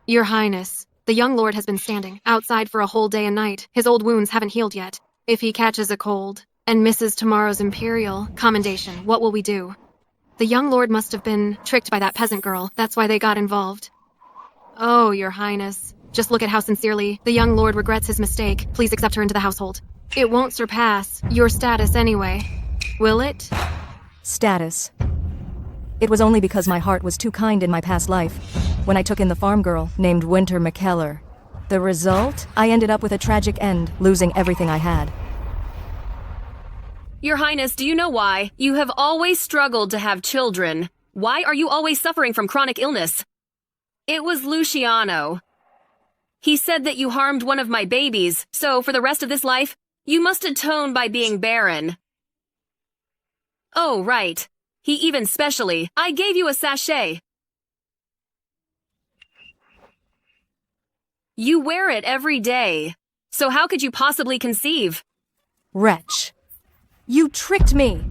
Your Highness, the young lord has been standing outside for a whole day and night. His old wounds haven't healed yet. If he catches a cold and misses tomorrow's imperial commendation, what will we do? The young lord must have been tricked by that peasant girl. That's why they got involved. Oh, Your Highness, just look at how sincerely the young lord regrets his mistake. Please accept her into the household. It won't surpass your status anyway, will it? Status. It was only because my heart was too kind in my past life, when I took in the farm girl named Winter McKellar. The result? I ended up with a tragic end, losing everything I had. Your Highness, do you know why? You have always struggled to have children. Why are you always suffering from chronic illness? It was Luciano. He said that you harmed one of my babies, so for the rest of this life, you must atone by being barren. Oh, right. He even specially, I gave you a sachet. You wear it every day. So how could you possibly conceive? Wretch. You tricked me!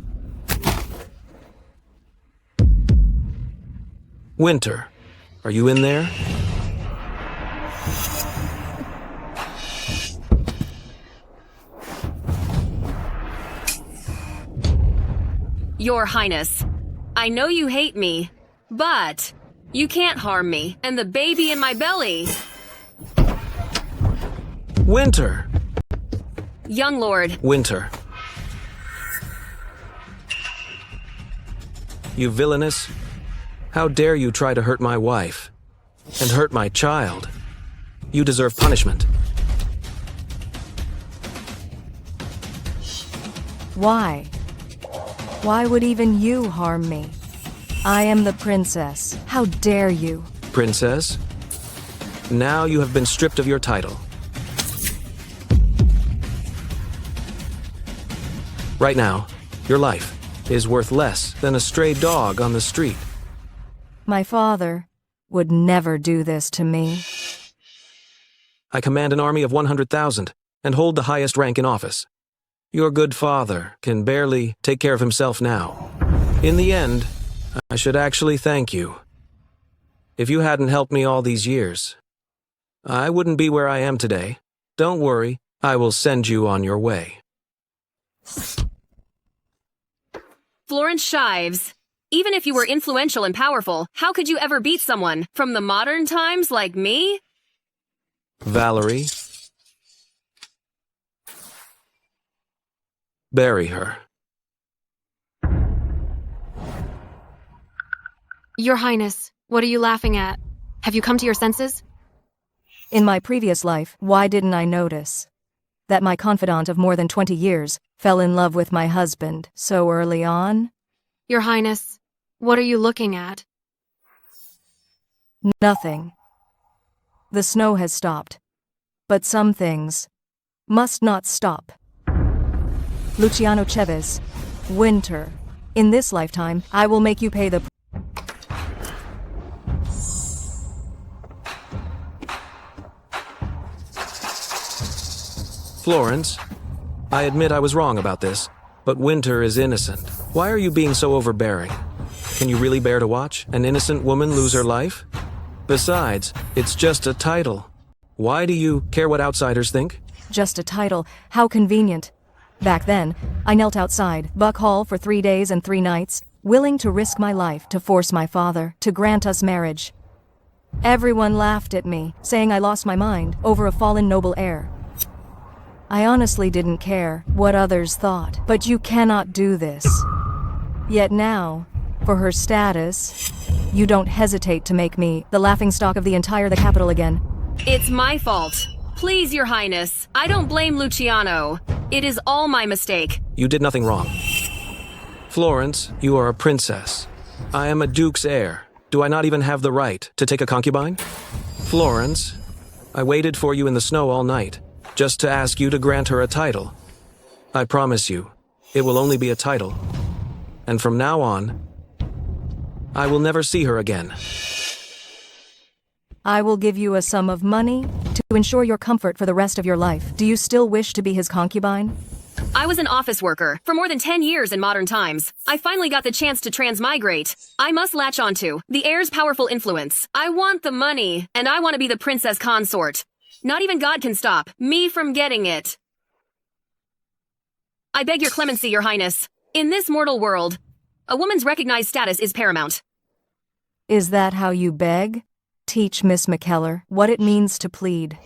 Winter, are you in there? Your Highness, I know you hate me, but you can't harm me and the baby in my belly. Winter! Young Lord. Winter. You villainous! How dare you try to hurt my wife and hurt my child? You deserve punishment. Why? Why would even you harm me? I am the princess. How dare you? Princess? Now you have been stripped of your title. Right now, your life is worth less than a stray dog on the street. My father would never do this to me. I command an army of 100,000 and hold the highest rank in office. Your good father can barely take care of himself now. In the end, I should actually thank you. If you hadn't helped me all these years, I wouldn't be where I am today. Don't worry, I will send you on your way. Florence Shives, even if you were influential and powerful, how could you ever beat someone from the modern times like me? Valerie, bury her. Your Highness, what are you laughing at? Have you come to your senses? In my previous life, why didn't I notice that my confidant of more than 20 years fell in love with my husband so early on? Your Highness, what are you looking at? Nothing. The snow has stopped, but some things must not stop. Luciano Chavez, Winter. In this lifetime, I will make you pay the Florence, I admit I was wrong about this, but Winter is innocent. Why are you being so overbearing? Can you really bear to watch an innocent woman lose her life? Besides, it's just a title. Why do you care what outsiders think? Just a title. How convenient. Back then, I knelt outside Buck Hall for 3 days and 3 nights, willing to risk my life to force my father to grant us marriage. Everyone laughed at me, saying I lost my mind over a fallen noble heir. I honestly didn't care what others thought, but you cannot do this. Yet now, for her status, you don't hesitate to make me the laughingstock of the capital again. It's my fault. Please, Your Highness, I don't blame Luciano. It is all my mistake. You did nothing wrong. Florence, you are a princess. I am a duke's heir. Do I not even have the right to take a concubine? Florence, I waited for you in the snow all night, just to ask you to grant her a title. I promise you, it will only be a title. And from now on, I will never see her again. I will give you a sum of money to ensure your comfort for the rest of your life. Do you still wish to be his concubine? I was an office worker for more than 10 years in modern times. I finally got the chance to transmigrate. I must latch onto the heir's powerful influence. I want the money, and I want to be the princess consort. Not even God can stop me from getting it. I beg your clemency, Your Highness. In this mortal world, a woman's recognized status is paramount. Is that how you beg? Teach Miss McKellar what it means to plead.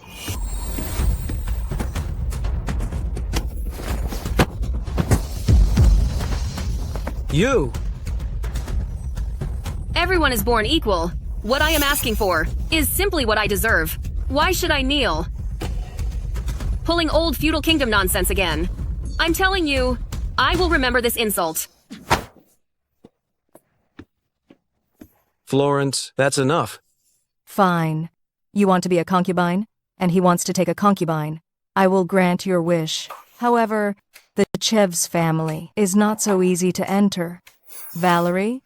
You! Everyone is born equal. What I am asking for is simply what I deserve. Why should I kneel? Pulling old feudal kingdom nonsense again. I'm telling you, I will remember this insult. Florence, that's enough. Fine. You want to be a concubine, and he wants to take a concubine. I will grant your wish. However, the Chev's family is not so easy to enter. Valerie,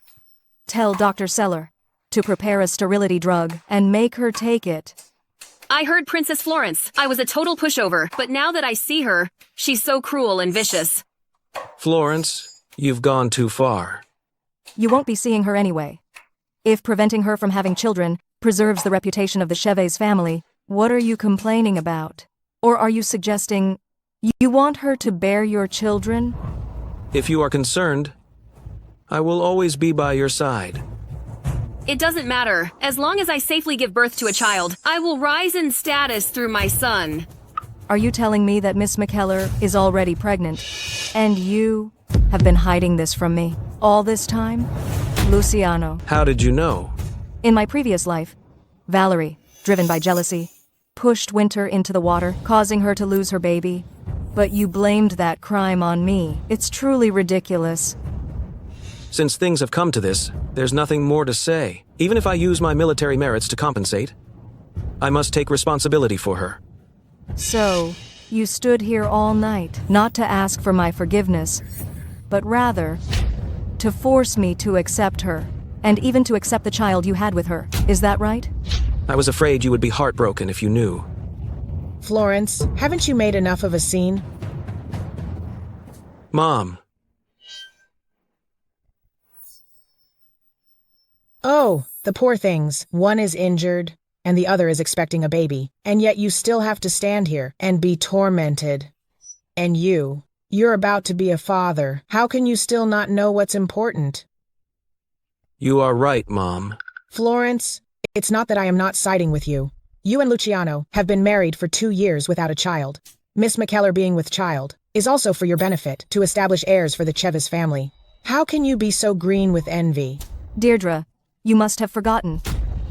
tell Dr. Seller to prepare a sterility drug and make her take it. I heard Princess Florence. I was a total pushover, but now that I see her, she's so cruel and vicious. Florence, you've gone too far. You won't be seeing her anyway. If preventing her from having children preserves the reputation of the Chevet's family, what are you complaining about? Or are you suggesting you want her to bear your children? If you are concerned, I will always be by your side. It doesn't matter. As long as I safely give birth to a child, I will rise in status through my son. Are you telling me that Miss McKellar is already pregnant? And you have been hiding this from me all this time? Luciano. How did you know? In my previous life, Valerie, driven by jealousy, pushed Winter into the water, causing her to lose her baby. But you blamed that crime on me. It's truly ridiculous. Since things have come to this, there's nothing more to say. Even if I use my military merits to compensate, I must take responsibility for her. So, you stood here all night, not to ask for my forgiveness, but rather to force me to accept her, and even to accept the child you had with her. Is that right? I was afraid you would be heartbroken if you knew. Florence, haven't you made enough of a scene? Mom. Oh, the poor things. One is injured, and the other is expecting a baby. And yet you still have to stand here and be tormented. And you're about to be a father. How can you still not know what's important? You are right, Mom. Florence, it's not that I am not siding with you. You and Luciano have been married for 2 years without a child. Miss McKellar being with child is also for your benefit, to establish heirs for the Cheves family. How can you be so green with envy? Deirdre, you must have forgotten.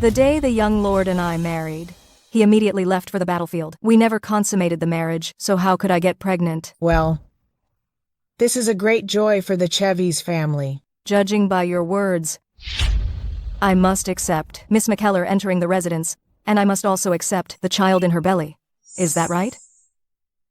The day the young lord and I married, he immediately left for the battlefield. We never consummated the marriage, so how could I get pregnant? Well, this is a great joy for the Cheves family. Judging by your words, I must accept Miss McKellar entering the residence, and I must also accept the child in her belly. Is that right?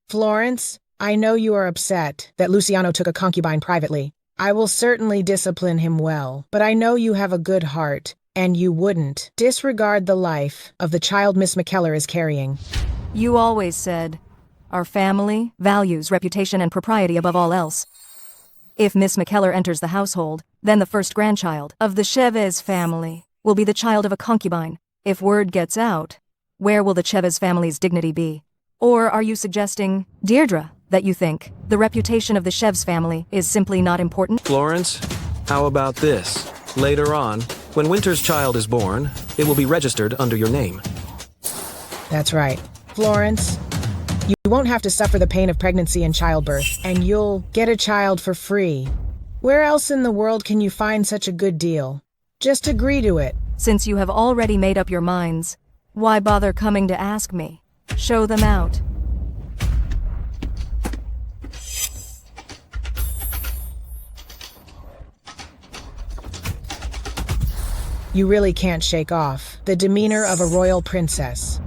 Florence, I know you are upset that Luciano took a concubine privately. I will certainly discipline him well, but I know you have a good heart, and you wouldn't disregard the life of the child Miss McKellar is carrying. You always said, our family values reputation and propriety above all else. If Miss McKellar enters the household, then the first grandchild of the Cheves family will be the child of a concubine. If word gets out, where will the Cheves family's dignity be? Or are you suggesting, Deirdre, that you think the reputation of the Cheves family is simply not important? Florence, how about this? Later on, when Winter's child is born, it will be registered under your name. That's right. Florence, you won't have to suffer the pain of pregnancy and childbirth, and you'll get a child for free. Where else in the world can you find such a good deal? Just agree to it. Since you have already made up your minds, why bother coming to ask me? Show them out. You really can't shake off the demeanor of a royal princess.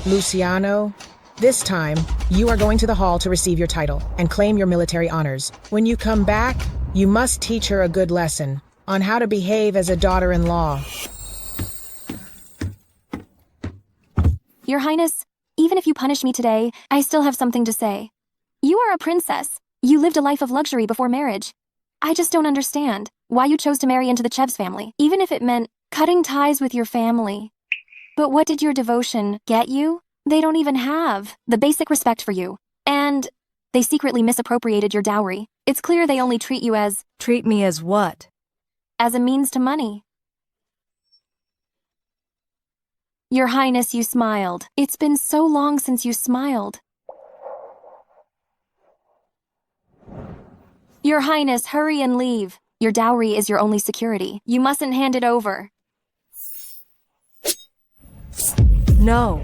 Luciano, this time, you are going to the hall to receive your title and claim your military honors. When you come back, you must teach her a good lesson on how to behave as a daughter-in-law. Your Highness, even if you punish me today, I still have something to say. You are a princess. You lived a life of luxury before marriage. I just don't understand why you chose to marry into the Chev's family, even if it meant cutting ties with your family. But what did your devotion get you? They don't even have the basic respect for you. And they secretly misappropriated your dowry. It's clear they only treat you as... Treat me as what? as a means to money. Your Highness, you smiled. It's been so long since you smiled. Your Highness, hurry and leave. Your dowry is your only security. You mustn't hand it over. No.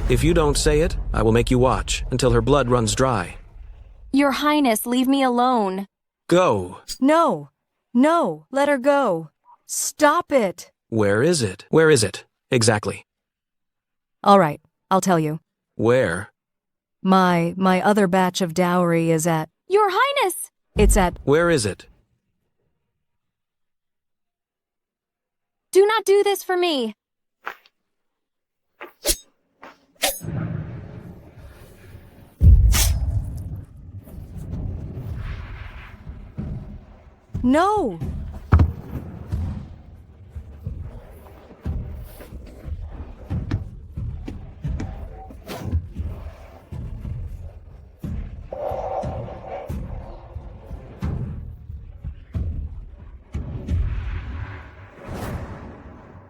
If you don't say it, I will make you watch until her blood runs dry. Your Highness, leave me alone. Go! No. No, let her go. Stop it. Where is it? Where is it? Exactly. All right, I'll tell you. Where? My other batch of dowry is at... Your Highness! It's at... Where is it? Do not do this for me. No!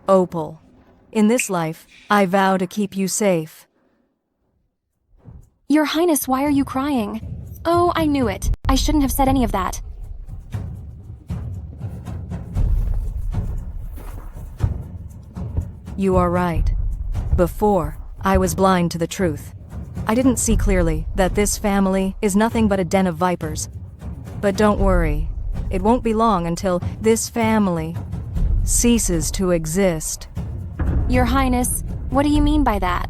Opal, in this life, I vow to keep you safe. Your Highness, why are you crying? Oh, I knew it. I shouldn't have said any of that. You are right. Before, I was blind to the truth. I didn't see clearly that this family is nothing but a den of vipers. But don't worry, it won't be long until this family ceases to exist. Your Highness, what do you mean by that?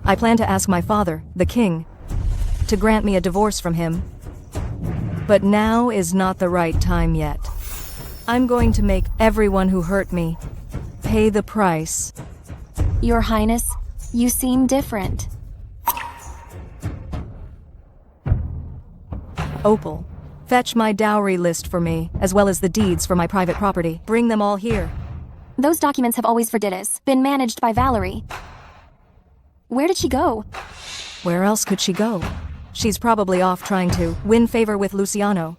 I plan to ask my father, the king, to grant me a divorce from him. But now is not the right time yet. I'm going to make everyone who hurt me pay the price. Your Highness, you seem different. Opal, fetch my dowry list for me, as well as the deeds for my private property. Bring them all here. Those documents have always been managed by Valerie. Where did she go? Where else could she go? She's probably off trying to win favor with Luciano.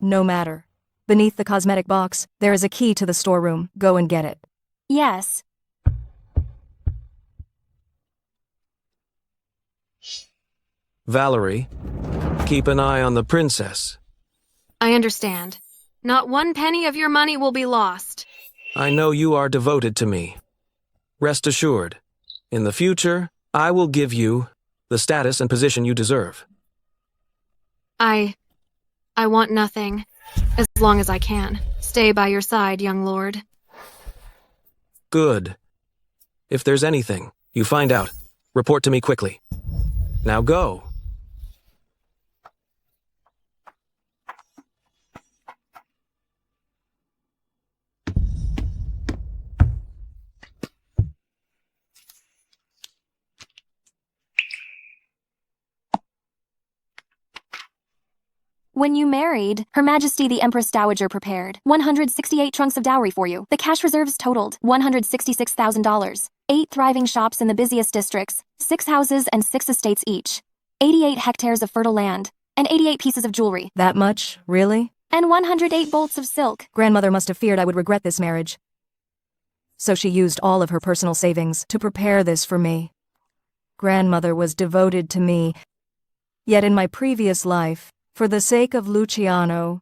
No matter. Beneath the cosmetic box, there is a key to the storeroom. Go and get it. Yes. Valerie, keep an eye on the princess. I understand. Not one penny of your money will be lost. I know you are devoted to me. Rest assured, in the future, I will give you the status and position you deserve. I want nothing. As long as I can. Stay by your side, young lord. Good. If there's anything you find out, report to me quickly. Now go. When you married, Her Majesty the Empress Dowager prepared 168 trunks of dowry for you. The cash reserves totaled $166,000. 8 thriving shops in the busiest districts, 6 houses and 6 estates each, 88 hectares of fertile land, and 88 pieces of jewelry. That much? Really? And 108 bolts of silk. Grandmother must have feared I would regret this marriage. So she used all of her personal savings to prepare this for me. Grandmother was devoted to me. Yet in my previous life, for the sake of Luciano,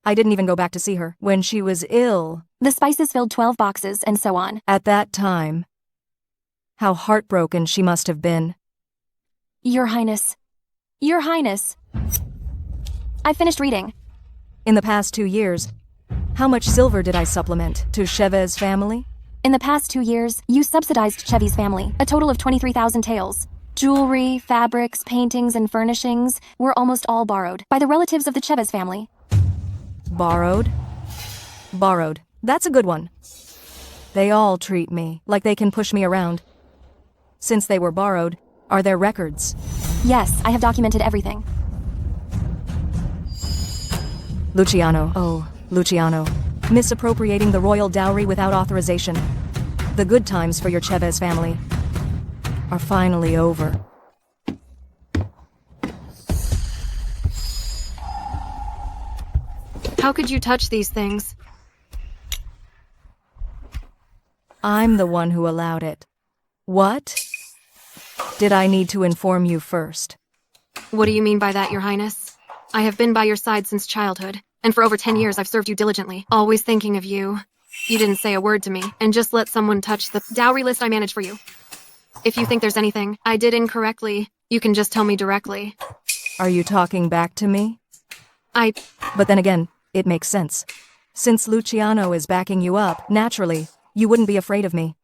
I didn't even go back to see her when she was ill. The spices filled 12 boxes and so on. At that time, how heartbroken she must have been. Your Highness. Your Highness. I finished reading. In the past 2 years, how much silver did I supplement to Cheve's family? In the past 2 years, you subsidized Chevy's family, a total of 23,000 taels. Jewelry, fabrics, paintings, and furnishings were almost all borrowed by the relatives of the Chavez family. Borrowed? Borrowed. That's a good one. They all treat me like they can push me around. Since they were borrowed, are there records? Yes, I have documented everything. Luciano, oh, Luciano. Misappropriating the royal dowry without authorization. The good times for your Chavez family are finally over. How could you touch these things? I'm the one who allowed it. What? Did I need to inform you first? What do you mean by that, Your Highness? I have been by your side since childhood, and for over 10 years I've served you diligently, always thinking of you. You didn't say a word to me, and just let someone touch the dowry list I managed for you. If you think there's anything I did incorrectly, you can just tell me directly. Are you talking back to me? But then again, it makes sense. Since Luciano is backing you up, naturally, you wouldn't be afraid of me.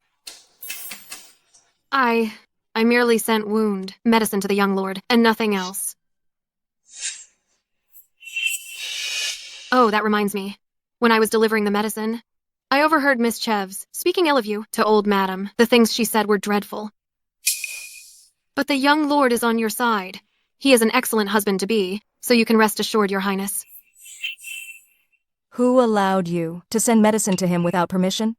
I merely sent wound medicine to the young lord, and nothing else. Oh, that reminds me. When I was delivering the medicine, I overheard Miss Chevs speaking ill of you to old madam. The things she said were dreadful. But the young lord is on your side. He is an excellent husband-to-be, so you can rest assured, Your Highness. Who allowed you to send medicine to him without permission?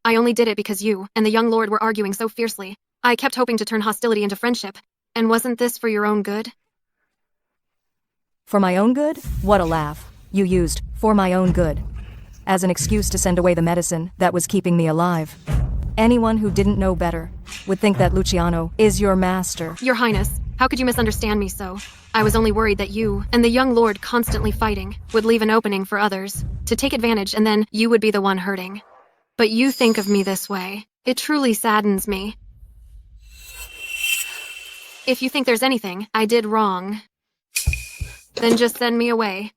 I only did it because you and the young lord were arguing so fiercely. I kept hoping to turn hostility into friendship. And wasn't this for your own good? For my own good? What a laugh. You used "for my own good" as an excuse to send away the medicine that was keeping me alive. Anyone who didn't know better would think that Luciano is your master. Your Highness, how could you misunderstand me so? I was only worried that you and the young lord constantly fighting would leave an opening for others to take advantage, and then you would be the one hurting. But you think of me this way. It truly saddens me. If you think there's anything I did wrong, then just send me away.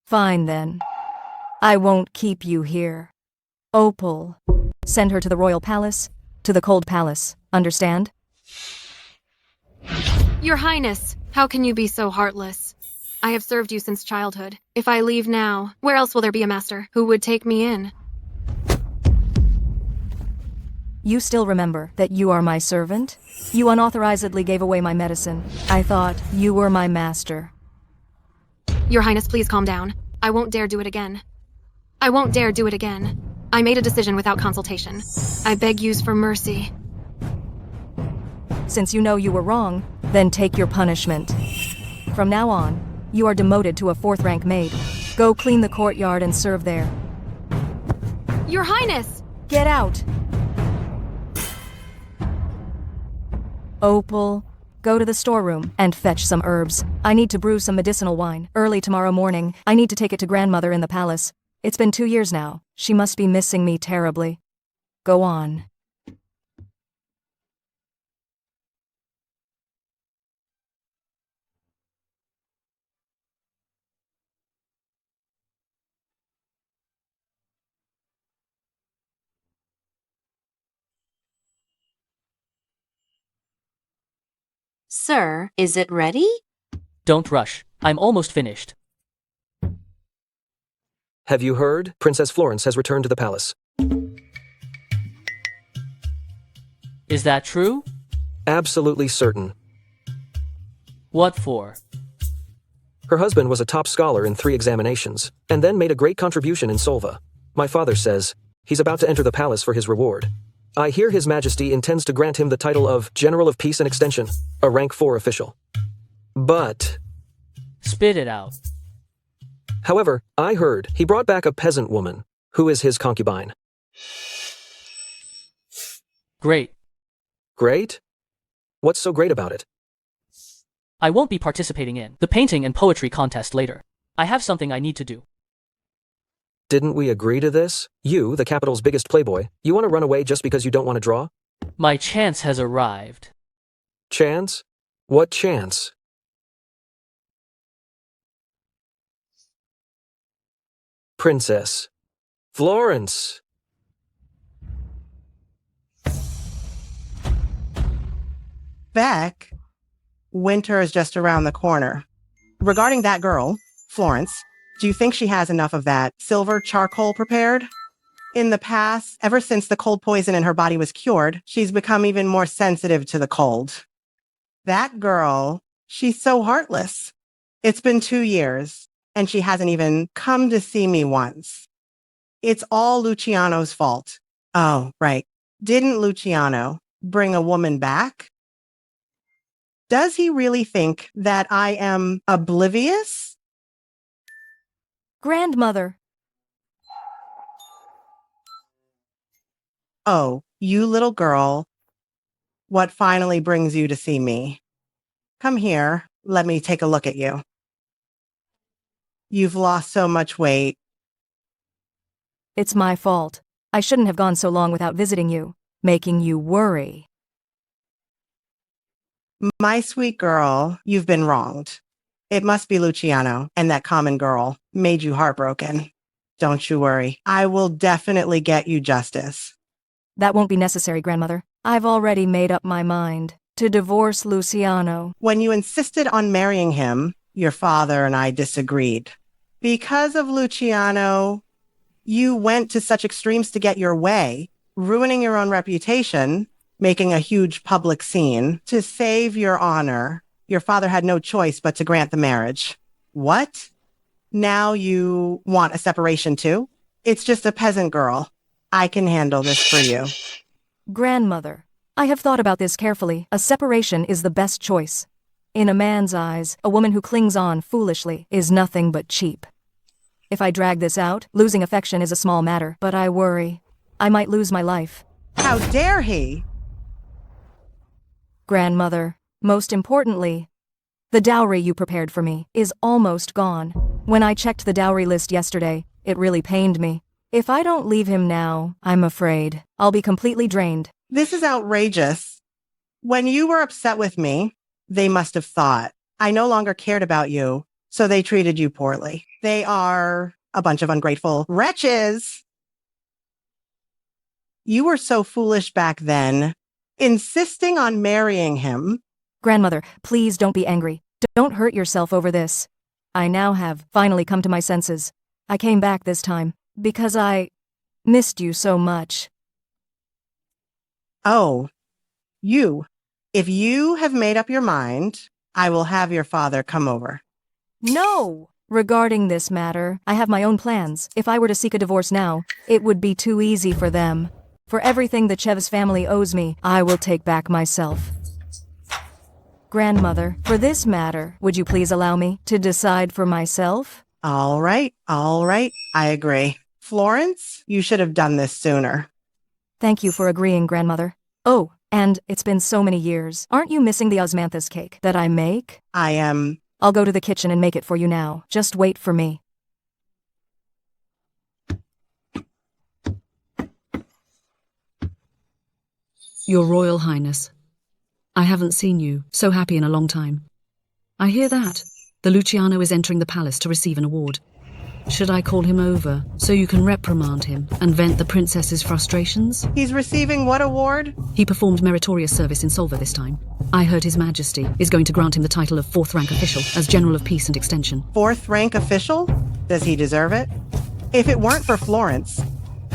Fine then. I won't keep you here. Opal, send her to the royal palace, to the cold palace, understand? Your Highness, how can you be so heartless? I have served you since childhood. If I leave now, where else will there be a master who would take me in? You still remember that you are my servant? You unauthorizedly gave away my medicine. I thought you were my master. Your Highness, please calm down. I won't dare do it again. I won't dare do it again. I made a decision without consultation. I beg yous for mercy. Since you know you were wrong, then take your punishment. From now on, you are demoted to a 4th-rank maid. Go clean the courtyard and serve there. Your Highness! Get out! Opal, go to the storeroom and fetch some herbs. I need to brew some medicinal wine. Early tomorrow morning, I need to take it to grandmother in the palace. It's been 2 years now. She must be missing me terribly. Go on. Sir, is it ready? Don't rush. I'm almost finished. Have you heard? Princess Florence has returned to the palace. Is that true? Absolutely certain. What for? Her husband was a top scholar in 3 examinations, and then made a great contribution in Solva. My father says he's about to enter the palace for his reward. I hear His Majesty intends to grant him the title of General of Peace and Extension, a rank 4 official. But... Spit it out. However, I heard he brought back a peasant woman, who is his concubine. Great. Great? What's so great about it? I won't be participating in the painting and poetry contest later. I have something I need to do. Didn't we agree to this? You, the capital's biggest playboy, you want to run away just because you don't want to draw? My chance has arrived. Chance? What chance? Princess. Florence. Beck, winter is just around the corner. Regarding that girl, Florence, do you think she has enough of that silver charcoal prepared? In the past, ever since the cold poison in her body was cured, she's become even more sensitive to the cold. That girl, she's so heartless. It's been 2 years, and she hasn't even come to see me once. It's all Luciano's fault. Oh, right. Didn't Luciano bring a woman back? Does he really think that I am oblivious? Grandmother. Oh, you little girl. What finally brings you to see me? Come here. Let me take a look at you. You've lost so much weight. It's my fault. I shouldn't have gone so long without visiting you, making you worry. My sweet girl, you've been wronged. It must be Luciano and that common girl made you heartbroken. Don't you worry. I will definitely get you justice. That won't be necessary, Grandmother. I've already made up my mind to divorce Luciano. When you insisted on marrying him, your father and I disagreed. Because of Luciano, you went to such extremes to get your way, ruining your own reputation, making a huge public scene. To save your honor, your father had no choice but to grant the marriage. What? Now you want a separation too? It's just a peasant girl. I can handle this for you. Grandmother, I have thought about this carefully. A separation is the best choice. In a man's eyes, a woman who clings on foolishly is nothing but cheap. If I drag this out, losing affection is a small matter, but I worry I might lose my life. How dare he? Grandmother, most importantly, the dowry you prepared for me is almost gone. When I checked the dowry list yesterday, it really pained me. If I don't leave him now, I'm afraid I'll be completely drained. This is outrageous. When you were upset with me, they must have thought I no longer cared about you, so they treated you poorly. They are a bunch of ungrateful wretches. You were so foolish back then, insisting on marrying him. Grandmother, please don't be angry. Don't hurt yourself over this. I now have finally come to my senses. I came back this time because I missed you so much. Oh, you. If you have made up your mind, I will have your father come over. No! Regarding this matter, I have my own plans. If I were to seek a divorce now, it would be too easy for them. For everything the Chev's family owes me, I will take back myself. Grandmother, for this matter, would you please allow me to decide for myself? All right, I agree. Florence, you should have done this sooner. Thank you for agreeing, Grandmother. Oh, and it's been so many years. Aren't you missing the osmanthus cake that I make? I am. I'll go to the kitchen and make it for you now. Just wait for me. Your Royal Highness, I haven't seen you so happy in a long time. I hear that. The Luciano is entering the palace to receive an award. Should I call him over so you can reprimand him and vent the princess's frustrations? He's receiving what award? He performed meritorious service in Solva this time. I heard His Majesty is going to grant him the title of 4th rank official as General of Peace and Extension. 4th rank official? Does he deserve it? If it weren't for Florence,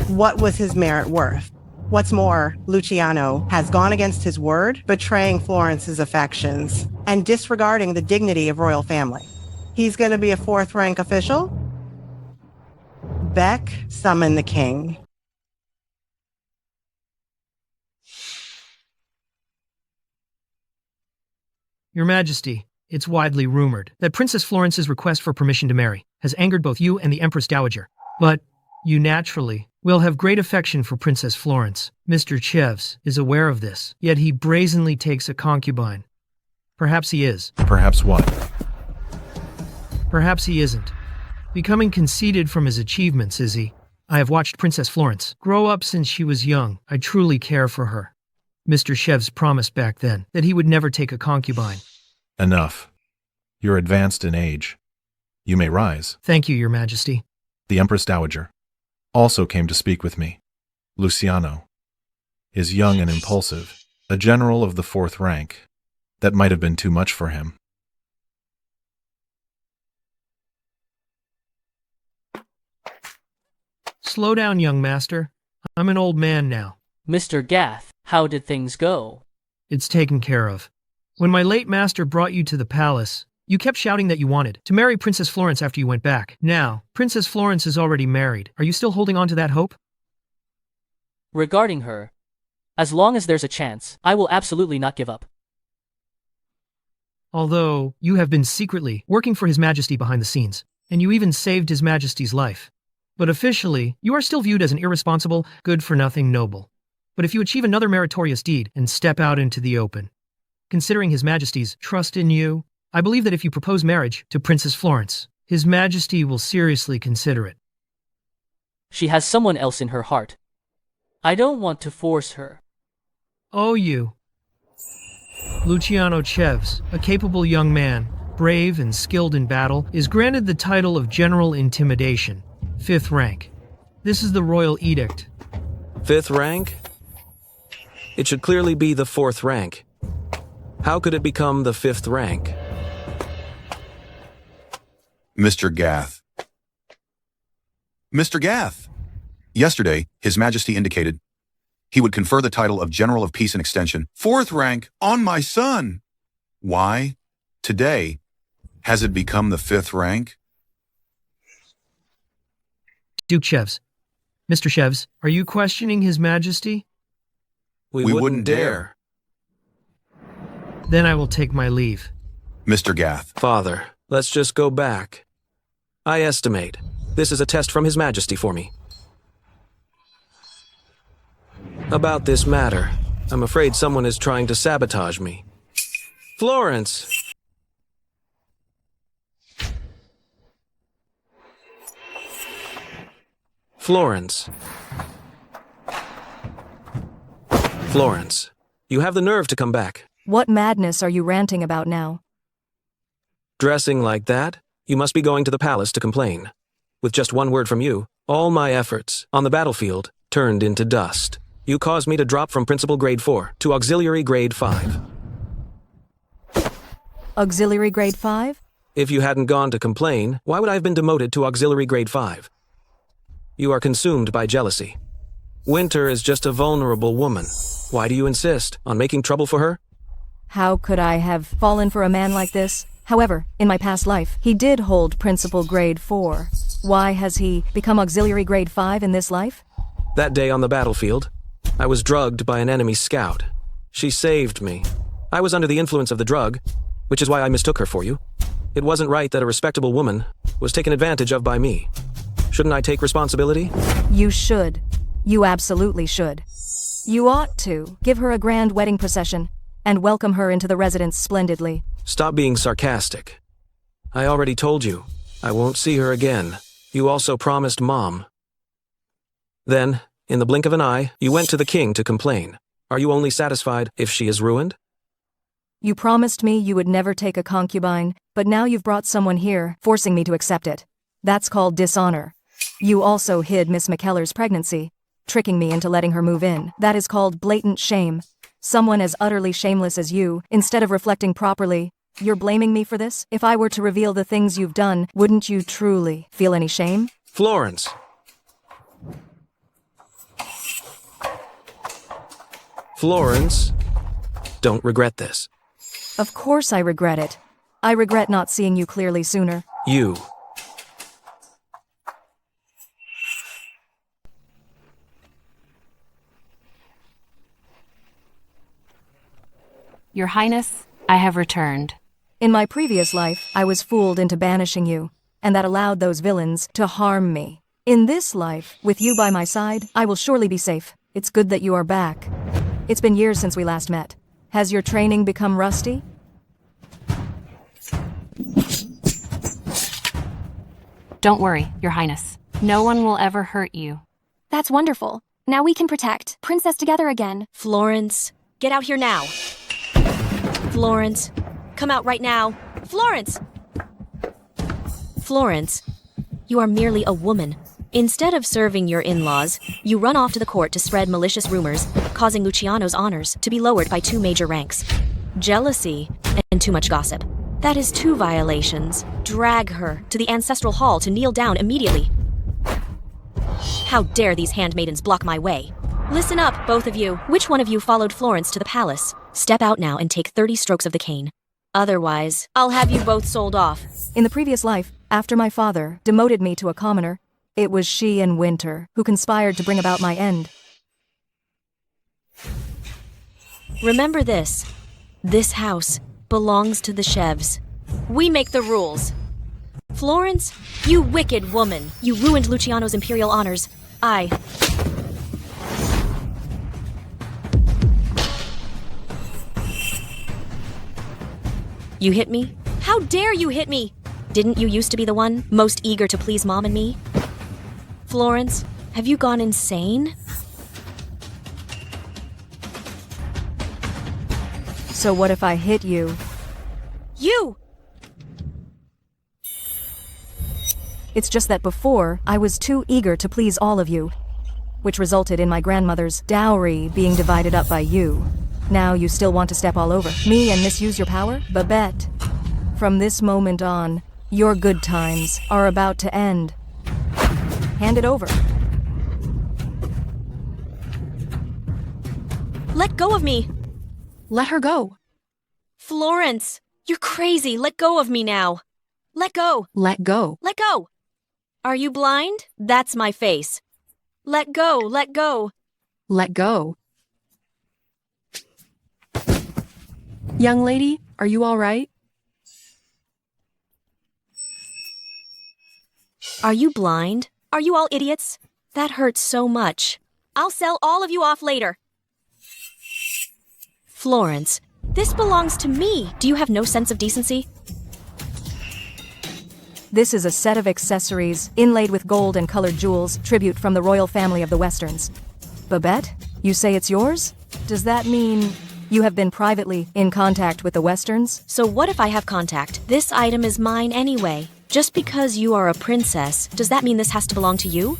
what was his merit worth? What's more, Luciano has gone against his word, betraying Florence's affections and disregarding the dignity of royal family. He's going to be a 4th rank official? Beck, summon the king. Your Majesty, it's widely rumored that Princess Florence's request for permission to marry has angered both you and the Empress Dowager. But you naturally will have great affection for Princess Florence. Mr. Chevs is aware of this, yet he brazenly takes a concubine. Perhaps he is. Perhaps what? Perhaps he isn't. Becoming conceited from his achievements, is he? I have watched Princess Florence grow up since she was young. I truly care for her. Mr. Chevs promised back then that he would never take a concubine. Enough. You're advanced in age. You may rise. Thank you, Your Majesty. The Empress Dowager also came to speak with me. Luciano is young and impulsive, a general of the 4th rank. That might have been too much for him. Slow down, young master. I'm an old man now. Mr. Gath, how did things go? It's taken care of. When my late master brought you to the palace, you kept shouting that you wanted to marry Princess Florence after you went back. Now, Princess Florence is already married. Are you still holding on to that hope? Regarding her, as long as there's a chance, I will absolutely not give up. Although, you have been secretly working for His Majesty behind the scenes, and you even saved His Majesty's life. But officially, you are still viewed as an irresponsible, good-for-nothing noble. But if you achieve another meritorious deed and step out into the open, considering His Majesty's trust in you, I believe that if you propose marriage to Princess Florence, His Majesty will seriously consider it. She has someone else in her heart. I don't want to force her. Oh, you. Luciano Chevs, a capable young man, brave and skilled in battle, is granted the title of General Intimidation, 5th rank. This is the royal edict. 5th rank? It should clearly be the 4th rank. How could it become the 5th rank? Mr. Gath. Mr. Gath! Yesterday, His Majesty indicated he would confer the title of General of Peace and Extension, 4th rank, on my son. Why, today, has it become the 5th rank? Duke Chevs. Mr. Chevs, are you questioning His Majesty? We wouldn't dare. Then I will take my leave. Mr. Gath. Father, let's just go back. I estimate this is a test from His Majesty for me. About this matter, I'm afraid someone is trying to sabotage me. Florence! Florence. Florence, you have the nerve to come back. What madness are you ranting about now? Dressing like that? You must be going to the palace to complain. With just one word from you, all my efforts on the battlefield turned into dust. You caused me to drop from Principal Grade 4 to Auxiliary Grade 5. Auxiliary Grade 5? If you hadn't gone to complain, why would I have been demoted to Auxiliary Grade 5? You are consumed by jealousy. Winter is just a vulnerable woman. Why do you insist on making trouble for her? How could I have fallen for a man like this? However, in my past life, he did hold Principal Grade 4. Why has he become Auxiliary Grade 5 in this life? That day on the battlefield, I was drugged by an enemy scout. She saved me. I was under the influence of the drug, which is why I mistook her for you. It wasn't right that a respectable woman was taken advantage of by me. Shouldn't I take responsibility? You should. You absolutely should. You ought to give her a grand wedding procession and welcome her into the residence splendidly. Stop being sarcastic. I already told you, I won't see her again. You also promised Mom. Then, in the blink of an eye, you went to the king to complain. Are you only satisfied if she is ruined? You promised me you would never take a concubine, but now you've brought someone here, forcing me to accept it. That's called dishonor. You also hid Miss McKellar's pregnancy, tricking me into letting her move in. That is called blatant shame. Someone as utterly shameless as you, instead of reflecting properly, you're blaming me for this? If I were to reveal the things you've done, wouldn't you truly feel any shame? Florence! Florence, don't regret this. Of course I regret it. I regret not seeing you clearly sooner. You. Your Highness, I have returned. In my previous life, I was fooled into banishing you, and that allowed those villains to harm me. In this life, with you by my side, I will surely be safe. It's good that you are back. It's been years since we last met. Has your training become rusty? Don't worry, Your Highness. No one will ever hurt you. That's wonderful. Now we can protect Princess together again. Florence, get out here now. Florence, come out right now. Florence! Florence, you are merely a woman. Instead of serving your in-laws, you run off to the court to spread malicious rumors, causing Luciano's honors to be lowered by 2 major ranks. Jealousy and too much gossip. That is 2 violations. Drag her to the ancestral hall to kneel down immediately. How dare these handmaidens block my way? Listen up, both of you. Which one of you followed Florence to the palace? Step out now and take 30 strokes of the cane. Otherwise, I'll have you both sold off. In the previous life, after my father demoted me to a commoner, it was she and Winter who conspired to bring about my end. Remember this. This house belongs to the Chevs. We make the rules. Florence, you wicked woman. You ruined Luciano's imperial honors. You hit me? How dare you hit me? Didn't you used to be the one most eager to please Mom and me? Florence, have you gone insane? So what if I hit you? You! It's just that before, I was too eager to please all of you, which resulted in my grandmother's dowry being divided up by you. Now you still want to step all over me and misuse your power? Babette, from this moment on, your good times are about to end. Hand it over. Let go of me! Let her go. Florence, you're crazy. Let go of me now. Let go. Let go. Let go. Are you blind? That's my face. Let go. Let go. Let go. Young lady, are you all right? Are you blind? Are you all idiots? That hurts so much. I'll sell all of you off later. Florence, this belongs to me. Do you have no sense of decency? This is a set of accessories, inlaid with gold and colored jewels, tribute from the royal family of the Westerns. Babette, you say it's yours? Does that mean you have been privately in contact with the Westerns? So what if I have contact? This item is mine anyway. Just because you are a princess, does that mean this has to belong to you?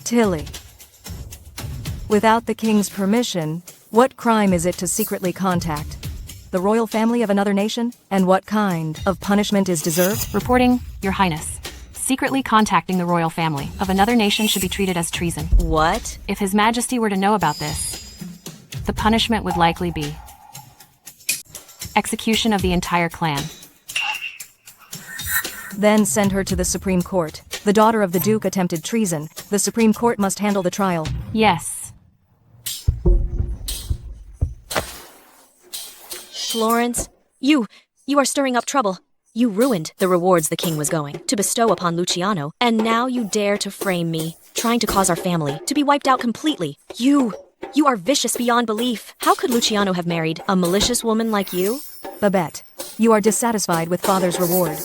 Tilly. Without the king's permission, what crime is it to secretly contact the royal family of another nation? And what kind of punishment is deserved? Reporting, Your Highness. Secretly contacting the royal family of another nation should be treated as treason. What? If His Majesty were to know about this, the punishment would likely be execution of the entire clan. Then send her to the Supreme Court. The daughter of the Duke attempted treason. The Supreme Court must handle the trial. Yes. Florence, you are stirring up trouble. You ruined the rewards the king was going to bestow upon Luciano, and now you dare to frame me, trying to cause our family to be wiped out completely. You are vicious beyond belief. How could Luciano have married a malicious woman like you? Babette, you are dissatisfied with father's reward.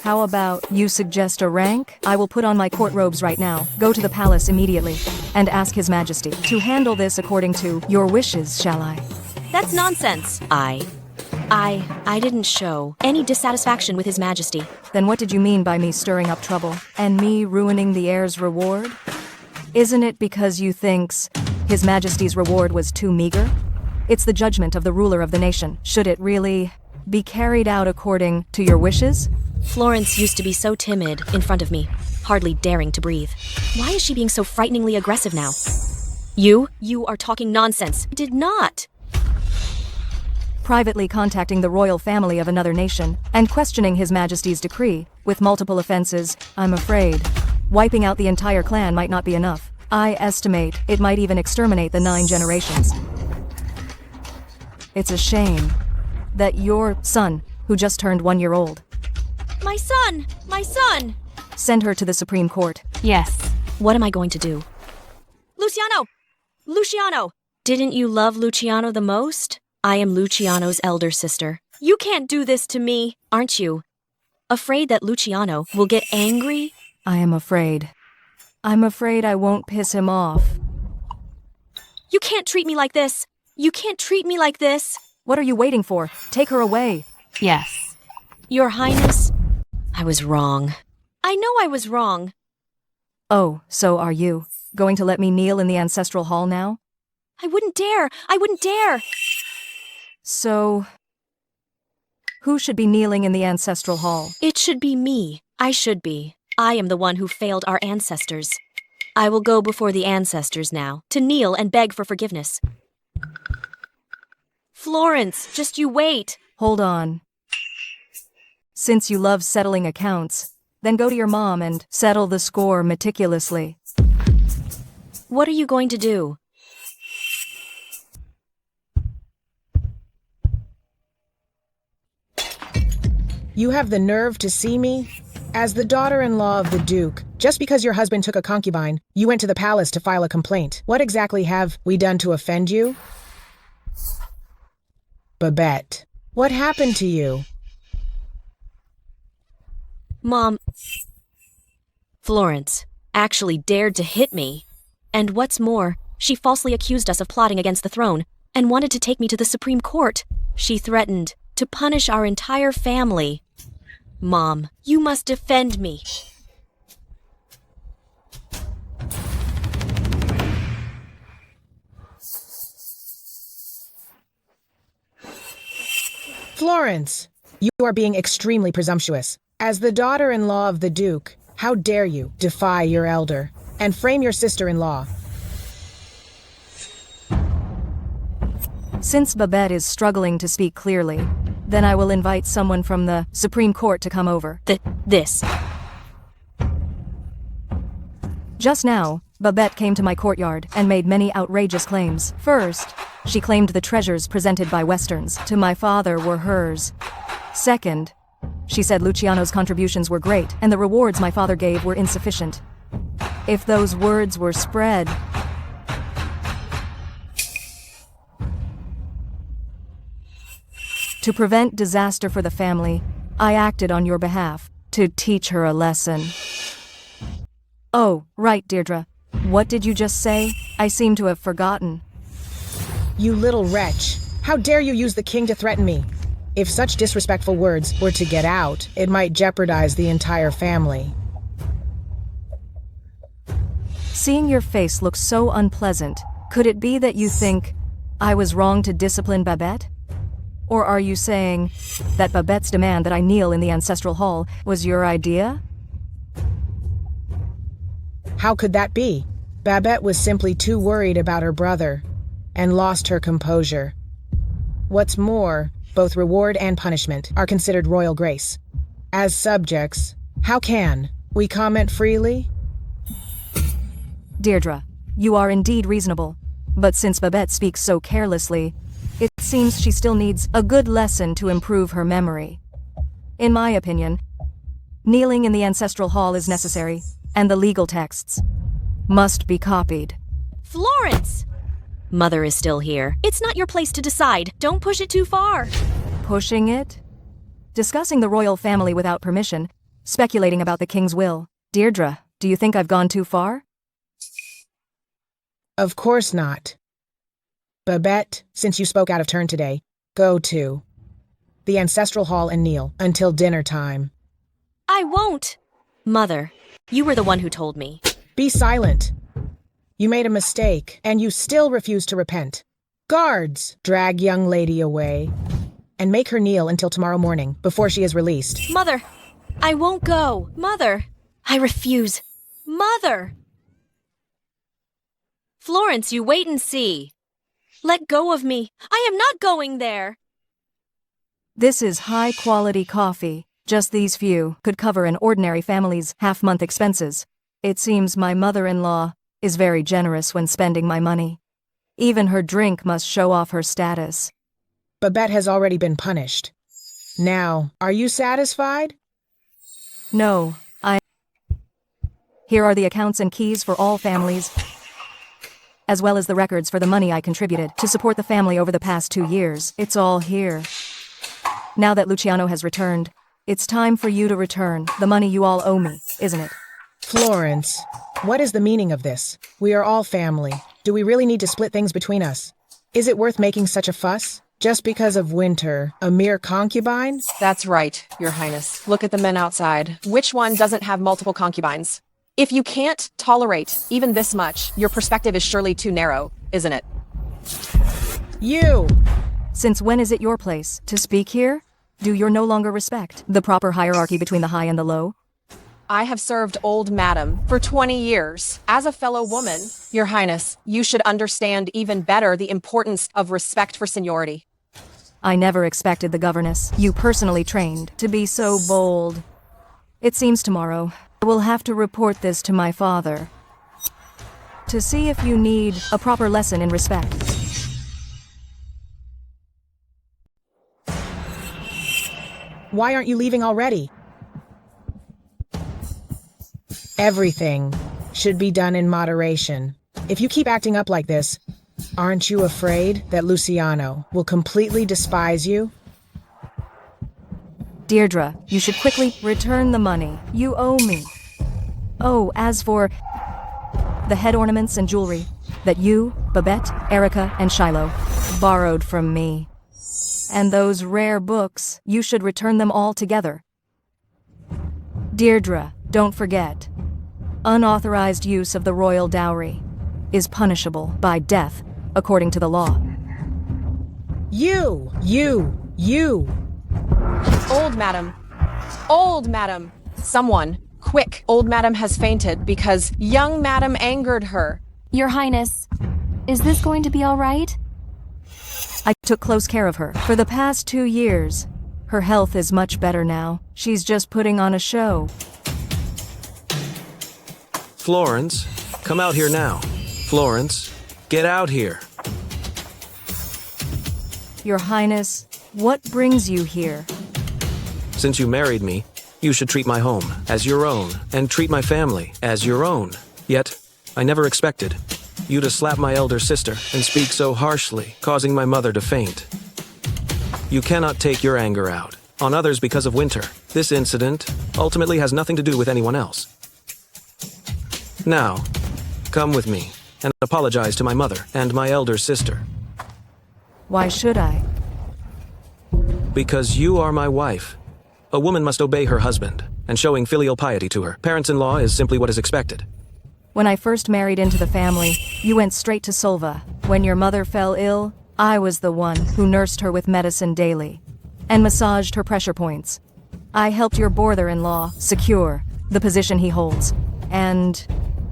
How about you suggest a rank? I will put on my court robes right now, go to the palace immediately, and ask His Majesty to handle this according to your wishes, shall I? That's nonsense. I didn't show any dissatisfaction with His Majesty. Then what did you mean by me stirring up trouble, and me ruining the heir's reward? Isn't it because you thinks His Majesty's reward was too meager? It's the judgment of the ruler of the nation. Should it really be carried out according to your wishes? Florence used to be so timid in front of me, hardly daring to breathe. Why is she being so frighteningly aggressive now? You are talking nonsense. I did not. Privately contacting the royal family of another nation and questioning His Majesty's decree with multiple offenses, I'm afraid wiping out the entire clan might not be enough. I estimate it might even exterminate the 9 generations. It's a shame that your son, who just turned 1 year old. My son! My son! Send her to the Supreme Court. Yes. What am I going to do? Luciano! Luciano! Didn't you love Luciano the most? I am Luciano's elder sister. You can't do this to me, aren't you? Afraid that Luciano will get angry? I am afraid. I'm afraid I won't piss him off. You can't treat me like this! You can't treat me like this! What are you waiting for? Take her away. Yes. Your Highness, I was wrong. I know I was wrong. Oh, so are you going to let me kneel in the ancestral hall now? I wouldn't dare! I wouldn't dare! So, who should be kneeling in the ancestral hall? It should be me. I should be. I am the one who failed our ancestors. I will go before the ancestors now, to kneel and beg for forgiveness. Florence, just you wait. Hold on. Since you love settling accounts, then go to your mom and settle the score meticulously. What are you going to do? You have the nerve to see me? As the daughter-in-law of the Duke, just because your husband took a concubine, you went to the palace to file a complaint. What exactly have we done to offend you? Babette, what happened to you? Mom, Florence actually dared to hit me. And what's more, she falsely accused us of plotting against the throne and wanted to take me to the Supreme Court. She threatened to punish our entire family. Mom, you must defend me. Florence, you are being extremely presumptuous. As the daughter-in-law of the Duke, how dare you defy your elder and frame your sister-in-law? Since Babette is struggling to speak clearly, then I will invite someone from the Supreme Court to come over. This. Just now, Babette came to my courtyard and made many outrageous claims. First, she claimed the treasures presented by Westerns to my father were hers. Second, she said Luciano's contributions were great and the rewards my father gave were insufficient. If those words were spread, to prevent disaster for the family, I acted on your behalf to teach her a lesson. Oh, right, Deirdre. What did you just say? I seem to have forgotten. You little wretch. How dare you use the king to threaten me? If such disrespectful words were to get out, it might jeopardize the entire family. Seeing your face look so unpleasant, could it be that you think I was wrong to discipline Babette? Or are you saying that Babette's demand that I kneel in the ancestral hall was your idea? How could that be? Babette was simply too worried about her brother and lost her composure. What's more, both reward and punishment are considered royal grace. As subjects, how can we comment freely? Deirdre, you are indeed reasonable, but since Babette speaks so carelessly, it seems she still needs a good lesson to improve her memory. In my opinion, kneeling in the ancestral hall is necessary, and the legal texts must be copied. Florence! Mother is still here. It's not your place to decide. Don't push it too far. Pushing it? Discussing the royal family without permission, speculating about the king's will. Deirdre, do you think I've gone too far? Of course not. Babette, since you spoke out of turn today, go to the ancestral hall and kneel until dinner time. I won't. Mother, you were the one who told me. Be silent. You made a mistake, and you still refuse to repent. Guards, drag young lady away, and make her kneel until tomorrow morning, before she is released. Mother, I won't go. Mother, I refuse. Mother! Florence, you wait and see. Let go of me. I am not going there. This is high-quality coffee. Just these few could cover an ordinary family's half-month expenses. It seems my mother-in-law is very generous when spending my money. Even her drink must show off her status. Babette has already been punished. Now, are you satisfied? No, Here are the accounts and keys for all families, as well as the records for the money I contributed to support the family over the past 2 years. It's all here. Now that Luciano has returned, it's time for you to return the money you all owe me, isn't it? Florence, what is the meaning of this? We are all family. Do we really need to split things between us? Is it worth making such a fuss? Just because of Winter, a mere concubine? That's right, Your Highness. Look at the men outside. Which one doesn't have multiple concubines? If you can't tolerate even this much, your perspective is surely too narrow, isn't it? You! Since when is it your place to speak here? Do you no longer respect the proper hierarchy between the high and the low? I have served old madam for 20 years. As a fellow woman, Your Highness, you should understand even better the importance of respect for seniority. I never expected the governess you personally trained to be so bold. It seems tomorrow I will have to report this to my father to see if you need a proper lesson in respect. Why aren't you leaving already? Everything should be done in moderation. If you keep acting up like this, aren't you afraid that Luciano will completely despise you? Deirdre, you should quickly return the money you owe me. Oh, as for the head ornaments and jewelry that you, Babette, Erica, and Shiloh borrowed from me, and those rare books, you should return them all together. Deirdre, don't forget, unauthorized use of the royal dowry is punishable by death according to the law. You! Old madam. Old madam. Someone, quick. Old madam has fainted because young madam angered her. Your Highness, is this going to be all right? I took close care of her for the past 2 years. Her health is much better now. She's just putting on a show. Florence, come out here now. Florence, get out here. Your Highness, what brings you here? Since you married me, you should treat my home as your own and treat my family as your own. Yet, I never expected you to slap my elder sister and speak so harshly, causing my mother to faint. You cannot take your anger out on others because of winter. This incident ultimately has nothing to do with anyone else. Now, come with me and apologize to my mother and my elder sister. Why should I? Because you are my wife. A woman must obey her husband, and showing filial piety to her parents-in-law is simply what is expected. When I first married into the family, you went straight to Solva. When your mother fell ill, I was the one who nursed her with medicine daily and massaged her pressure points. I helped your brother-in-law secure the position he holds, and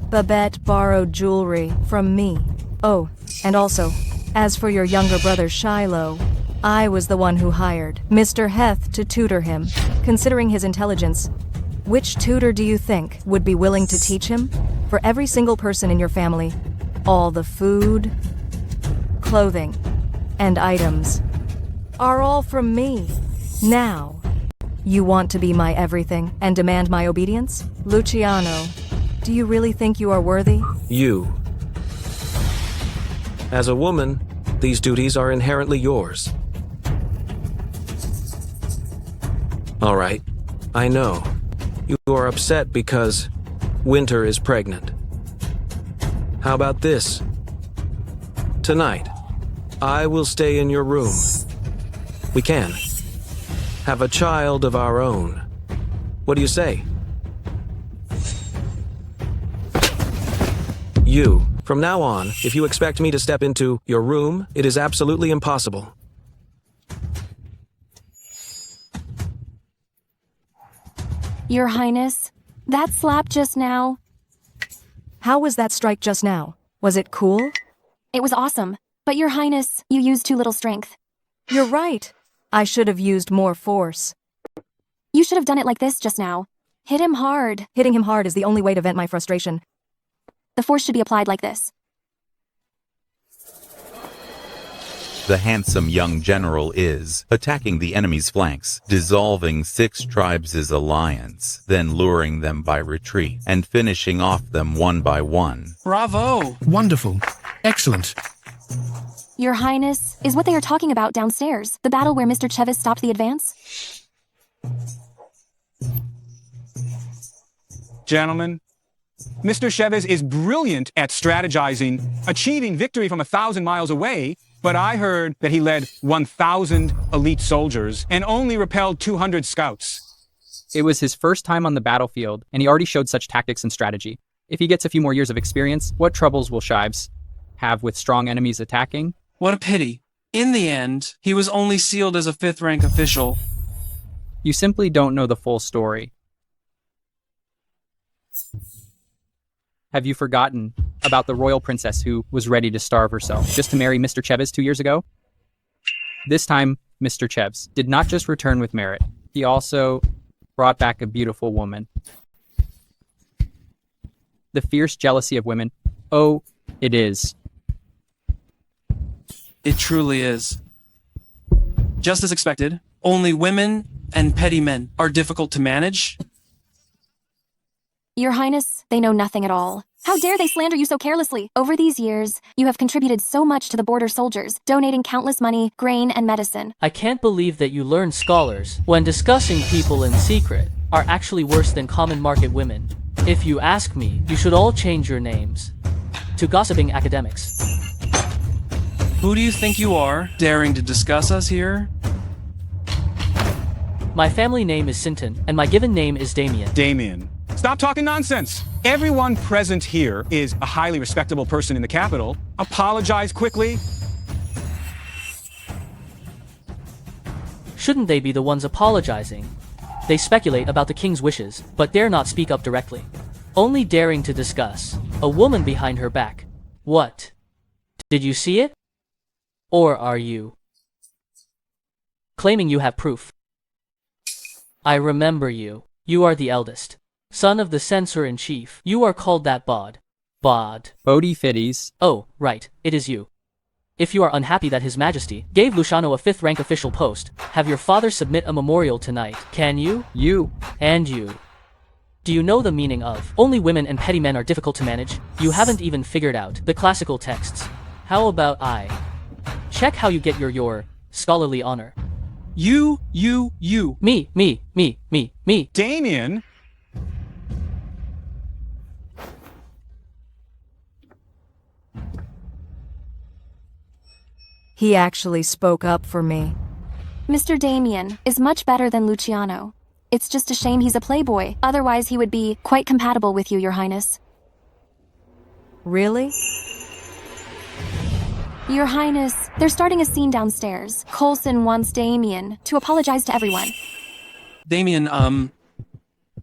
Babette borrowed jewelry from me. Oh, and also, as for your younger brother Shiloh, I was the one who hired Mr. Heth to tutor him. Considering his intelligence, which tutor do you think would be willing to teach him? For every single person in your family, all the food, clothing, and items are all from me. Now, you want to be my everything and demand my obedience? Luciano, do you really think you are worthy? You. As a woman, these duties are inherently yours. All right, I know. You are upset because Winter is pregnant. How about this? Tonight, I will stay in your room. We can have a child of our own. What do you say? You. From now on, if you expect me to step into your room, it is absolutely impossible. Your Highness, that slap just now. How was that strike just now? Was it cool? It was awesome. But Your Highness, you used too little strength. You're right. I should have used more force. You should have done it like this just now. Hit him hard. Hitting him hard is the only way to vent my frustration. The force should be applied like this. The handsome young general is attacking the enemy's flanks, dissolving 6 tribes' alliance, then luring them by retreat, and finishing off them one by one. Bravo! Wonderful. Excellent. Your Highness, is what they are talking about downstairs, the battle where Mr. Chevis stopped the advance? Gentlemen, Mr. Chevis is brilliant at strategizing, achieving victory from 1,000 miles away, but I heard that he led 1,000 elite soldiers and only repelled 200 scouts. It was his first time on the battlefield, and he already showed such tactics and strategy. If he gets a few more years of experience, what troubles will Shives have with strong enemies attacking? What a pity. In the end, he was only sealed as a 5th rank official. You simply don't know the full story. Have you forgotten about the royal princess who was ready to starve herself just to marry Mr. Chevis 2 years ago? This time, Mr. Chevs did not just return with merit, he also brought back a beautiful woman. The fierce jealousy of women. Oh, it is. It truly is. Just as expected, only women and petty men are difficult to manage. Your Highness, they know nothing at all. How dare they slander you so carelessly? Over these years, you have contributed so much to the border soldiers, donating countless money, grain, and medicine. I can't believe that you learned scholars, when discussing people in secret, are actually worse than common market women. If you ask me, you should all change your names to gossiping academics. Who do you think you are, daring to discuss us here? My family name is Sinton, and my given name is Damien. Damien, stop talking nonsense. Everyone present here is a highly respectable person in the capital. Apologize quickly. Shouldn't they be the ones apologizing? They speculate about the king's wishes, but dare not speak up directly. Only daring to discuss a woman behind her back. What? Did you see it? Or are you claiming you have proof? I remember you. You are the eldest son of the censor-in-chief. You are called that bod. Bodhi Fiddies. Oh, right, it is you. If you are unhappy that His Majesty gave Luciano a 5th rank official post, have your father submit a memorial tonight. Can you? You. And you. Do you know the meaning of only women and petty men are difficult to manage? You haven't even figured out the classical texts. How about I check how you get your scholarly honor? You. Me. Damien? He actually spoke up for me. Mr. Damien is much better than Luciano. It's just a shame he's a playboy. Otherwise, he would be quite compatible with you, Your Highness. Really? Your Highness, they're starting a scene downstairs. Coulson wants Damien to apologize to everyone. Damien,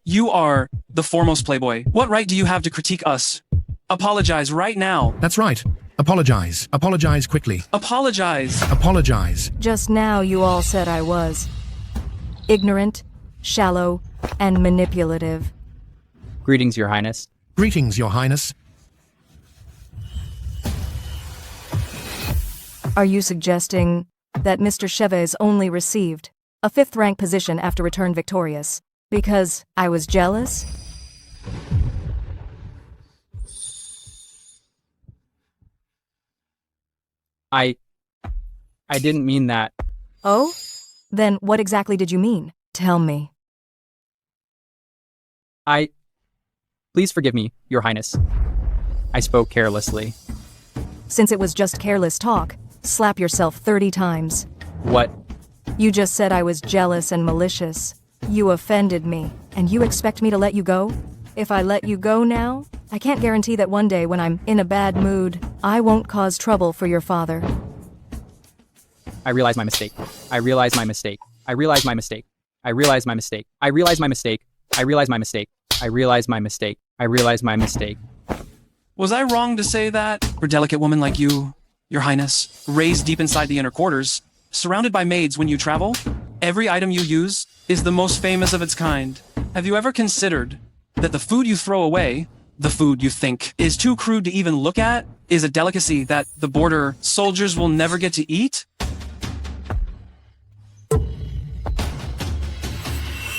you are the foremost playboy. What right do you have to critique us? Apologize right now. That's right. Apologize. Apologize quickly. Apologize. Apologize. Just now you all said I was ignorant, shallow, and manipulative. Greetings, Your Highness. Greetings, Your Highness. Are you suggesting that Mr. Chavez only received a 5th rank position after return victorious because I was jealous? I didn't mean that. Oh? Then what exactly did you mean? Tell me. Please forgive me, Your Highness. I spoke carelessly. Since it was just careless talk, slap yourself 30 times. What? You just said I was jealous and malicious. You offended me, and you expect me to let you go? If I let you go now, I can't guarantee that one day when I'm in a bad mood, I won't cause trouble for your father. I realize my mistake. I realize my mistake. I realize my mistake. I realize my mistake. I realize my mistake. I realize my mistake. I realize my mistake. I realize my mistake. Was I wrong to say that? For a delicate woman like you, Your Highness, raised deep inside the inner quarters, surrounded by maids when you travel, every item you use is the most famous of its kind. Have you ever considered that the food you throw away, the food you think is too crude to even look at, is a delicacy that the border soldiers will never get to eat?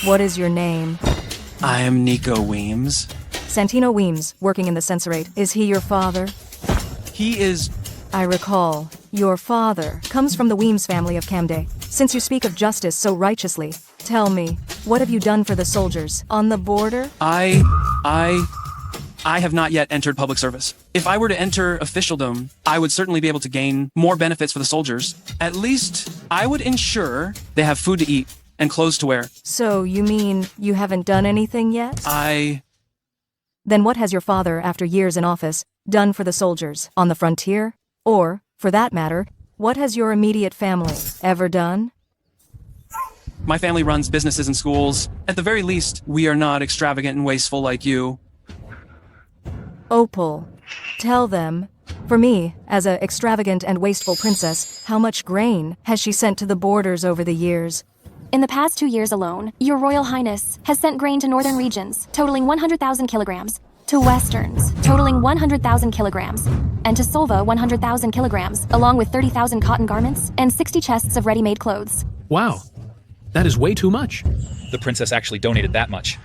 What is your name? I am Nico Weems. Santino Weems, working in the censorate. Is he your father? He is... I recall. Your father comes from the Weems family of Camde. Since you speak of justice so righteously, tell me, what have you done for the soldiers on the border? I have not yet entered public service. If I were to enter officialdom, I would certainly be able to gain more benefits for the soldiers. At least, I would ensure they have food to eat and clothes to wear. So, you mean you haven't done anything yet? Then what has your father, after years in office, done for the soldiers on the frontier? Or, for that matter, what has your immediate family ever done? My family runs businesses and schools. At the very least, we are not extravagant and wasteful like you. Opal, tell them For me, as a extravagant and wasteful princess, how much grain has she sent to the borders over the years? In the past 2 years alone, Your Royal Highness has sent grain to northern regions, totaling 100,000 kilograms, to westerns, totaling 100,000 kilograms, and to Solva 100,000 kilograms, along with 30,000 cotton garments and 60 chests of ready-made clothes. Wow, that is way too much. The princess actually donated that much.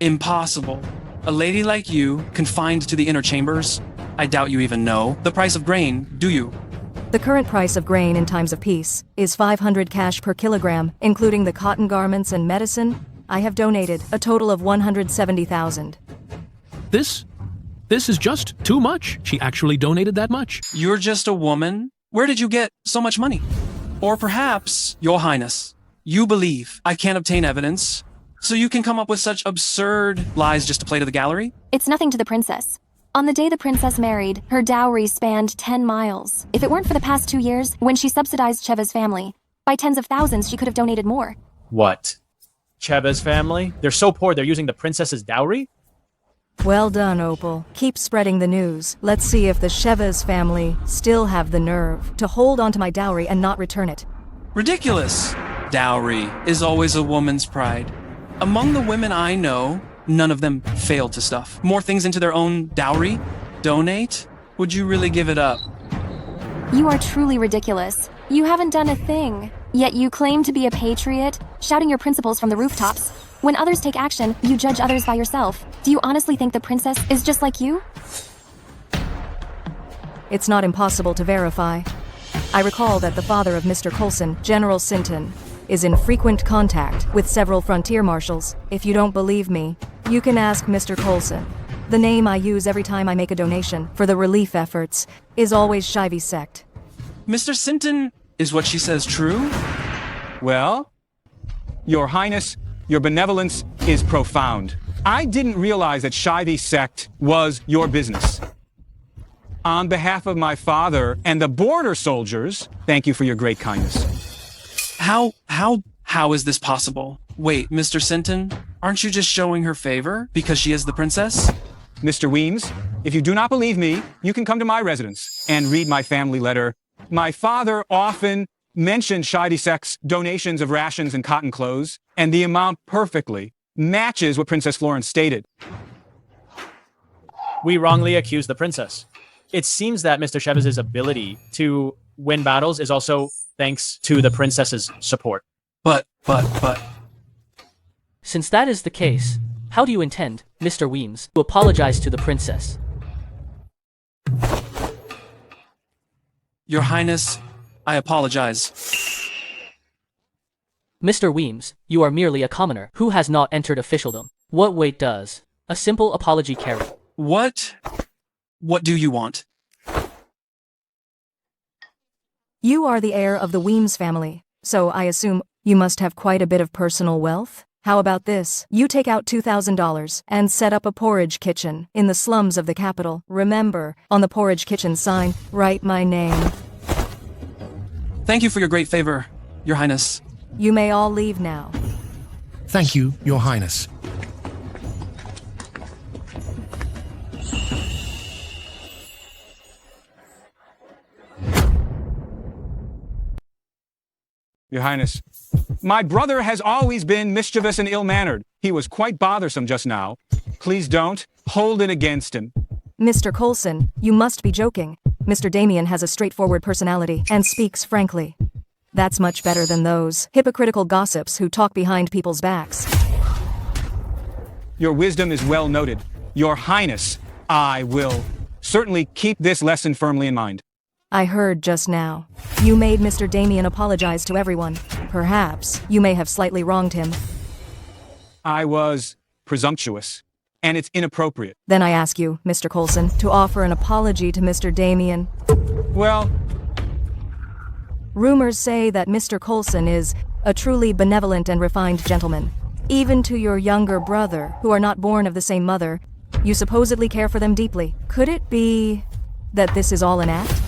Impossible. A lady like you, confined to the inner chambers? I doubt you even know the price of grain, do you? The current price of grain in times of peace is 500 cash per kilogram, including the cotton garments and medicine. I have donated a total of 170,000. This is just too much. She actually donated that much. You're just a woman? Where did you get so much money? Or perhaps, Your Highness, you believe I can't obtain evidence, so you can come up with such absurd lies just to play to the gallery? It's nothing to the princess. On the day the princess married, her dowry spanned 10 miles. If it weren't for the past 2 years, when she subsidized Cheva's family, by tens of thousands she could have donated more. What? Cheva's family? They're so poor they're using the princess's dowry? Well done, Opal. Keep spreading the news. Let's see if the Sheva's family still have the nerve to hold onto my dowry and not return it. Ridiculous. Dowry is always a woman's pride. Among the women I know, none of them fail to stuff more things into their own dowry. Donate? Would you really give it up? You are truly ridiculous. You haven't done a thing. Yet you claim to be a patriot, shouting your principles from the rooftops. When others take action, you judge others by yourself. Do you honestly think the princess is just like you? It's not impossible to verify. I recall that the father of Mr. Coulson, General Sinton, is in frequent contact with several frontier marshals. If you don't believe me, you can ask Mr. Coulson. The name I use every time I make a donation for the relief efforts is always Shivey Sect. Mr. Sinton, is what she says true? Well, Your Highness, your benevolence is profound. I didn't realize that Shivey Sect was your business. On behalf of my father and the border soldiers, thank you for your great kindness. How is this possible? Wait, Mr. Sinton, aren't you just showing her favor because she is the princess? Mr. Weems, if you do not believe me, you can come to my residence and read my family letter. My father often mentioned Shivey Sect's donations of rations and cotton clothes, and the amount perfectly matches what Princess Florence stated. We wrongly accuse the princess. It seems that Mr. Chevez's ability to win battles is also thanks to the princess's support. But... Since that is the case, how do you intend, Mr. Weems, to apologize to the princess? Your Highness, I apologize. Mr. Weems, you are merely a commoner who has not entered officialdom. What weight does a simple apology carry? What do you want? You are the heir of the Weems family, so I assume you must have quite a bit of personal wealth? How about this? You take out $2,000 and set up a porridge kitchen in the slums of the capital. Remember, on the porridge kitchen sign, write my name. Thank you for your great favor, Your Highness. You may all leave now. Thank you, Your Highness. Your Highness, my brother has always been mischievous and ill-mannered. He was quite bothersome just now. Please don't hold it against him. Mr. Coulson, you must be joking. Mr. Damien has a straightforward personality and speaks frankly. That's much better than those hypocritical gossips who talk behind people's backs. Your wisdom is well noted. Your Highness, I will certainly keep this lesson firmly in mind. I heard just now. You made Mr. Damien apologize to everyone. Perhaps you may have slightly wronged him. I was presumptuous, and it's inappropriate. Then I ask you, Mr. Coulson, to offer an apology to Mr. Damien. Well, rumors say that Mr. Coulson is a truly benevolent and refined gentleman. Even to your younger brother, who are not born of the same mother, you supposedly care for them deeply. Could it be that this is all an act?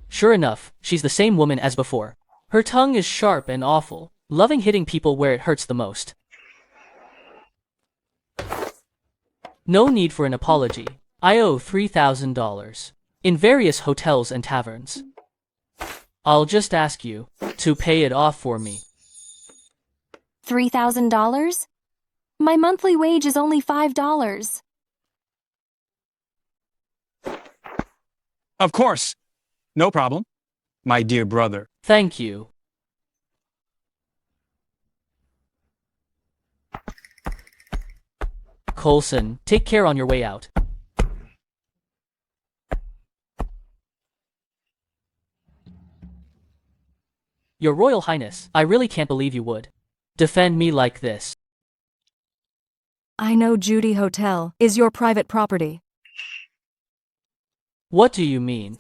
Sure enough, she's the same woman as before. Her tongue is sharp and awful, loving hitting people where it hurts the most. No need for an apology. I owe $3,000 in various hotels and taverns. I'll just ask you to pay it off for me. $3,000? My monthly wage is only $5. Of course. No problem, my dear brother. Thank you. Coulson, take care on your way out. Your Royal Highness, I really can't believe you would defend me like this. I know Judy Hotel is your private property. What do you mean?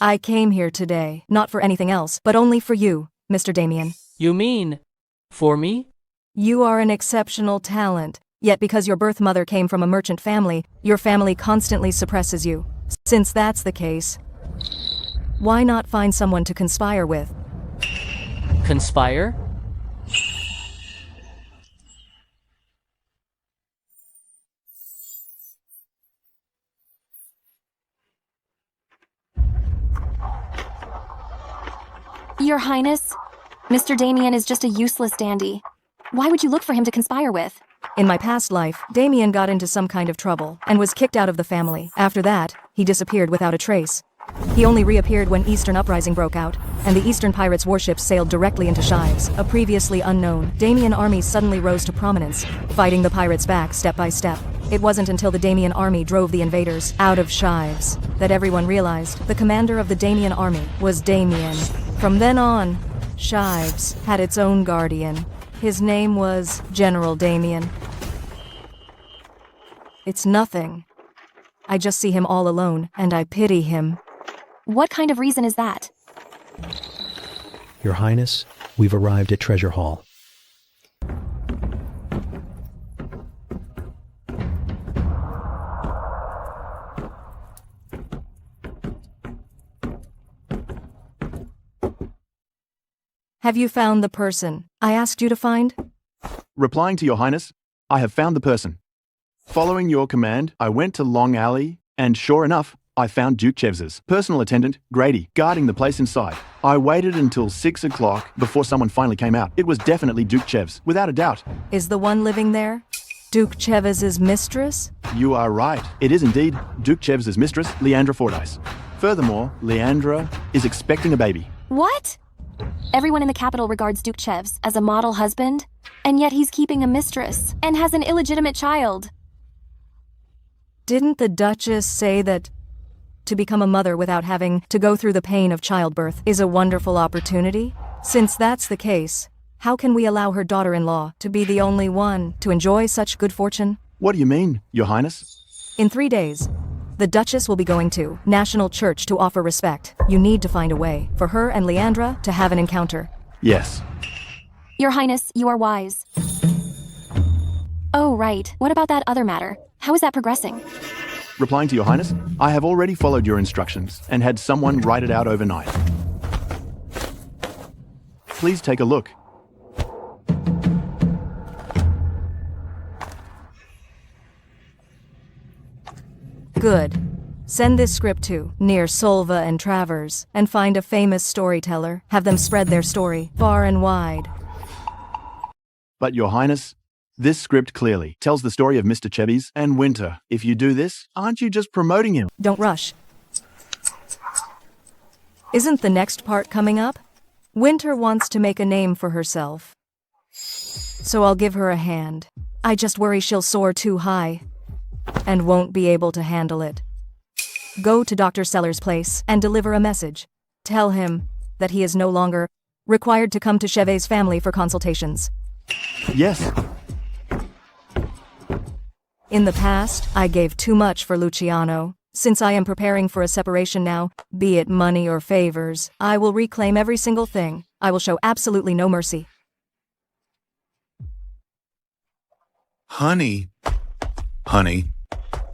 I came here today, not for anything else, but only for you, Mr. Damien. You mean for me? You are an exceptional talent, yet because your birth mother came from a merchant family, your family constantly suppresses you. Since that's the case, why not find someone to conspire with? Conspire? Your Highness, Mr. Damien is just a useless dandy. Why would you look for him to conspire with? In my past life, Damien got into some kind of trouble and was kicked out of the family. After that, he disappeared without a trace. He only reappeared when Eastern Uprising broke out, and the Eastern Pirates' warships sailed directly into Shives, a previously unknown Damien army suddenly rose to prominence, fighting the pirates back step by step. It wasn't until the Damien army drove the invaders out of Shives that everyone realized the commander of the Damien army was Damien. From then on, Shives had its own guardian. His name was General Damien. It's nothing. I just see him all alone, and I pity him. What kind of reason is that? Your Highness, we've arrived at Treasure Hall. Have you found the person I asked you to find? Replying to Your Highness, I have found the person. Following your command, I went to Long Alley, and sure enough, I found Duke Chevs's personal attendant, Grady, guarding the place inside. I waited until 6 o'clock before someone finally came out. It was definitely Duke Chevs, without a doubt. Is the one living there Duke Cheves's mistress? You are right. It is indeed Duke Chevs's mistress, Leandra Fordyce. Furthermore, Leandra is expecting a baby. What? Everyone in the capital regards Duke Chevs as a model husband, and yet he's keeping a mistress and has an illegitimate child. Didn't the Duchess say that to become a mother without having to go through the pain of childbirth is a wonderful opportunity? Since that's the case, how can we allow her daughter-in-law to be the only one to enjoy such good fortune? What do you mean, Your Highness? In 3 days, the Duchess will be going to National Church to offer respect. You need to find a way for her and Leandra to have an encounter. Yes. Your Highness, you are wise. Oh, right. What about that other matter? How is that progressing? Replying to Your Highness, I have already followed your instructions and had someone write it out overnight. Please take a look. Good. Send this script to near Solva and Travers and find a famous storyteller. Have them spread their story far and wide. But Your Highness, this script clearly tells the story of Mr. Chebbies and Winter. If you do this, aren't you just promoting him? Don't rush. Isn't the next part coming up? Winter wants to make a name for herself. So I'll give her a hand. I just worry she'll soar too high and won't be able to handle it. Go to Dr. Sellers' place and deliver a message. Tell him that he is no longer required to come to Chevet's family for consultations. Yes. In the past, I gave too much for Luciano. Since I am preparing for a separation now, be it money or favors, I will reclaim every single thing. I will show absolutely no mercy. Honey,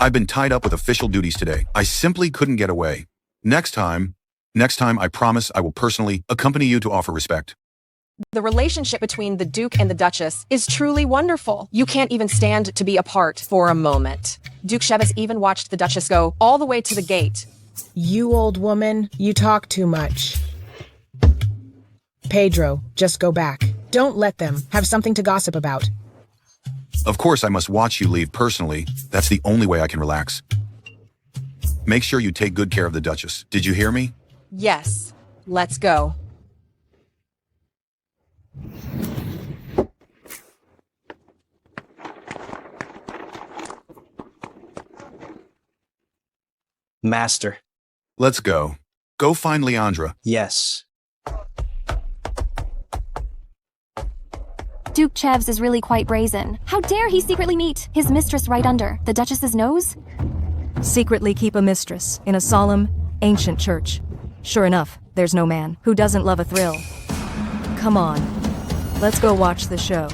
I've been tied up with official duties today. I simply couldn't get away. Next time, I promise I will personally accompany you to offer respect. The relationship between the Duke and the Duchess is truly wonderful. You can't even stand to be apart for a moment. Duke Sheves even watched the Duchess go all the way to the gate. You old woman, you talk too much. Pedro, just go back. Don't let them have something to gossip about. Of course I must watch you leave personally. That's the only way I can relax. Make sure you take good care of the Duchess. Did you hear me? Yes. Let's go. Master. Let's go. Go find Leandra. Yes. Duke Chevs is really quite brazen. How dare he secretly meet his mistress right under the Duchess's nose? Secretly keep a mistress in a solemn, ancient church. Sure enough, there's no man who doesn't love a thrill. Come on, let's go watch the show.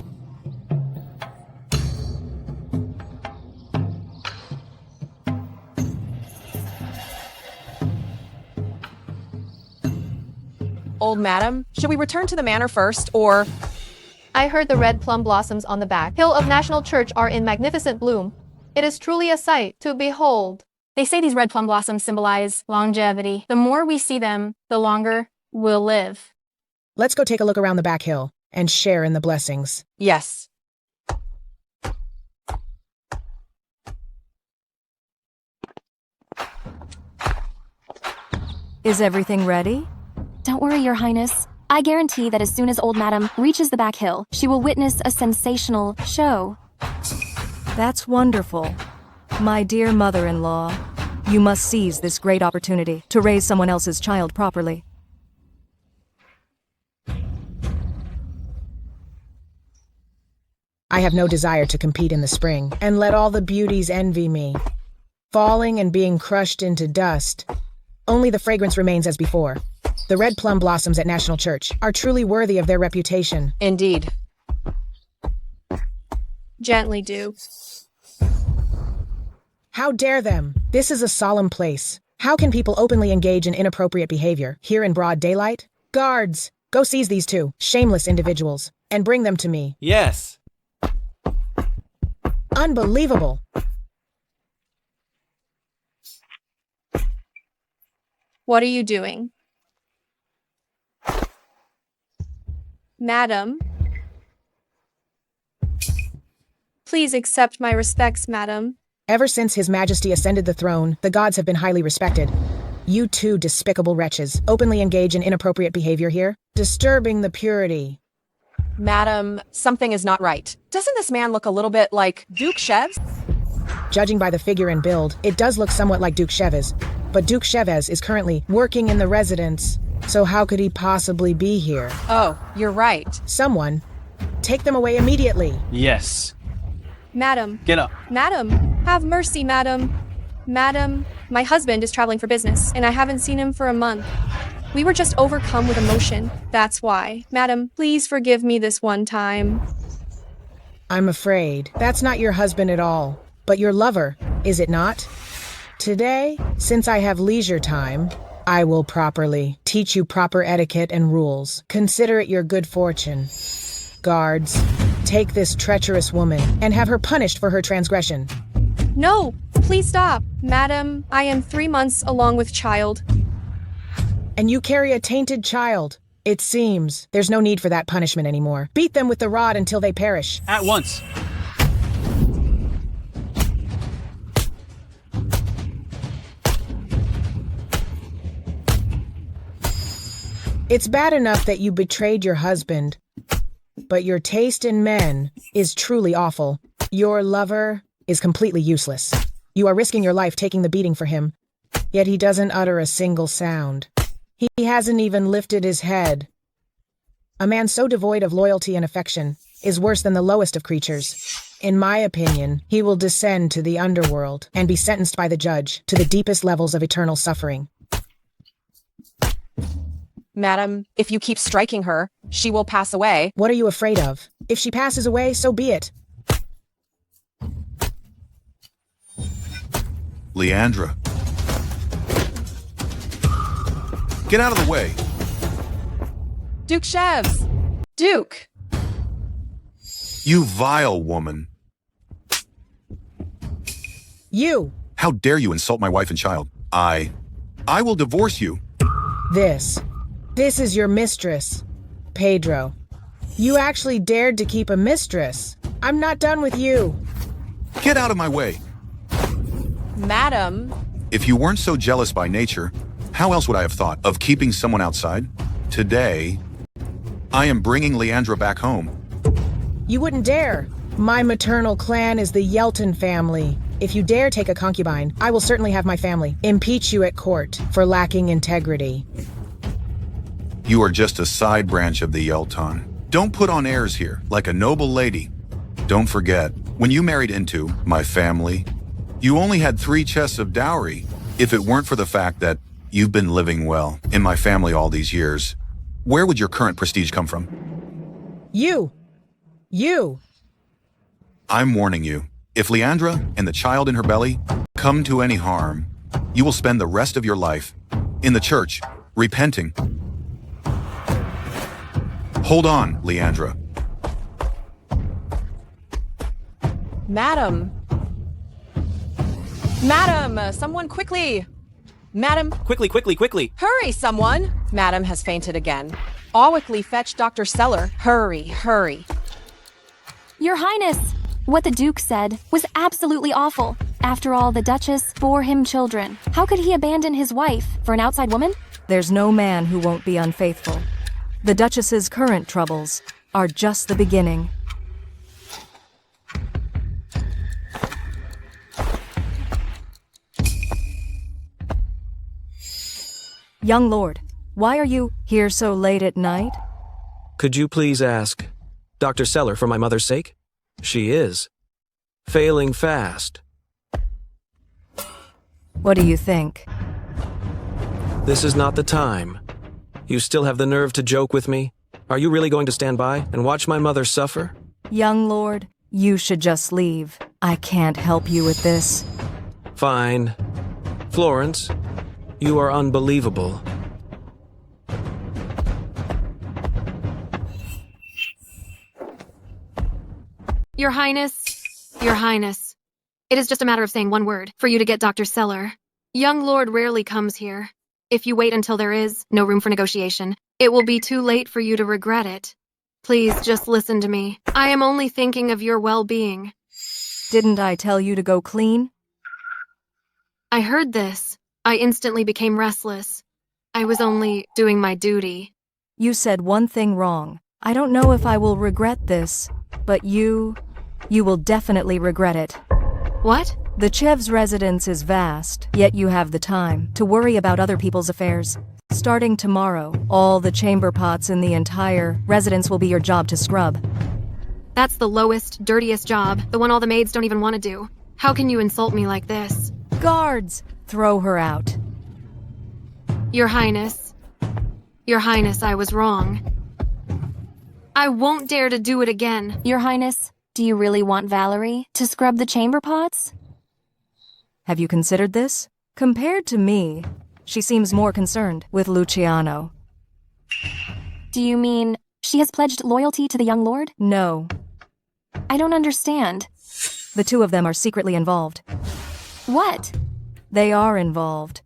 Old madam, should we return to the manor first, or... I heard the red plum blossoms on the back hill of National Church are in magnificent bloom. It is truly a sight to behold. They say these red plum blossoms symbolize longevity. The more we see them, the longer we'll live. Let's go take a look around the back hill and share in the blessings. Yes. Is everything ready? Don't worry, Your Highness. I guarantee that as soon as old madam reaches the back hill, she will witness a sensational show. That's wonderful. My dear mother-in-law, you must seize this great opportunity to raise someone else's child properly. I have no desire to compete in the spring, and let all the beauties envy me. Falling and being crushed into dust. Only the fragrance remains as before. The red plum blossoms at National Church are truly worthy of their reputation. Indeed. Gently, Duke. How dare them? This is a solemn place. How can people openly engage in inappropriate behavior here in broad daylight? Guards, go seize these two shameless individuals and bring them to me. Yes. Unbelievable. What are you doing? Madam. Please accept my respects, madam. Ever since His Majesty ascended the throne, the gods have been highly respected. You two despicable wretches openly engage in inappropriate behavior here, disturbing the purity. Madam, something is not right. Doesn't this man look a little bit like Duke Sheves? Judging by the figure and build, it does look somewhat like Duke Sheves. But Duke Sheves is currently working in the residence, so how could he possibly be here? Oh, you're right. Someone, take them away immediately. Yes. Madam. Get up. Madam, have mercy, madam. Madam, my husband is traveling for business, and I haven't seen him for a month. We were just overcome with emotion. That's why. Madam, please forgive me this one time. I'm afraid that's not your husband at all, but your lover, is it not? Today, since I have leisure time, I will properly teach you proper etiquette and rules. Consider it your good fortune. Guards, take this treacherous woman and have her punished for her transgression. No, please stop. Madam, I am 3 months along with child. And you carry a tainted child. It seems there's no need for that punishment anymore. Beat them with the rod until they perish. At once. It's bad enough that you betrayed your husband, but your taste in men is truly awful. Your lover is completely useless. You are risking your life taking the beating for him, yet he doesn't utter a single sound. He hasn't even lifted his head. A man so devoid of loyalty and affection is worse than the lowest of creatures. In my opinion, he will descend to the underworld and be sentenced by the judge to the deepest levels of eternal suffering. Madam, if you keep striking her, she will pass away. What are you afraid of? If she passes away, so be it. Leandra. Get out of the way. Duke Sheves! Duke! You vile woman. You! How dare you insult my wife and child? I will divorce you. This is your mistress, Pedro. You actually dared to keep a mistress. I'm not done with you. Get out of my way. Madam. If you weren't so jealous by nature, how else would I have thought of keeping someone outside? Today, I am bringing Leandra back home. You wouldn't dare. My maternal clan is the Yelton family. If you dare take a concubine, I will certainly have my family impeach you at court for lacking integrity. You are just a side branch of the Yelton. Don't put on airs here, like a noble lady. Don't forget, when you married into my family, you only had 3 chests of dowry. If it weren't for the fact that you've been living well in my family all these years, where would your current prestige come from? You! I'm warning you. If Leandra and the child in her belly come to any harm, you will spend the rest of your life in the church, repenting. Hold on, Leandra. Madam! Madam! Someone quickly! Madam! Quickly! Hurry, someone! Madam has fainted again. Quickly fetch Dr. Seller. Hurry! Your Highness! What the Duke said was absolutely awful. After all, the Duchess bore him children. How could he abandon his wife for an outside woman? There's no man who won't be unfaithful. The Duchess's current troubles are just the beginning. Young lord, why are you here so late at night? Could you please ask Dr. Seller for my mother's sake? She is failing fast. What do you think? This is not the time. You still have the nerve to joke with me? Are you really going to stand by and watch my mother suffer? Young lord, you should just leave. I can't help you with this. Fine. Florence, you are unbelievable. Your Highness. It is just a matter of saying one word for you to get Dr. Seller. Young Lord rarely comes here. If you wait until there is no room for negotiation, it will be too late for you to regret it. Please just listen to me. I am only thinking of your well-being. Didn't I tell you to go clean? I heard this. I instantly became restless. I was only doing my duty. You said one thing wrong. I don't know if I will regret this, but you will definitely regret it. What? The Chev's residence is vast, yet you have the time to worry about other people's affairs. Starting tomorrow, all the chamber pots in the entire residence will be your job to scrub. That's the lowest, dirtiest job, the one all the maids don't even want to do. How can you insult me like this? Guards! Throw her out. Your Highness, I was wrong. I won't dare to do it again. Your Highness, do you really want Valerie to scrub the chamber pots? Have you considered this? Compared to me, she seems more concerned with Luciano. Do you mean she has pledged loyalty to the young lord? No. I don't understand. The two of them are secretly involved. What? They are involved.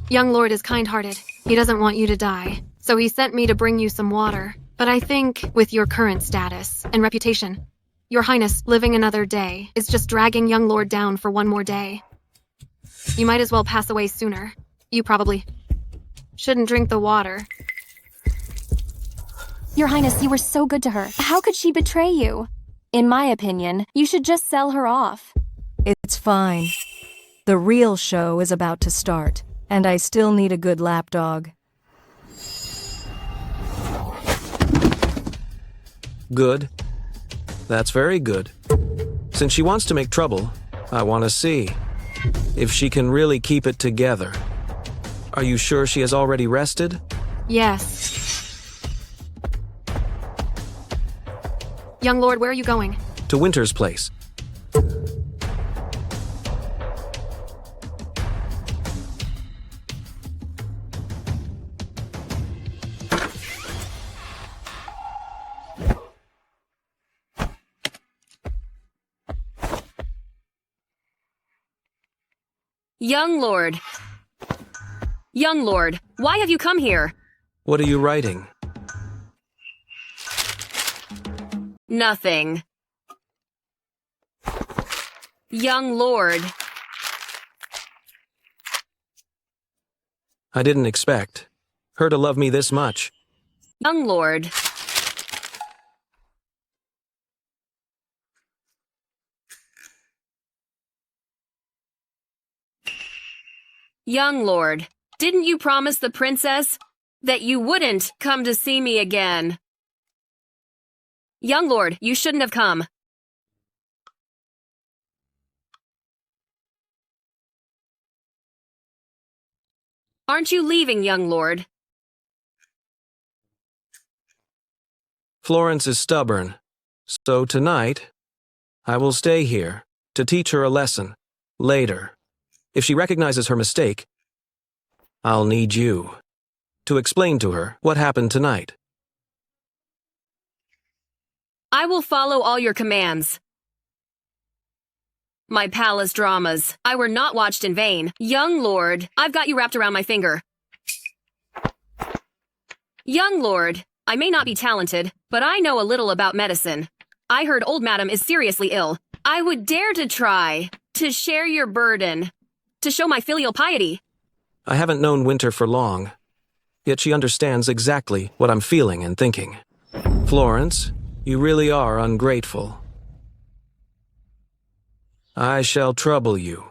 Young Lord is kind-hearted. He doesn't want you to die. So he sent me to bring you some water. But I think, with your current status and reputation, Your Highness, living another day is just dragging young Lord down for one more day. You might as well pass away sooner. You probably shouldn't drink the water. Your Highness, you were so good to her. How could she betray you? In my opinion, you should just sell her off. It's fine. The real show is about to start, and I still need a good lapdog. Good. That's very good. Since she wants to make trouble, I want to see if she can really keep it together. Are you sure she has already rested? Yes. Young Lord, where are you going? To Winter's place. Young lord. Young lord, why have you come here? What are you writing? Nothing. Young lord. I didn't expect her to love me this much. Young lord. Young lord, didn't you promise the princess that you wouldn't come to see me again? Young lord, you shouldn't have come. Aren't you leaving, young lord? Florence is stubborn, so tonight I will stay here to teach her a lesson. Later, if she recognizes her mistake, I'll need you to explain to her what happened tonight. I will follow all your commands. My palace dramas, I were not watched in vain. Young lord, I've got you wrapped around my finger. Young lord, I may not be talented, but I know a little about medicine. I heard old madam is seriously ill. I would dare to try to share your burden, to show my filial piety. I haven't known Winter for long, yet she understands exactly what I'm feeling and thinking. Florence, you really are ungrateful. I shall trouble you.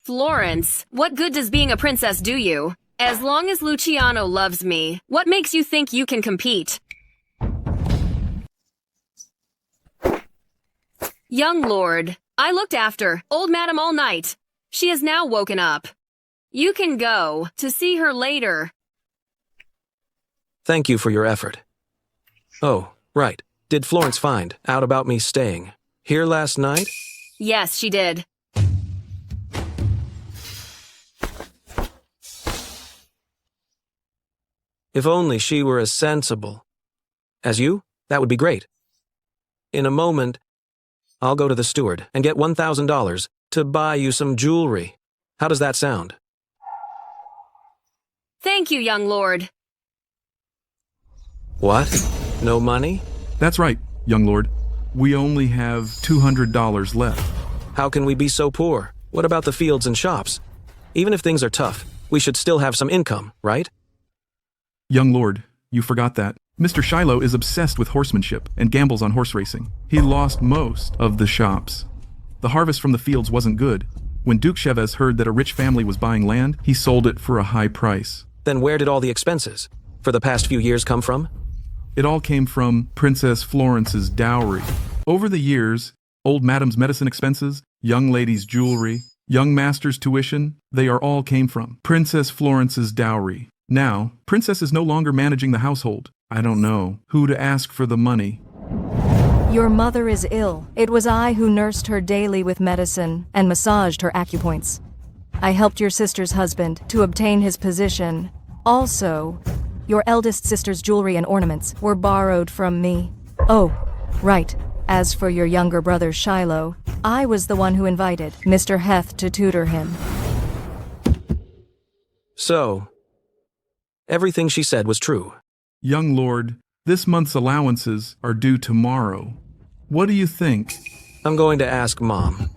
Florence, what good does being a princess do you? As long as Luciano loves me, what makes you think you can compete? Young lord, I looked after old madam all night. She has now woken up. You can go to see her later. Thank you for your effort. Oh, right. Did Florence find out about me staying here last night? Yes, she did. If only she were as sensible as you, that would be great. In a moment, I'll go to the steward and get $1,000 to buy you some jewelry. How does that sound? Thank you, young lord. What? No money? That's right, young lord. We only have $200 left. How can we be so poor? What about the fields and shops? Even if things are tough, we should still have some income, right? Young lord, you forgot that. Mr. Shiloh is obsessed with horsemanship and gambles on horse racing. He lost most of the shops. The harvest from the fields wasn't good. When Duke Chavez heard that a rich family was buying land, he sold it for a high price. Then where did all the expenses for the past few years come from? It all came from Princess Florence's dowry. Over the years, old madam's medicine expenses, young lady's jewelry, young master's tuition, they all came from Princess Florence's dowry. Now, Princess is no longer managing the household. I don't know who to ask for the money. Your mother is ill. It was I who nursed her daily with medicine and massaged her acupoints. I helped your sister's husband to obtain his position. Also, your eldest sister's jewelry and ornaments were borrowed from me. Oh, right. As for your younger brother Shiloh, I was the one who invited Mr. Heth to tutor him. So, everything she said was true. Young lord, this month's allowances are due tomorrow. What do you think? I'm going to ask Mom.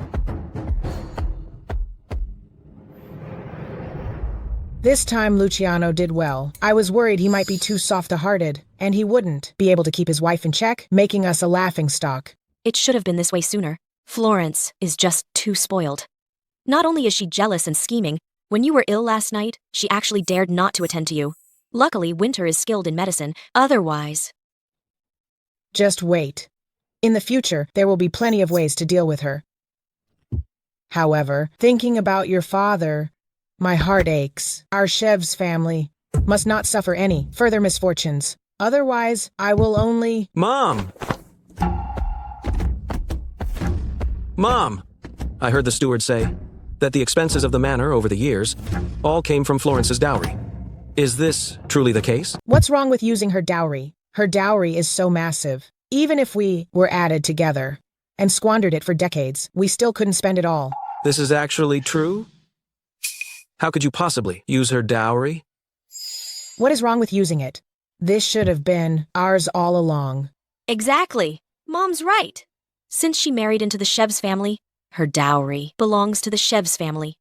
This time Luciano did well. I was worried he might be too soft-hearted, and he wouldn't be able to keep his wife in check, making us a laughingstock. It should have been this way sooner. Florence is just too spoiled. Not only is she jealous and scheming, when you were ill last night, she actually dared not to attend to you. Luckily, Winter is skilled in medicine. Otherwise... Just wait. In the future, there will be plenty of ways to deal with her. However, thinking about your father, my heart aches. Our Chev's family must not suffer any further misfortunes. Otherwise, I will only... Mom! Mom! I heard the steward say that the expenses of the manor over the years all came from Florence's dowry. Is this truly the case? What's wrong with using her dowry? Her dowry is so massive. Even if we were added together and squandered it for decades, we still couldn't spend it all. This is actually true? How could you possibly use her dowry? What is wrong with using it? This should have been ours all along. Exactly. Mom's right. Since she married into the Chev's family, her dowry belongs to the Chev's family.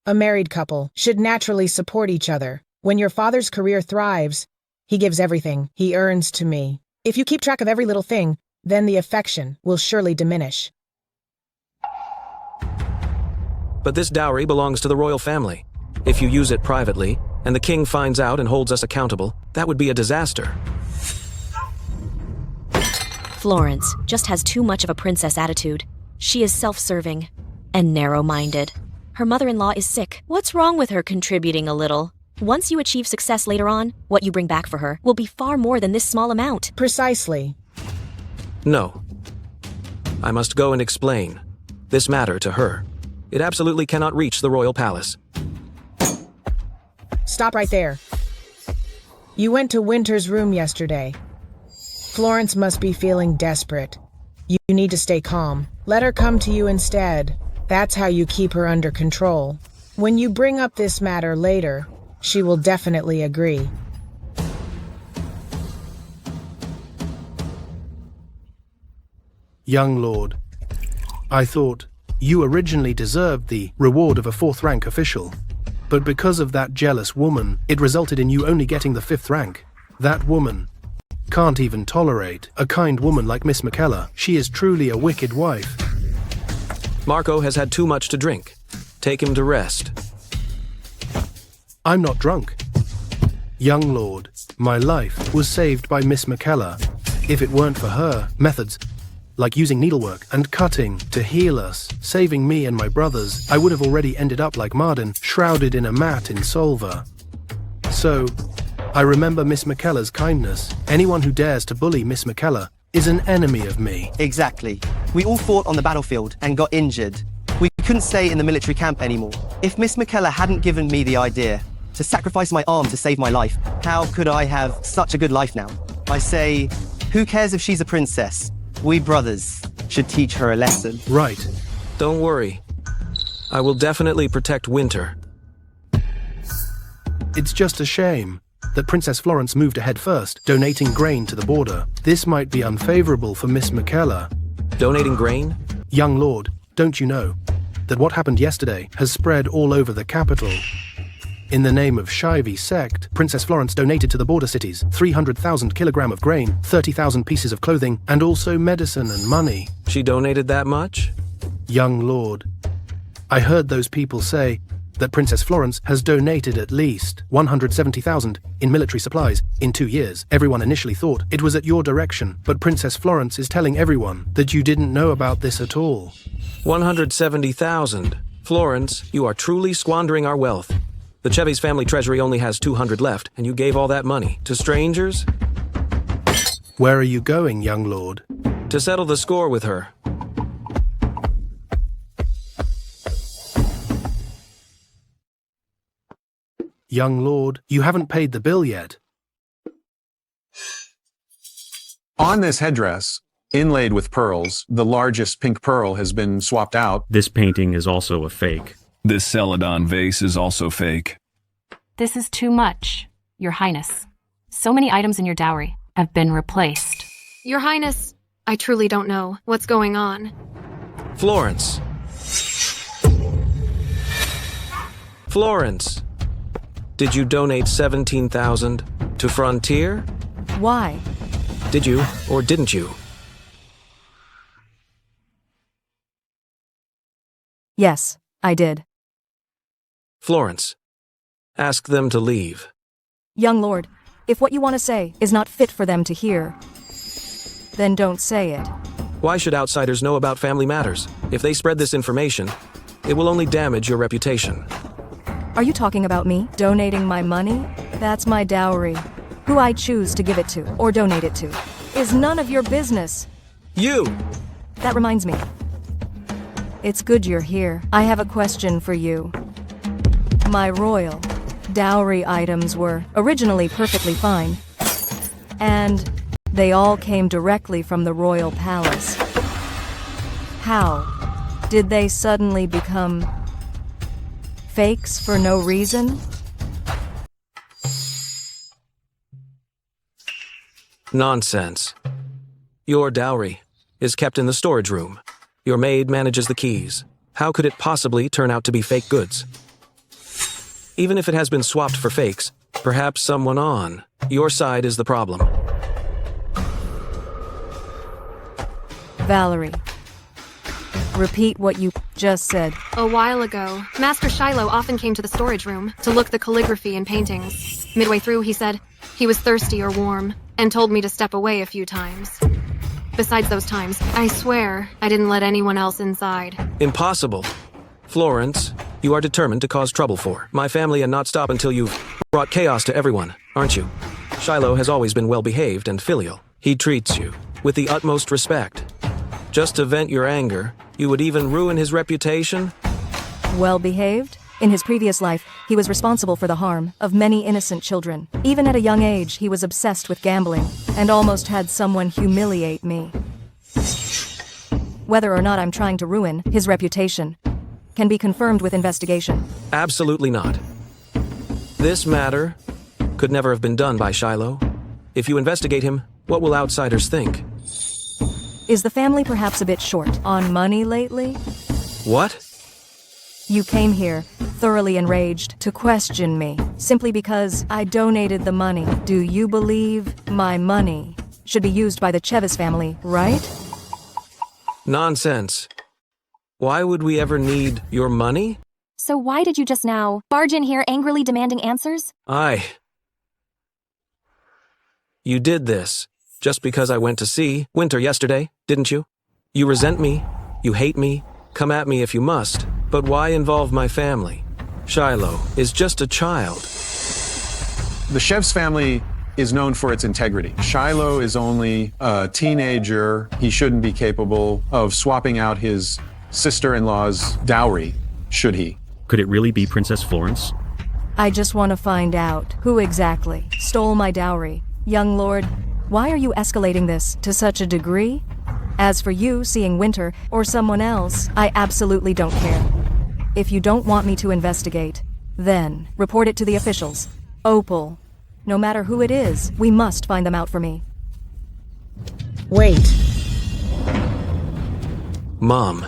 A married couple should naturally support each other. When your father's career thrives, he gives everything he earns to me. If you keep track of every little thing, then the affection will surely diminish. But this dowry belongs to the royal family. If you use it privately, and the king finds out and holds us accountable, that would be a disaster. Florence just has too much of a princess attitude. She is self-serving and narrow-minded. Her mother-in-law is sick. What's wrong with her contributing a little? Once you achieve success later on, what you bring back for her will be far more than this small amount. Precisely. No. I must go and explain this matter to her. It absolutely cannot reach the royal palace. Stop right there. You went to Winter's room yesterday. Florence must be feeling desperate. You need to stay calm. Let her come to you instead. That's how you keep her under control. When you bring up this matter later, she will definitely agree. Young lord, I thought you originally deserved the reward of a 4th rank official. But because of that jealous woman, it resulted in you only getting the 5th rank. That woman can't even tolerate a kind woman like Miss McKellar. She is truly a wicked wife. Marco has had too much to drink. Take him to rest. I'm not drunk. Young lord, my life was saved by Miss McKellar. If it weren't for her methods, like using needlework and cutting to heal us, saving me and my brothers, I would have already ended up like Marden, shrouded in a mat in Solva. So, I remember Miss McKellar's kindness. Anyone who dares to bully Miss McKellar is an enemy of me. Exactly. We all fought on the battlefield and got injured. We couldn't stay in the military camp anymore. If Miss McKellar hadn't given me the idea to sacrifice my arm to save my life, how could I have such a good life now? I say, who cares if she's a princess? We brothers should teach her a lesson. Right. Don't worry. I will definitely protect Winter. It's just a shame that Princess Florence moved ahead first, donating grain to the border. This might be unfavorable for Miss McKellar. Donating grain? Young lord, don't you know that what happened yesterday has spread all over the capital? In the name of Xiyu sect, Princess Florence donated to the border cities 300,000 kilograms of grain, 30,000 pieces of clothing, and also medicine and money. She donated that much? Young lord, I heard those people say that Princess Florence has donated at least 170,000 in military supplies in 2 years. Everyone initially thought it was at your direction, but Princess Florence is telling everyone that you didn't know about this at all. 170,000. Florence, you are truly squandering our wealth. The Chevy's family treasury only has 200 left, and you gave all that money to strangers? Where are you going, young lord? To settle the score with her. Young lord, you haven't paid the bill yet. On this headdress, inlaid with pearls, the largest pink pearl has been swapped out. This painting is also a fake. This Celadon vase is also fake. This is too much, Your Highness. So many items in your dowry have been replaced. Your Highness, I truly don't know what's going on. Florence. Florence. Did you donate 17,000 to Frontier? Why? Did you or didn't you? Yes, I did. Florence, ask them to leave. Young lord, if what you want to say is not fit for them to hear, then don't say it. Why should outsiders know about family matters? If they spread this information, it will only damage your reputation. Are you talking about me donating my money? That's my dowry. Who I choose to give it to or donate it to is none of your business. You! That reminds me. It's good you're here. I have a question for you. My royal dowry items were originally perfectly fine. And They all came directly from the royal palace. How? Did they suddenly become fakes for no reason? Nonsense. Your dowry is kept in the storage room. Your maid manages the keys. How could it possibly turn out to be fake goods? Even if it has been swapped for fakes, perhaps someone on your side is the problem. Valerie, repeat what you just said. A while ago, Master Shiloh often came to the storage room to look the calligraphy and paintings. Midway through, he said he was thirsty or warm, and told me to step away a few times. Besides those times, I swear I didn't let anyone else inside. Impossible. Florence, you are determined to cause trouble for my family and not stop until you've brought chaos to everyone, aren't you? Shiloh has always been well-behaved and filial. He treats you with the utmost respect. Just to vent your anger, you would even ruin his reputation? Well-behaved? In his previous life, he was responsible for the harm of many innocent children. Even at a young age, he was obsessed with gambling and almost had someone humiliate me. Whether or not I'm trying to ruin his reputation can be confirmed with investigation. Absolutely not. This matter could never have been done by Shiloh. If you investigate him, what will outsiders think? Is the family perhaps a bit short on money lately? What? You came here, thoroughly enraged, to question me, simply because I donated the money. Do you believe my money should be used by the Chevis family, right? Nonsense. Why would we ever need your money? So why did you just now barge in here angrily demanding answers? You did this just because I went to see Winter yesterday, didn't you? You resent me, you hate me, come at me if you must, but why involve my family? Shiloh is just a child. The Chev's family is known for its integrity. Shiloh is only a teenager. He shouldn't be capable of swapping out his sister-in-law's dowry, should he? Could it really be Princess Florence? I just want to find out who exactly stole my dowry. Young lord, why are you escalating this to such a degree? As for you seeing Winter or someone else, I absolutely don't care. If you don't want me to investigate, then report it to the officials. Opal, no matter who it is, we must find them out for me. Wait. Mom.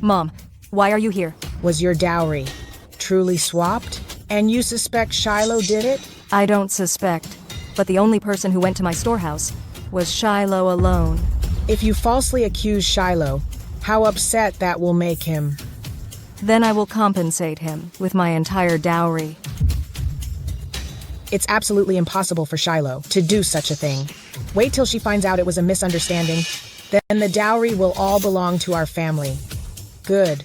Mom, why are you here? Was your dowry truly swapped? And you suspect Shiloh did it? I don't suspect, but the only person who went to my storehouse was Shiloh alone. If you falsely accuse Shiloh, how upset that will make him. Then I will compensate him with my entire dowry. It's absolutely impossible for Shiloh to do such a thing. Wait till she finds out it was a misunderstanding. Then the dowry will all belong to our family. Good.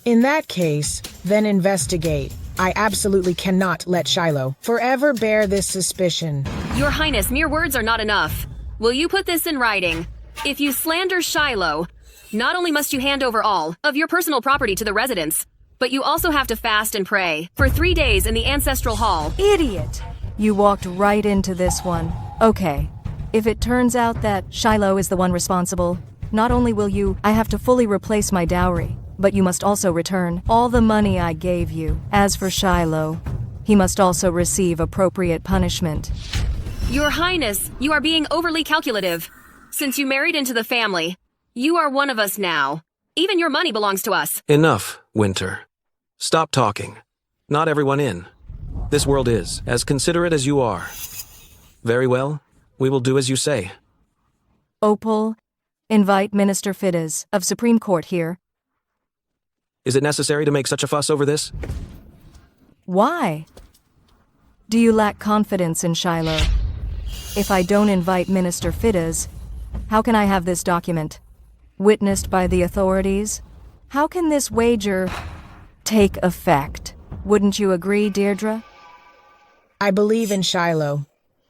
In that case, then investigate. I absolutely cannot let Shiloh forever bear this suspicion. Your Highness, mere words are not enough. Will you put this in writing? If you slander Shiloh, not only must you hand over all of your personal property to the residents, but you also have to fast and pray for 3 days in the ancestral hall. Idiot! You walked right into this one. Okay. If it turns out that Shiloh is the one responsible, not only will I have to fully replace my dowry, but you must also return all the money I gave you. As for Shiloh, he must also receive appropriate punishment. Your Highness, you are being overly calculative. Since you married into the family, you are one of us now. Even your money belongs to us. Enough, Winter. Stop talking. Not everyone in this world is as considerate as you are. Very well, we will do as you say. Opal, invite Minister Fides of Supreme Court here. Is it necessary to make such a fuss over this? Why? Do you lack confidence in Shiloh? If I don't invite Minister Fides, how can I have this document witnessed by the authorities? How can this wager take effect? Wouldn't you agree, Deirdre? I believe in Shiloh.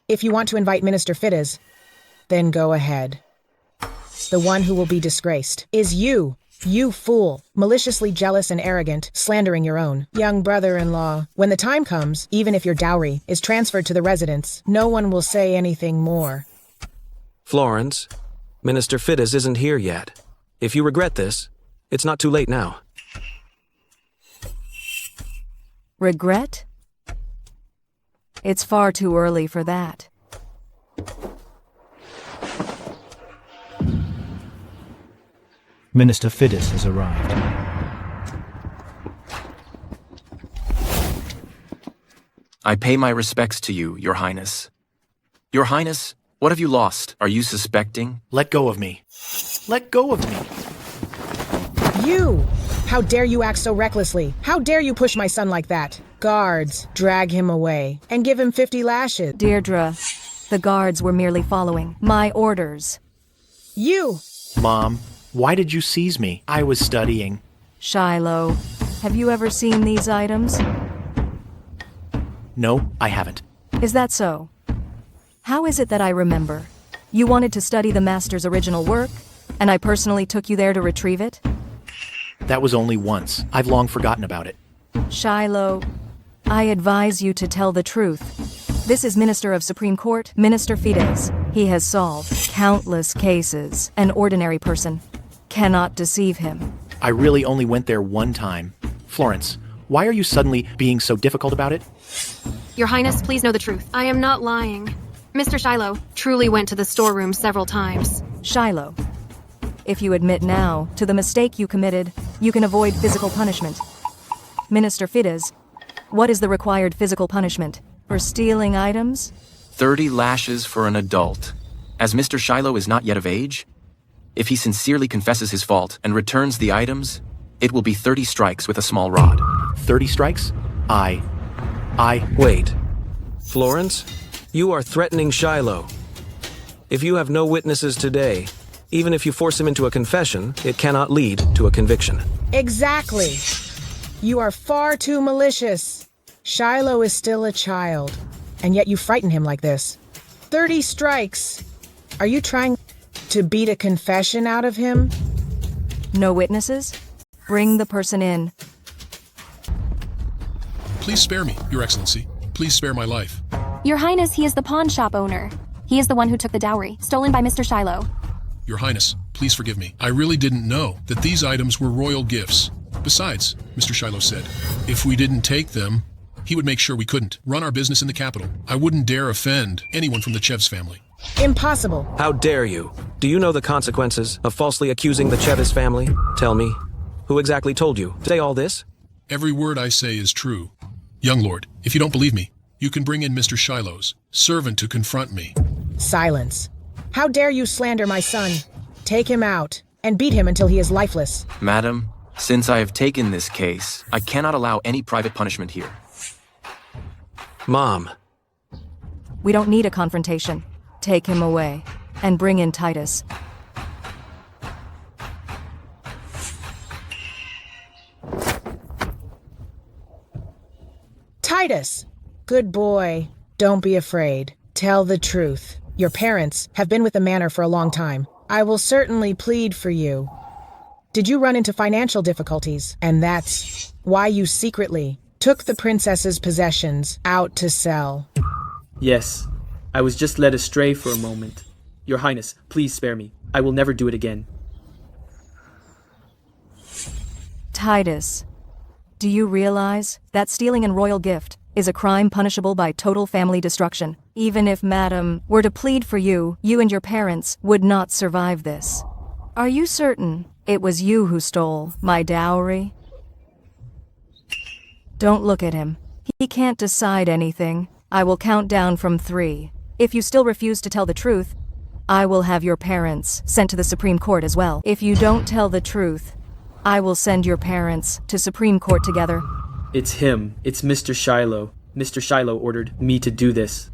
If you want to invite Minister Fides, then go ahead. The one who will be disgraced is you. You fool, maliciously jealous and arrogant, slandering your own young brother-in-law. When the time comes, even if your dowry is transferred to the residence, no one will say anything more. Florence, Minister Fides isn't here yet. If you regret this, it's not too late now. Regret? It's far too early for that. Minister Fides has arrived. I pay my respects to you, Your Highness. Your Highness, what have you lost? Are you suspecting? Let go of me. Let go of me. You! How dare you act so recklessly? How dare you push my son like that? Guards, drag him away and give him 50 lashes. Deirdre, the guards were merely following my orders. You! Mom, why did you seize me? I was studying. Shiloh, have you ever seen these items? No, I haven't. Is that so? How is it that I remember? You wanted to study the Master's original work, and I personally took you there to retrieve it? That was only once. I've long forgotten about it. Shiloh, I advise you to tell the truth. This is Minister of Supreme Court, Minister Fides. He has solved countless cases. An ordinary person cannot deceive him. I really only went there one time. Florence, why are you suddenly being so difficult about it? Your Highness, please know the truth. I am not lying. Mr. Shiloh truly went to the storeroom several times. Shiloh, if you admit now to the mistake you committed, you can avoid physical punishment. Minister Fides, what is the required physical punishment for stealing items? 30 lashes for an adult. As Mr. Shiloh is not yet of age, if he sincerely confesses his fault and returns the items, it will be 30 strikes with a small rod. 30 strikes? Wait. Florence, you are threatening Shiloh. If you have no witnesses today, even if you force him into a confession, it cannot lead to a conviction. Exactly. You are far too malicious. Shiloh is still a child, and yet you frighten him like this. 30 strikes. Are you trying to beat a confession out of him? No witnesses? Bring the person in. Please spare me, Your Excellency. Please spare my life. Your Highness, he is the pawn shop owner. He is the one who took the dowry, stolen by Mr. Shiloh. Your Highness, please forgive me. I really didn't know that these items were royal gifts. Besides, Mr. Shiloh said, if we didn't take them, he would make sure we couldn't run our business in the capital. I wouldn't dare offend anyone from the Chev's family. Impossible. How dare you? Do you know the consequences of falsely accusing the Chevis family? Tell me, who exactly told you to say all this? Every word I say is true. Young Lord, if you don't believe me, you can bring in Mr. Shiloh's servant to confront me. Silence. How dare you slander my son? Take him out and beat him until he is lifeless. Madam, since I have taken this case, I cannot allow any private punishment here. Mom. We don't need a confrontation. Take him away and bring in Titus. Titus! Good boy. Don't be afraid. Tell the truth. Your parents have been with the manor for a long time. I will certainly plead for you. Did you run into financial difficulties? And that's why you secretly took the princess's possessions out to sell. Yes. I was just led astray for a moment. Your Highness, please spare me. I will never do it again. Titus, do you realize that stealing a royal gift is a crime punishable by total family destruction? Even if Madam were to plead for you, you and your parents would not survive this. Are you certain it was you who stole my dowry? Don't look at him. He can't decide anything. I will count down from 3. If you still refuse to tell the truth, I will have your parents sent to the Supreme Court as well. If you don't tell the truth, I will send your parents to Supreme Court together. It's him. It's Mr. Shiloh. Mr. Shiloh ordered me to do this.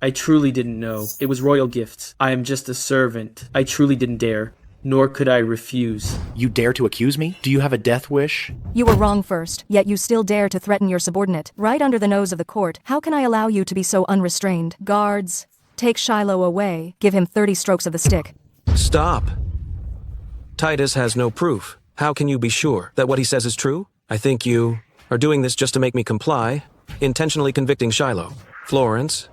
I truly didn't know. It was royal gifts. I am just a servant. I truly didn't dare. Nor could I refuse. You dare to accuse me? Do you have a death wish? You were wrong first, yet you still dare to threaten your subordinate, right under the nose of the court. How can I allow you to be so unrestrained? Guards, take Shiloh away. Give him 30 strokes of the stick. Stop. Titus has no proof. How can you be sure that what he says is true? I think you are doing this just to make me comply, intentionally convicting Shiloh. Florence,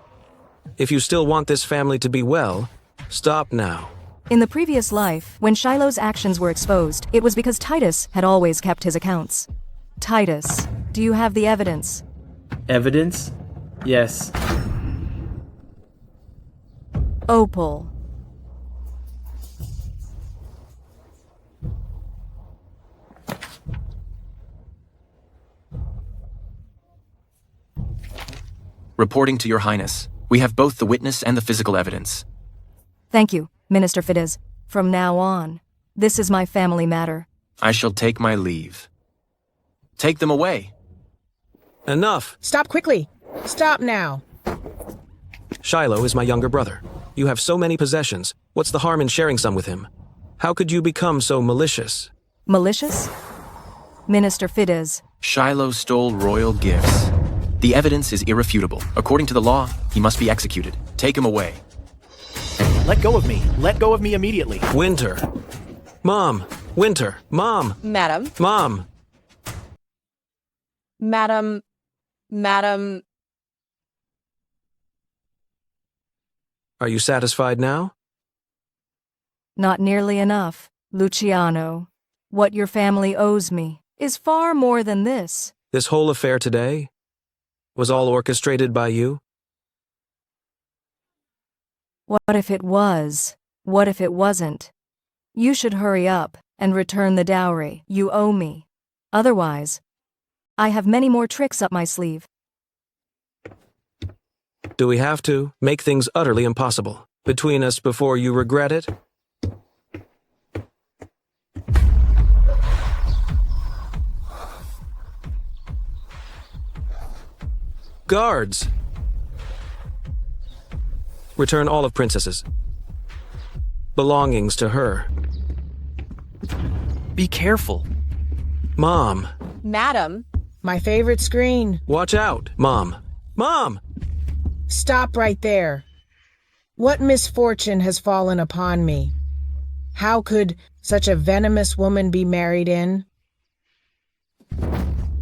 if you still want this family to be well, stop now. In the previous life, when Shiloh's actions were exposed, it was because Titus had always kept his accounts. Titus, do you have the evidence? Evidence? Yes. Opal. Reporting to Your Highness. We have both the witness and the physical evidence. Thank you, Minister Fides. From now on, this is my family matter. I shall take my leave. Take them away. Enough. Stop quickly. Stop now. Shiloh is my younger brother. You have so many possessions. What's the harm in sharing some with him? How could you become so malicious? Malicious? Minister Fides. Shiloh stole royal gifts. The evidence is irrefutable. According to the law, he must be executed. Take him away. Let go of me. Let go of me immediately. Winter. Mom. Winter. Mom. Madam. Mom. Madam. Madam. Are you satisfied now? Not nearly enough, Luciano. What your family owes me is far more than this. This whole affair today was all orchestrated by you? What if it was? What if it wasn't? You should hurry up and return the dowry you owe me. Otherwise, I have many more tricks up my sleeve. Do we have to make things utterly impossible between us before you regret it? Guards! Return all of Princess's belongings to her. Be careful. Mom. Madam. My favorite screen. Watch out, Mom. Mom! Stop right there. What misfortune has fallen upon me? How could such a venomous woman be married in?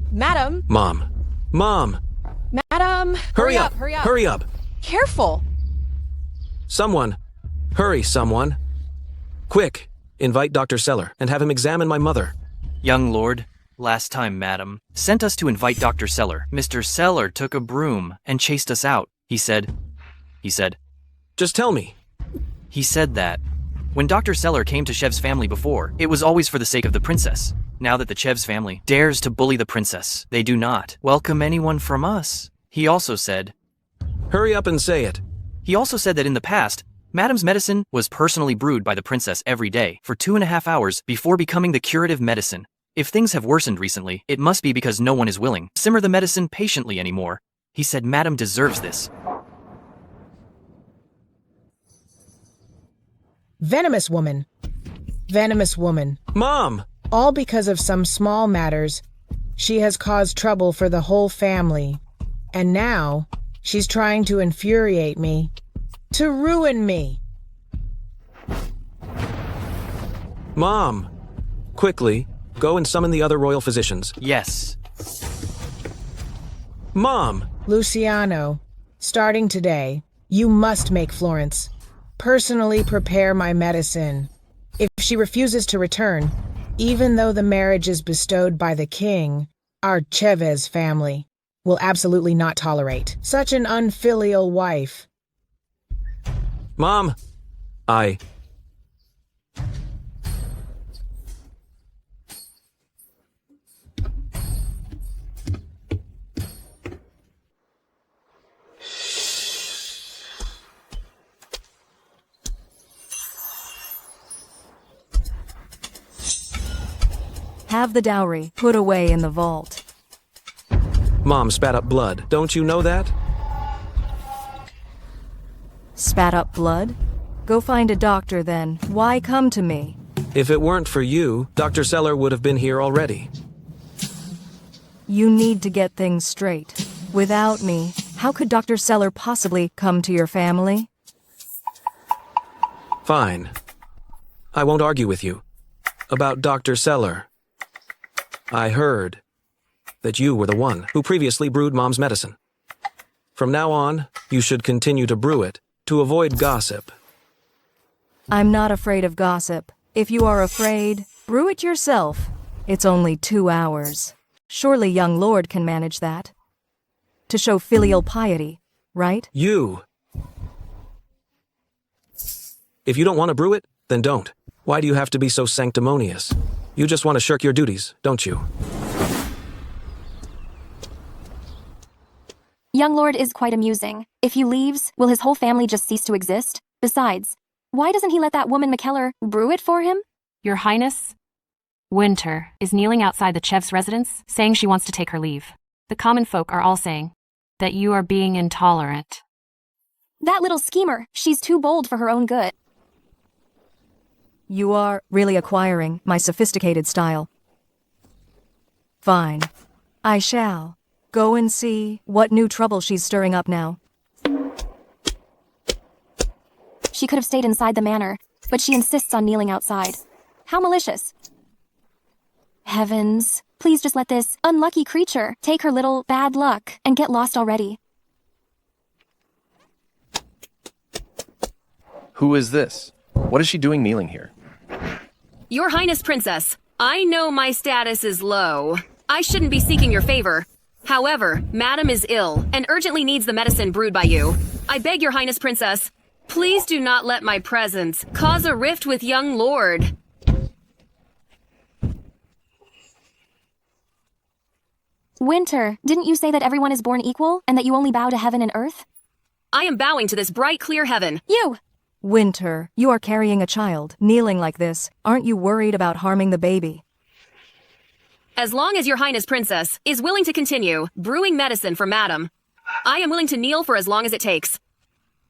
Madam. Mom. Mom! Madam. Hurry up! Hurry up! Hurry up! Careful! Someone! Hurry, someone! Quick! Invite Dr. Seller and have him examine my mother. Young lord, last time Madam sent us to invite Dr. Seller. Mr. Seller took a broom and chased us out. He said, Just tell me. He said that when Dr. Seller came to Chev's family before, it was always for the sake of the princess. Now that the Chev's family dares to bully the princess, they do not welcome anyone from us. He also said, Hurry up and say it. He also said that in the past, Madam's medicine was personally brewed by the princess every day for 2.5 hours before becoming the curative medicine. If things have worsened recently, it must be because no one is willing to simmer the medicine patiently anymore. He said Madam deserves this. Venomous woman. Venomous woman. Mom! All because of some small matters, she has caused trouble for the whole family. And now, she's trying to infuriate me. To ruin me. Mom! Quickly, go and summon the other royal physicians. Yes. Mom! Luciano, starting today, you must make Florence personally prepare my medicine. If she refuses to return, even though the marriage is bestowed by the king, our Chavez family will absolutely not tolerate such an unfilial wife. Mom! Have the dowry put away in the vault. Mom spat up blood. Don't you know that? Spat up blood? Go find a doctor then. Why come to me? If it weren't for you, Dr. Seller would have been here already. You need to get things straight. Without me, how could Dr. Seller possibly come to your family? Fine. I won't argue with you. About Dr. Seller. I heard that you were the one who previously brewed Mom's medicine. From now on, you should continue to brew it to avoid gossip. I'm not afraid of gossip. If you are afraid, brew it yourself. It's only 2 hours. Surely young lord can manage that. To show filial piety, right? You! If you don't want to brew it, then don't. Why do you have to be so sanctimonious? You just want to shirk your duties, don't you? Young lord is quite amusing. If he leaves, will his whole family just cease to exist? Besides, why doesn't he let that woman McKellar brew it for him? Your Highness, Winter is kneeling outside the Chev's residence, saying she wants to take her leave. The common folk are all saying that you are being intolerant. That little schemer, she's too bold for her own good. You are really acquiring my sophisticated style. Fine. I shall. Go and see what new trouble she's stirring up now. She could have stayed inside the manor, but she insists on kneeling outside. How malicious. Heavens, please just let this unlucky creature take her little bad luck and get lost already. Who is this? What is she doing kneeling here? Your Highness Princess, I know my status is low. I shouldn't be seeking your favor. However, Madam is ill and urgently needs the medicine brewed by you. I beg your Highness Princess, please do not let my presence cause a rift with young lord. Winter, didn't you say that everyone is born equal and that you only bow to heaven and earth? I am bowing to this bright, clear heaven. You! Winter, you are carrying a child, kneeling like this. Aren't you worried about harming the baby? As long as your Highness Princess is willing to continue brewing medicine for Madam, I am willing to kneel for as long as it takes.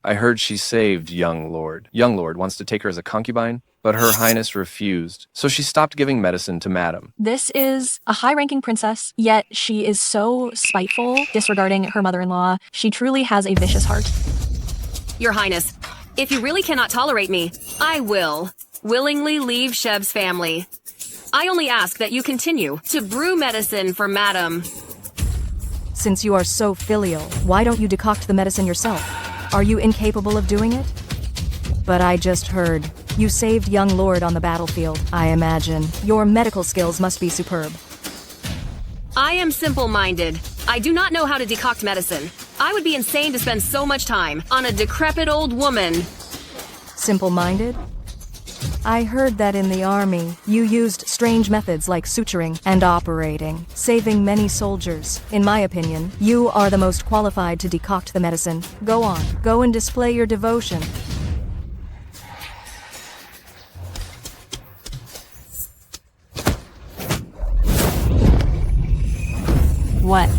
I heard she saved young lord. Young lord wants to take her as a concubine, but her highness refused, so she stopped giving medicine to Madam. This is a high-ranking princess, yet she is so spiteful, disregarding her mother-in-law. She truly has a vicious heart. Your Highness, if you really cannot tolerate me, I will willingly leave Sheb's family. I only ask that you continue to brew medicine for Madam. Since you are so filial, why don't you decoct the medicine yourself? Are you incapable of doing it? But I just heard you saved young lord on the battlefield. I imagine your medical skills must be superb. I am simple-minded. I do not know how to decoct medicine. I would be insane to spend so much time on a decrepit old woman. Simple-minded? I heard that in the army, you used strange methods like suturing and operating, saving many soldiers. In my opinion, you are the most qualified to decoct the medicine. Go on, go and display your devotion. What?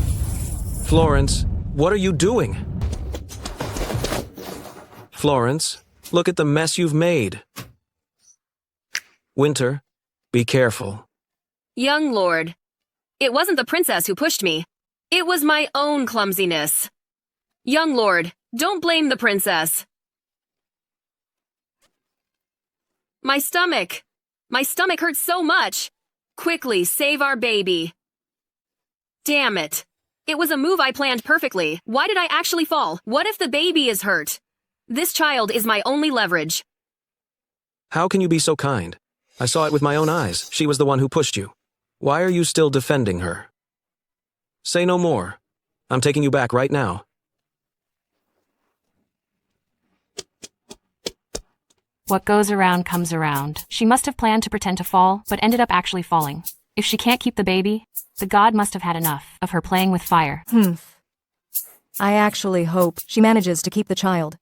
Florence, what are you doing? Florence, look at the mess you've made. Winter, be careful. Young lord, it wasn't the princess who pushed me. It was my own clumsiness. Young lord, don't blame the princess. My stomach hurts so much. Quickly, save our baby. Damn it. It was a move I planned perfectly. Why did I actually fall? What if the baby is hurt? This child is my only leverage. How can you be so kind? I saw it with my own eyes. She was the one who pushed you. Why are you still defending her? Say no more. I'm taking you back right now. What goes around comes around. She must have planned to pretend to fall, but ended up actually falling. If she can't keep the baby, the god must have had enough of her playing with fire. I actually hope she manages to keep the child.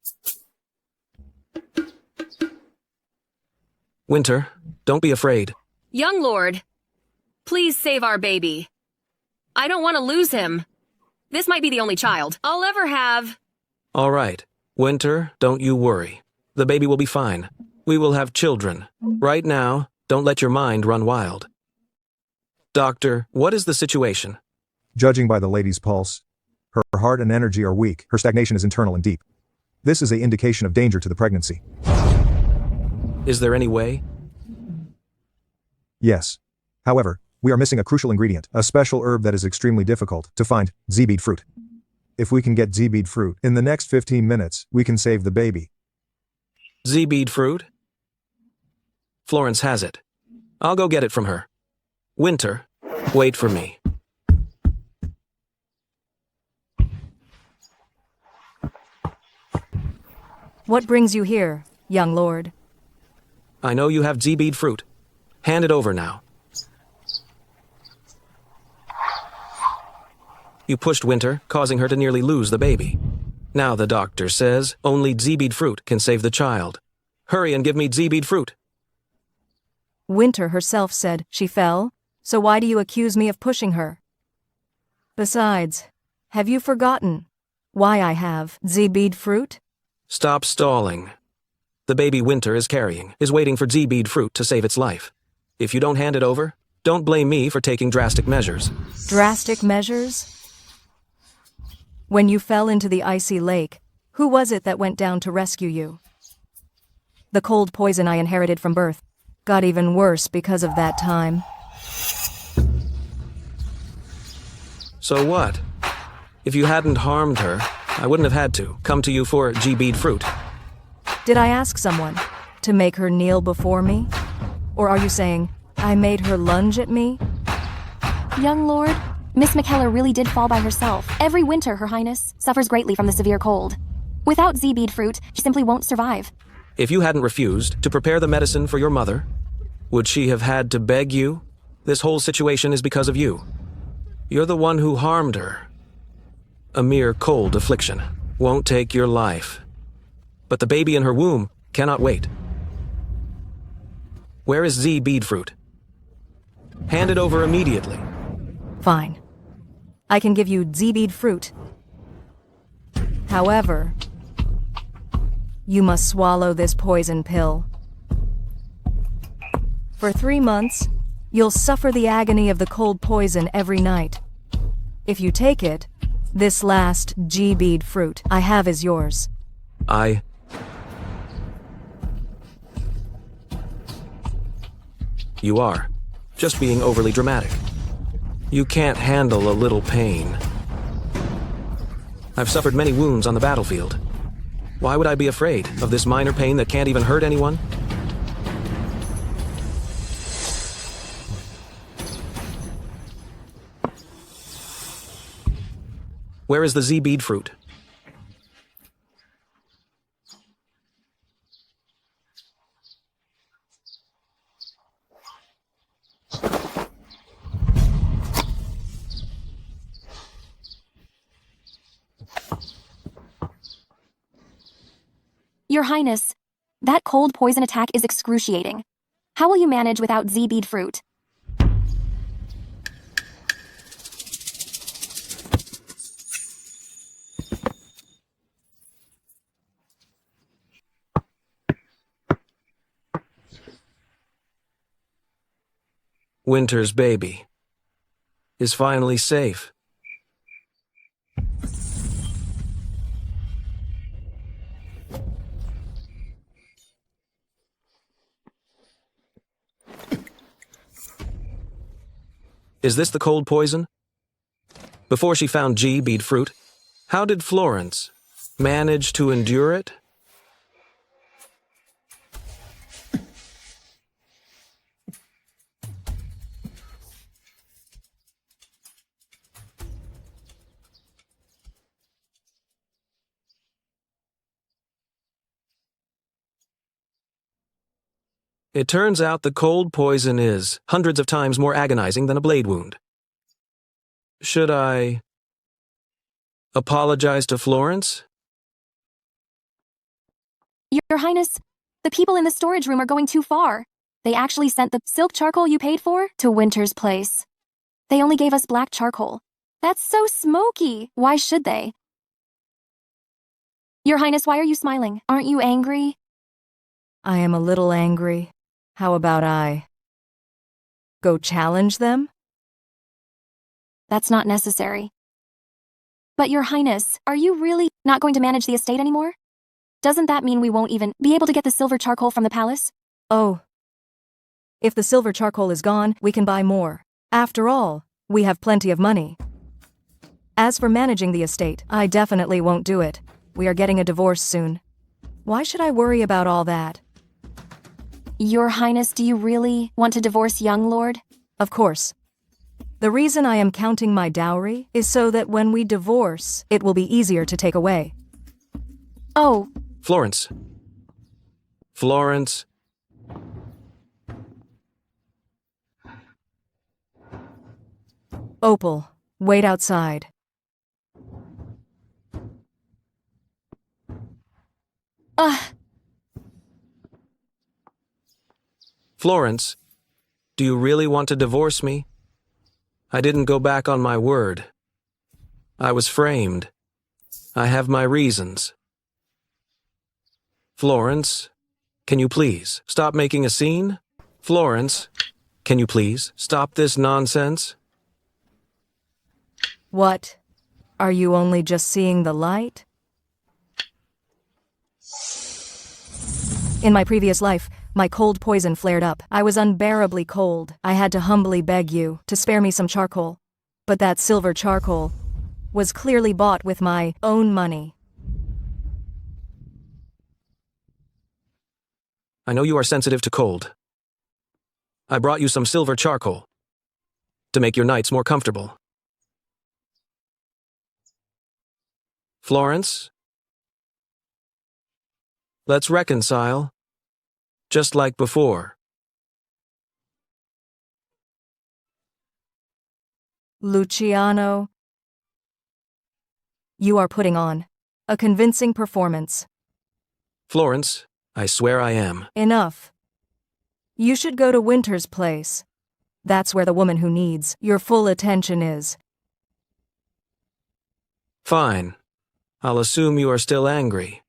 Winter, don't be afraid. Young lord, please save our baby. I don't want to lose him. This might be the only child I'll ever have. All right. Winter, don't you worry. The baby will be fine. We will have children. Right now, don't let your mind run wild. Doctor, what is the situation? Judging by the lady's pulse, her heart and energy are weak. Her stagnation is internal and deep. This is an indication of danger to the pregnancy. Is there any way? Yes. However, We are missing a crucial ingredient, a special herb that is extremely difficult to find, Z-bead fruit. If we can get Z-bead fruit in the next 15 minutes, we can save the baby. Z-bead fruit? Florence has it. I'll go get it from her. Winter, wait for me. What brings you here, young lord? I know you have Z-bead fruit. Hand it over now. You pushed Winter, causing her to nearly lose the baby. Now the doctor says only Z-bead fruit can save the child. Hurry and give me Z-bead fruit. Winter herself said she fell, so why do you accuse me of pushing her? Besides, have you forgotten why I have Z-bead fruit? Stop stalling. The baby Winter is carrying is waiting for Z-bead fruit to save its life. If you don't hand it over, don't blame me for taking drastic measures. Drastic measures? When you fell into the icy lake, who was it that went down to rescue you? The cold poison I inherited from birth got even worse because of that time. So what? If you hadn't harmed her, I wouldn't have had to come to you for Z-bead fruit. Did I ask someone to make her kneel before me? Or are you saying I made her lunge at me? Young lord, Miss McKellar really did fall by herself. Every winter, Her Highness suffers greatly from the severe cold. Without Z-bead fruit, she simply won't survive. If you hadn't refused to prepare the medicine for your mother, would she have had to beg you? This whole situation is because of you. You're the one who harmed her. A mere cold affliction won't take your life. But the baby in her womb cannot wait. Where is Z-bead fruit? Hand it over immediately. Fine. I can give you Z-bead fruit. However, you must swallow this poison pill. For 3 months, you'll suffer the agony of the cold poison every night. If you take it, this last Z-bead fruit I have is yours. You are just being overly dramatic. You can't handle a little pain. I've suffered many wounds on the battlefield. Why would I be afraid of this minor pain that can't even hurt anyone? Where is the Z-bead fruit? Your Highness, that cold poison attack is excruciating. How will you manage without Z-bead fruit? Winter's baby is finally safe. Is this the cold poison? Before she found Z-bead fruit, how did Florence manage to endure it? It turns out the cold poison is hundreds of times more agonizing than a blade wound. Should I apologize to Florence? Your Highness, the people in the storage room are going too far. They actually sent the silk charcoal you paid for to Winter's place. They only gave us black charcoal. That's so smoky. Why should they? Your Highness, why are you smiling? Aren't you angry? I am a little angry. How about I go challenge them? That's not necessary. But Your Highness, are you really not going to manage the estate anymore? Doesn't that mean we won't even be able to get the silver charcoal from the palace? Oh. If the silver charcoal is gone, we can buy more. After all, we have plenty of money. As for managing the estate, I definitely won't do it. We are getting a divorce soon. Why should I worry about all that? Your Highness, do you really want to divorce young lord? Of course. The reason I am counting my dowry is so that when we divorce, it will be easier to take away. Oh. Florence. Florence. Opal, wait outside. Florence, do you really want to divorce me? I didn't go back on my word. I was framed. I have my reasons. Florence, can you please stop making a scene? Florence, can you please stop this nonsense? What? Are you only just seeing the light? In my previous life, my cold poison flared up. I was unbearably cold. I had to humbly beg you to spare me some charcoal. But that silver charcoal was clearly bought with my own money. I know you are sensitive to cold. I brought you some silver charcoal to make your nights more comfortable. Florence, let's reconcile, just like before. Luciano, you are putting on a convincing performance. Florence, I swear I am. Enough. You should go to Winter's place. That's where the woman who needs your full attention is. Fine. I'll assume you are still angry.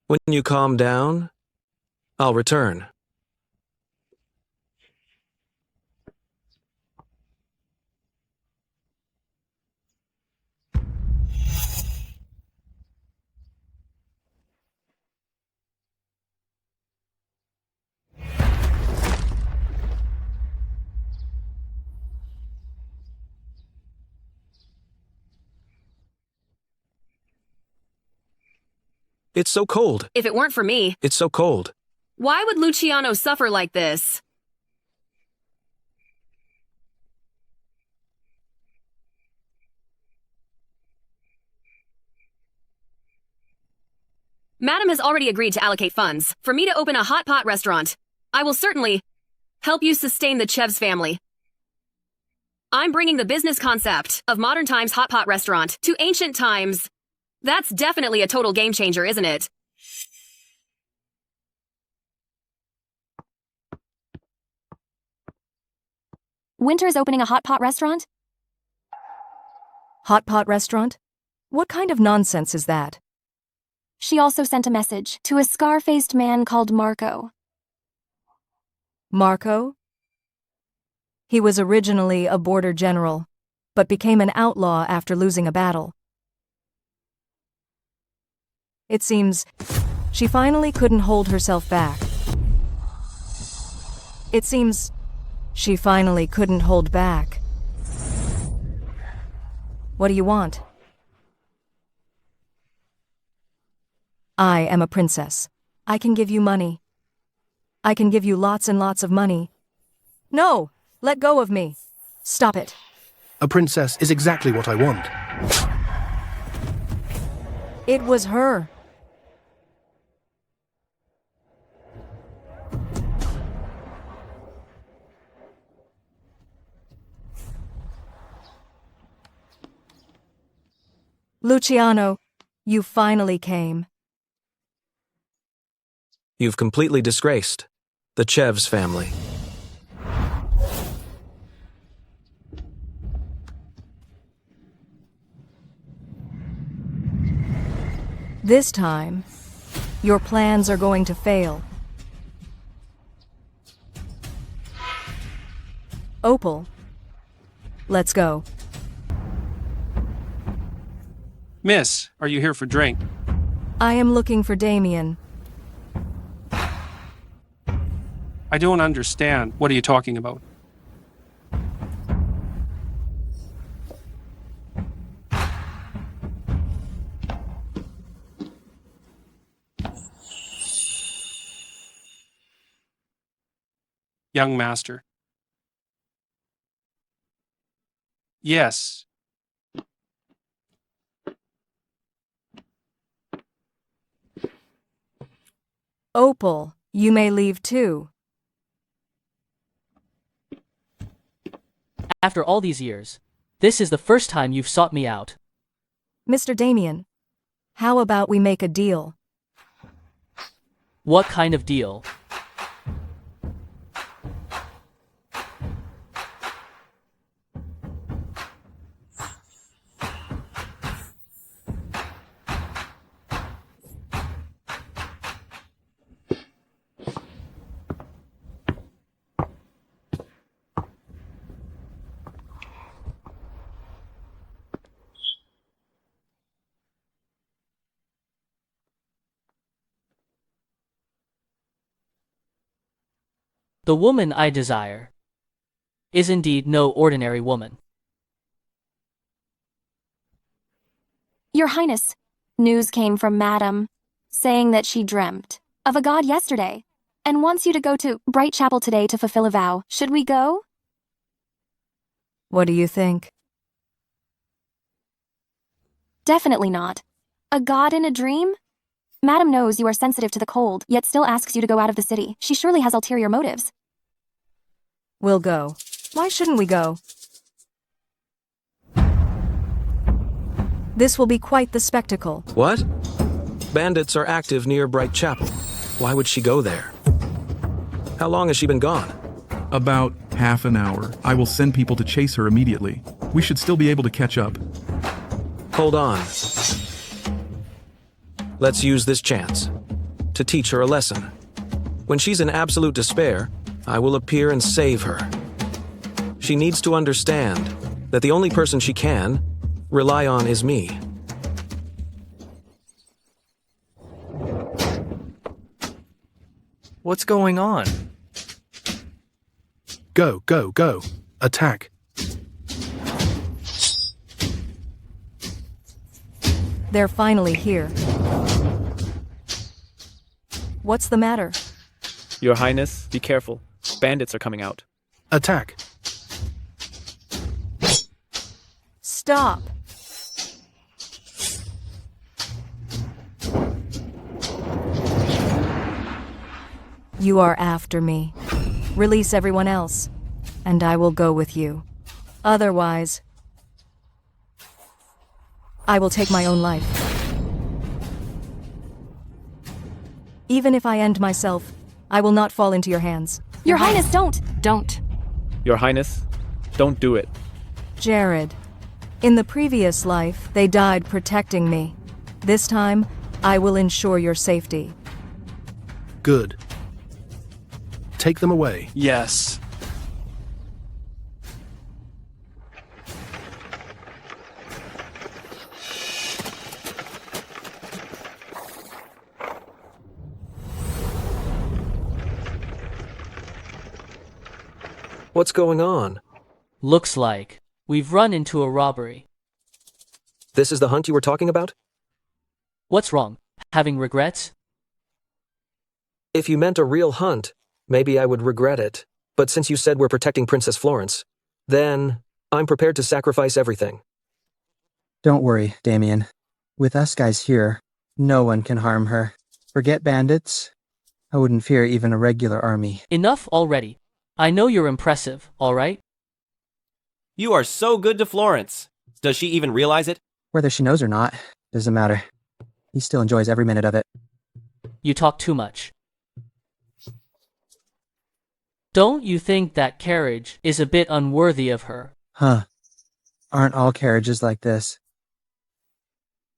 When you calm down, I'll return. It's so cold. If it weren't for me, It's so cold. why would Luciano suffer like this? Madam has already agreed to allocate funds for me to open a hot pot restaurant. I will certainly help you sustain the Chev's family. I'm bringing the business concept of modern times hot pot restaurant to ancient times. That's definitely a total game changer, isn't it? Winter is opening a hot pot restaurant? Hot pot restaurant? What kind of nonsense is that? She also sent a message to a scar-faced man called Marco. Marco? He was originally a border general, but became an outlaw after losing a battle. It seems she finally couldn't hold herself back. It seems she finally couldn't hold back. What do you want? I am a princess. I can give you money. I can give you lots and lots of money. No! Let go of me. Stop it. A princess is exactly what I want. It was her. Luciano, you finally came. You've completely disgraced the Chev's family. This time, your plans are going to fail. Opal, let's go. Miss, are you here for drink? I am looking for Damien. I don't understand. What are you talking about? young master. Yes. Opal, you may leave too. After all these years, this is the first time you've sought me out. Mr. Damien, how about we make a deal? What kind of deal? The woman I desire is indeed no ordinary woman. Your Highness, news came from Madam, saying that she dreamt of a god yesterday, and wants you to go to Bright Chapel today to fulfill a vow. Should we go? What do you think? Definitely not. A god in a dream? Madam knows you are sensitive to the cold, yet still asks you to go out of the city. She surely has ulterior motives. We'll go. Why shouldn't we go? This will be quite the spectacle. What? Bandits are active near Bright Chapel. Why would she go there? How long has she been gone? About half an hour. I will send people to chase her immediately. We should still be able to catch up. Hold on. Let's use this chance to teach her a lesson. When she's in absolute despair, I will appear and save her. She needs to understand that the only person she can rely on is me. What's going on? Go, go, go. Attack. They're finally here. What's the matter? Your Highness, be careful. Bandits are coming out. Attack. Stop. You are after me. Release everyone else, and I will go with you. Otherwise, I will take my own life. Even if I end myself, I will not fall into your hands. Your Highness, don't! Don't. Your Highness, don't do it. Jared, in the previous life, they died protecting me. This time, I will ensure your safety. Good. Take them away. Yes. What's going on? Looks like we've run into a robbery. This is the hunt you were talking about? What's wrong? Having regrets? If you meant a real hunt, maybe I would regret it. But since you said we're protecting Princess Florence, then I'm prepared to sacrifice everything. Don't worry, Damien. With us guys here, no one can harm her. Forget bandits. I wouldn't fear even a regular army. Enough already. I know you're impressive, all right? You are so good to Florence. Does she even realize it? Whether she knows or not, doesn't matter. He still enjoys every minute of it. You talk too much. Don't you think that carriage is a bit unworthy of her? Huh. Aren't all carriages like this?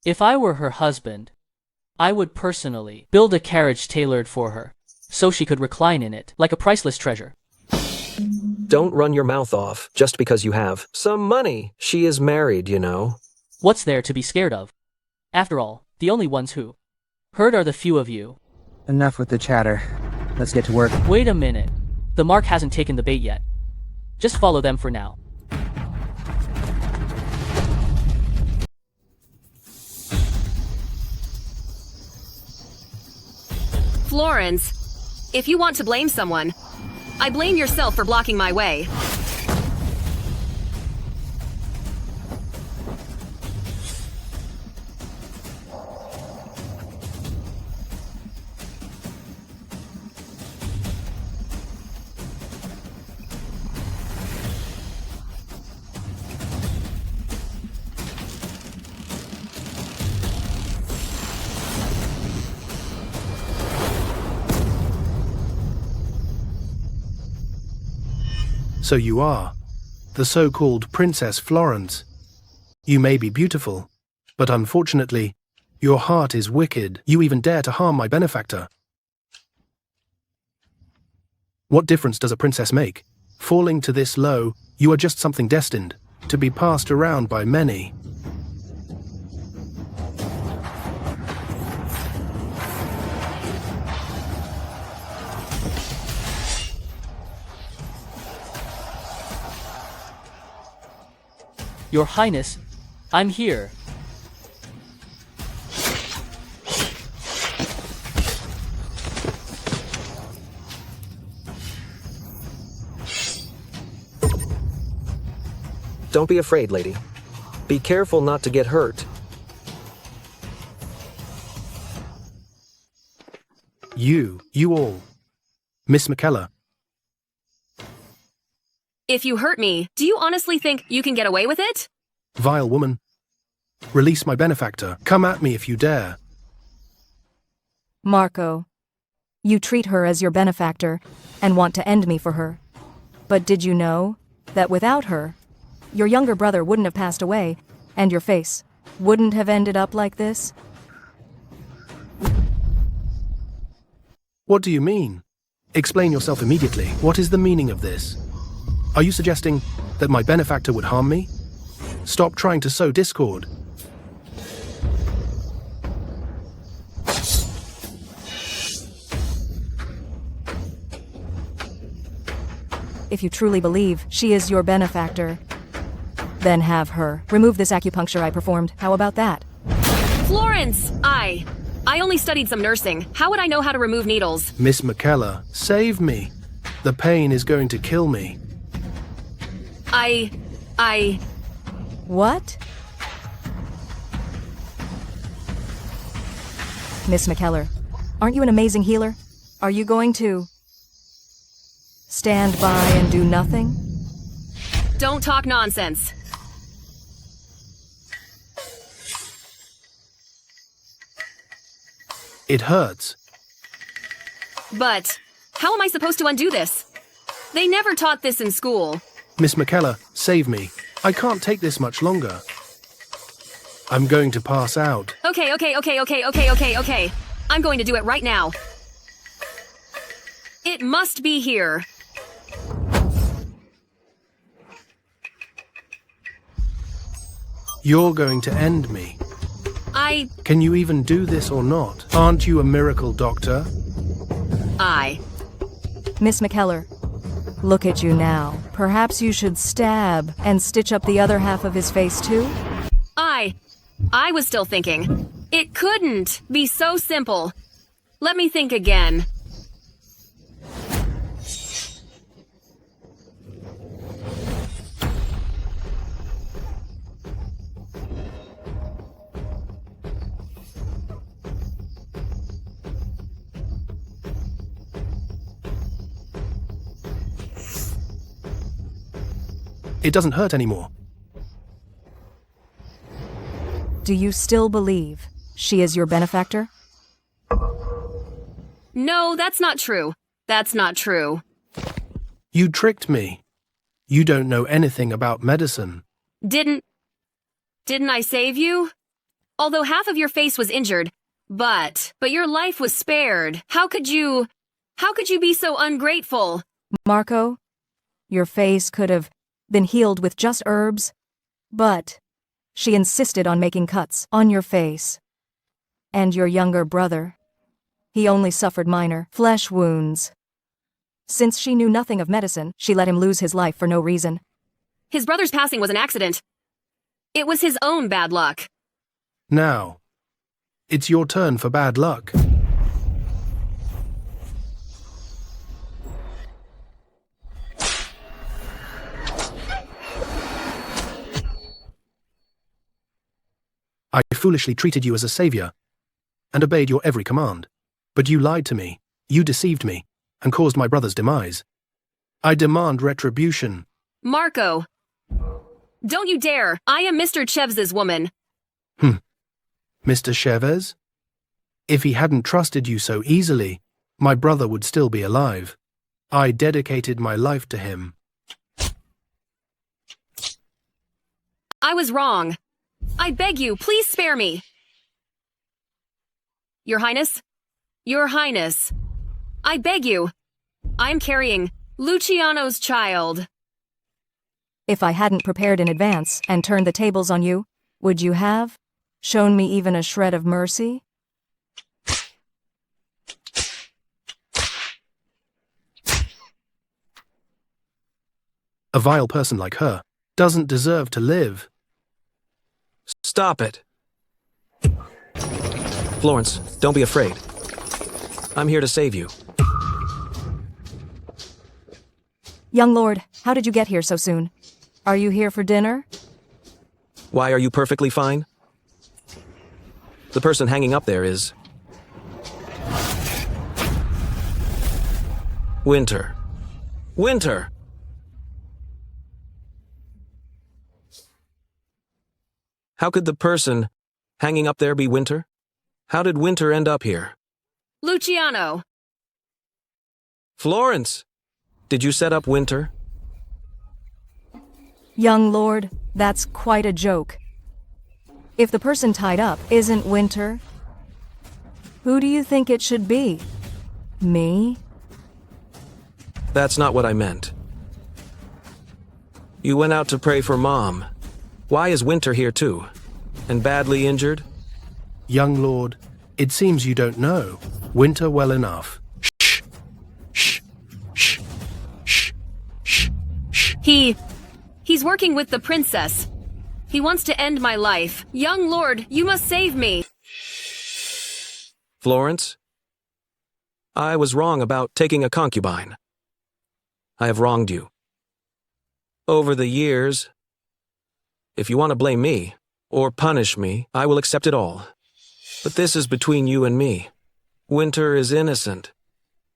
If I were her husband, I would personally build a carriage tailored for her, so she could recline in it like a priceless treasure. Don't run your mouth off just because you have some money. She is married, you know. What's there to be scared of? After all, the only ones who hurt are the few of you. Enough with the chatter. Let's get to work. Wait a minute. The mark hasn't taken the bait yet. Just follow them for now. Florence, if you want to blame someone, I blame yourself for blocking my way. So you are the so-called Princess Florence. You may be beautiful, but unfortunately, your heart is wicked. You even dare to harm my benefactor. What difference does a princess make? Falling to this low, you are just something destined to be passed around by many. Your Highness, I'm here. Don't be afraid, lady. Be careful not to get hurt. You all. Miss McKellar. If you hurt me, do you honestly think you can get away with it? Vile woman. Release my benefactor. Come at me if you dare. Marco, you treat her as your benefactor and want to end me for her. But did you know that without her, your younger brother wouldn't have passed away and your face wouldn't have ended up like this? What do you mean? Explain yourself immediately. What is the meaning of this? Are you suggesting that my benefactor would harm me? Stop trying to sow discord. If you truly believe she is your benefactor, then have her remove this acupuncture I performed. How about that? Florence! I only studied some nursing. How would I know how to remove needles? Miss McKellar, save me. The pain is going to kill me. What? Miss McKellar, aren't you an amazing healer? Are you going to stand by and do nothing? Don't talk nonsense. It hurts. But how am I supposed to undo this? They never taught this in school. Miss McKellar, save me. I can't take this much longer. I'm going to pass out. Okay. I'm going to do it right now. It must be here. You're going to end me. Can you even do this or not? Aren't you a miracle doctor? Miss McKellar, look at you now. Perhaps you should stab and stitch up the other half of his face too? I was still thinking. It couldn't be so simple. Let me think again. It doesn't hurt anymore. Do you still believe she is your benefactor? No, that's not true. That's not true. You tricked me. You don't know anything about medicine. Didn't I save you? Although half of your face was injured, but your life was spared. How could you be so ungrateful? Marco, your face could have been healed with just herbs, but she insisted on making cuts on your face. And your younger brother, he only suffered minor flesh wounds. Since she knew nothing of medicine, she let him lose his life for no reason. His brother's passing was an accident. It was his own bad luck. Now, it's your turn for bad luck. I foolishly treated you as a savior and obeyed your every command. But you lied to me, you deceived me, and caused my brother's demise. I demand retribution. Marco! Don't you dare! I am Mr. Chevz's woman. Mr. Chavez? If he hadn't trusted you so easily, my brother would still be alive. I dedicated my life to him. I was wrong. I beg you, please spare me. Your Highness? Your Highness. I beg you. I'm carrying Luciano's child. If I hadn't prepared in advance and turned the tables on you, would you have shown me even a shred of mercy? A vile person like her doesn't deserve to live. Stop it. Florence, don't be afraid. I'm here to save you. Young lord, how did you get here so soon? Are you here for dinner? Why are you perfectly fine? The person hanging up there is... Winter. Winter! How could the person hanging up there be Winter? How did Winter end up here? Luciano! Florence! Did you set up Winter? Young lord, that's quite a joke. If the person tied up isn't Winter, who do you think it should be? Me? That's not what I meant. You went out to pray for Mom. Why is Winter here too? And badly injured? Young lord, it seems you don't know Winter well enough. Shh. Shh. Shh. Shh. Shh. Shh. He's working with the princess. He wants to end my life. Young lord, you must save me. Florence? I was wrong about taking a concubine. I have wronged you. Over the years, if you want to blame me, or punish me, I will accept it all. But this is between you and me. Winter is innocent.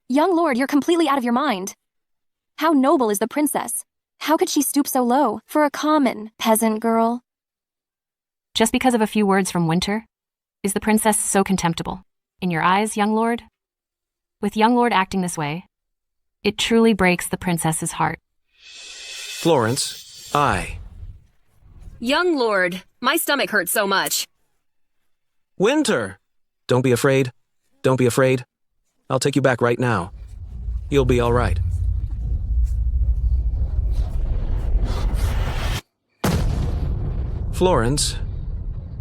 Young lord, you're completely out of your mind. How noble is the princess? How could she stoop so low for a common peasant girl? Just because of a few words from Winter? Is the princess so contemptible? In your eyes, young lord? With young lord acting this way, it truly breaks the princess's heart. Florence, Young lord, my stomach hurts so much. Winter! Don't be afraid. Don't be afraid. I'll take you back right now. You'll be all right. Florence,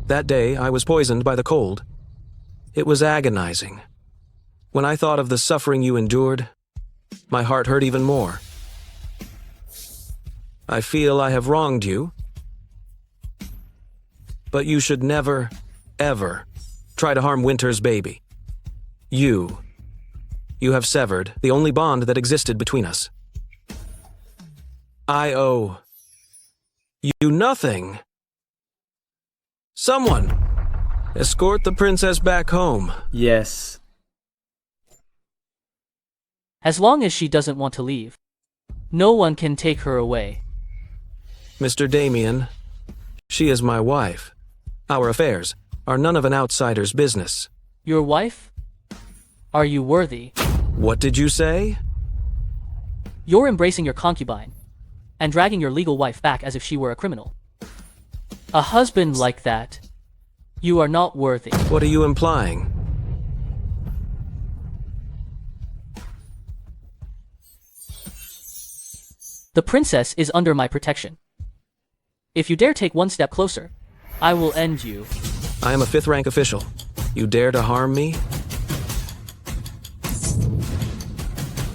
that day I was poisoned by the cold. It was agonizing. When I thought of the suffering you endured, my heart hurt even more. I feel I have wronged you, but you should never, ever try to harm Winter's baby. You have severed the only bond that existed between us. I owe you nothing. Someone, escort the princess back home. Yes. As long as she doesn't want to leave, no one can take her away. Mr. Damien, she is my wife. Our affairs are none of an outsider's business. Your wife? Are you worthy? What did you say? You're embracing your concubine and dragging your legal wife back as if she were a criminal. A husband like that, you are not worthy. What are you implying? The princess is under my protection. If you dare take one step closer, I will end you. I am a 5th rank official. You dare to harm me?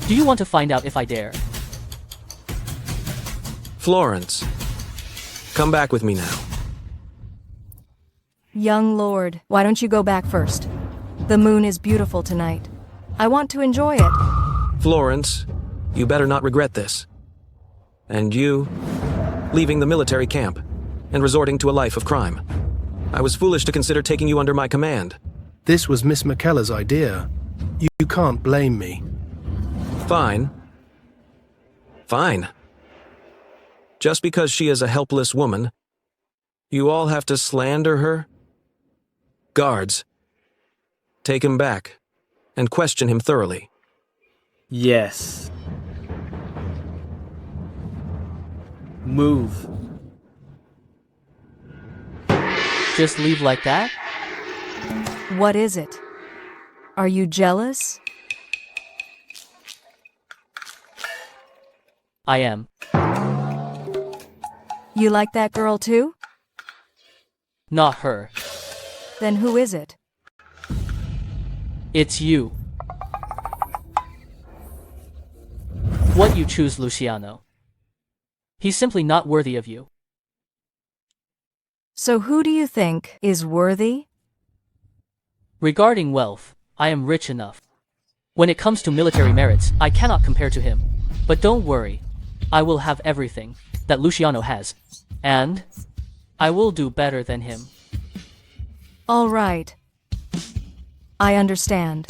Do you want to find out if I dare? Florence, come back with me now. Young lord, why don't you go back first? The moon is beautiful tonight. I want to enjoy it. Florence, you better not regret this. And you, leaving the military camp and resorting to a life of crime. I was foolish to consider taking you under my command. This was Miss McKellar's idea. You can't blame me. Fine. Fine. Just because she is a helpless woman, you all have to slander her? Guards, take him back and question him thoroughly. Yes. Move. Just leave like that? What is it? Are you jealous? I am. You like that girl too? Not her. Then who is it? It's you. What you choose, Luciano. He's simply not worthy of you. So who do you think is worthy? Regarding wealth, I am rich enough. When it comes to military merits, I cannot compare to him. But don't worry, I will have everything that Luciano has. And I will do better than him. All right. I understand.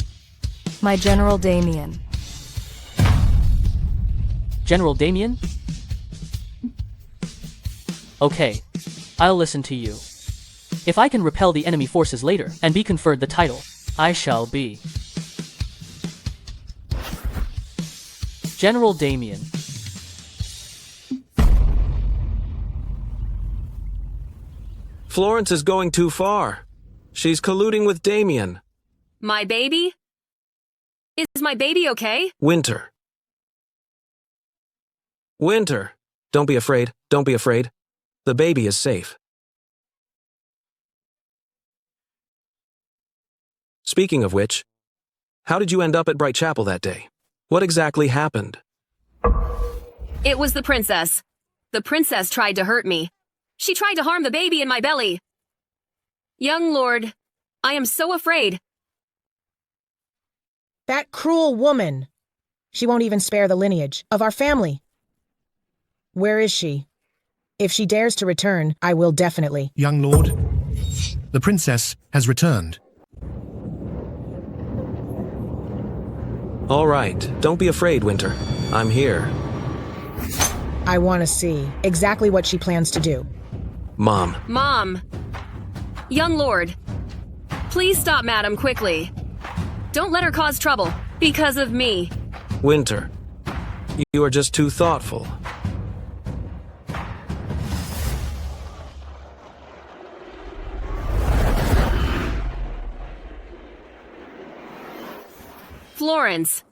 My General Damien. General Damien? Okay, I'll listen to you. If I can repel the enemy forces later and be conferred the title, I shall be General Damien. Florence is going too far. She's colluding with Damien. My baby? Is my baby okay? Winter. Winter. Don't be afraid. Don't be afraid. The baby is safe. Speaking of which, how did you end up at Bright Chapel that day? What exactly happened? It was the princess. The princess tried to hurt me. She tried to harm the baby in my belly. Young lord, I am so afraid. That cruel woman. She won't even spare the lineage of our family. Where is she? If she dares to return, I will definitely. Young lord, the princess has returned. All right, don't be afraid, Winter. I'm here. I want to see exactly what she plans to do. Mom. Mom. Young lord. Please stop madam quickly. Don't let her cause trouble because of me. Winter. You are just too thoughtful. Florence,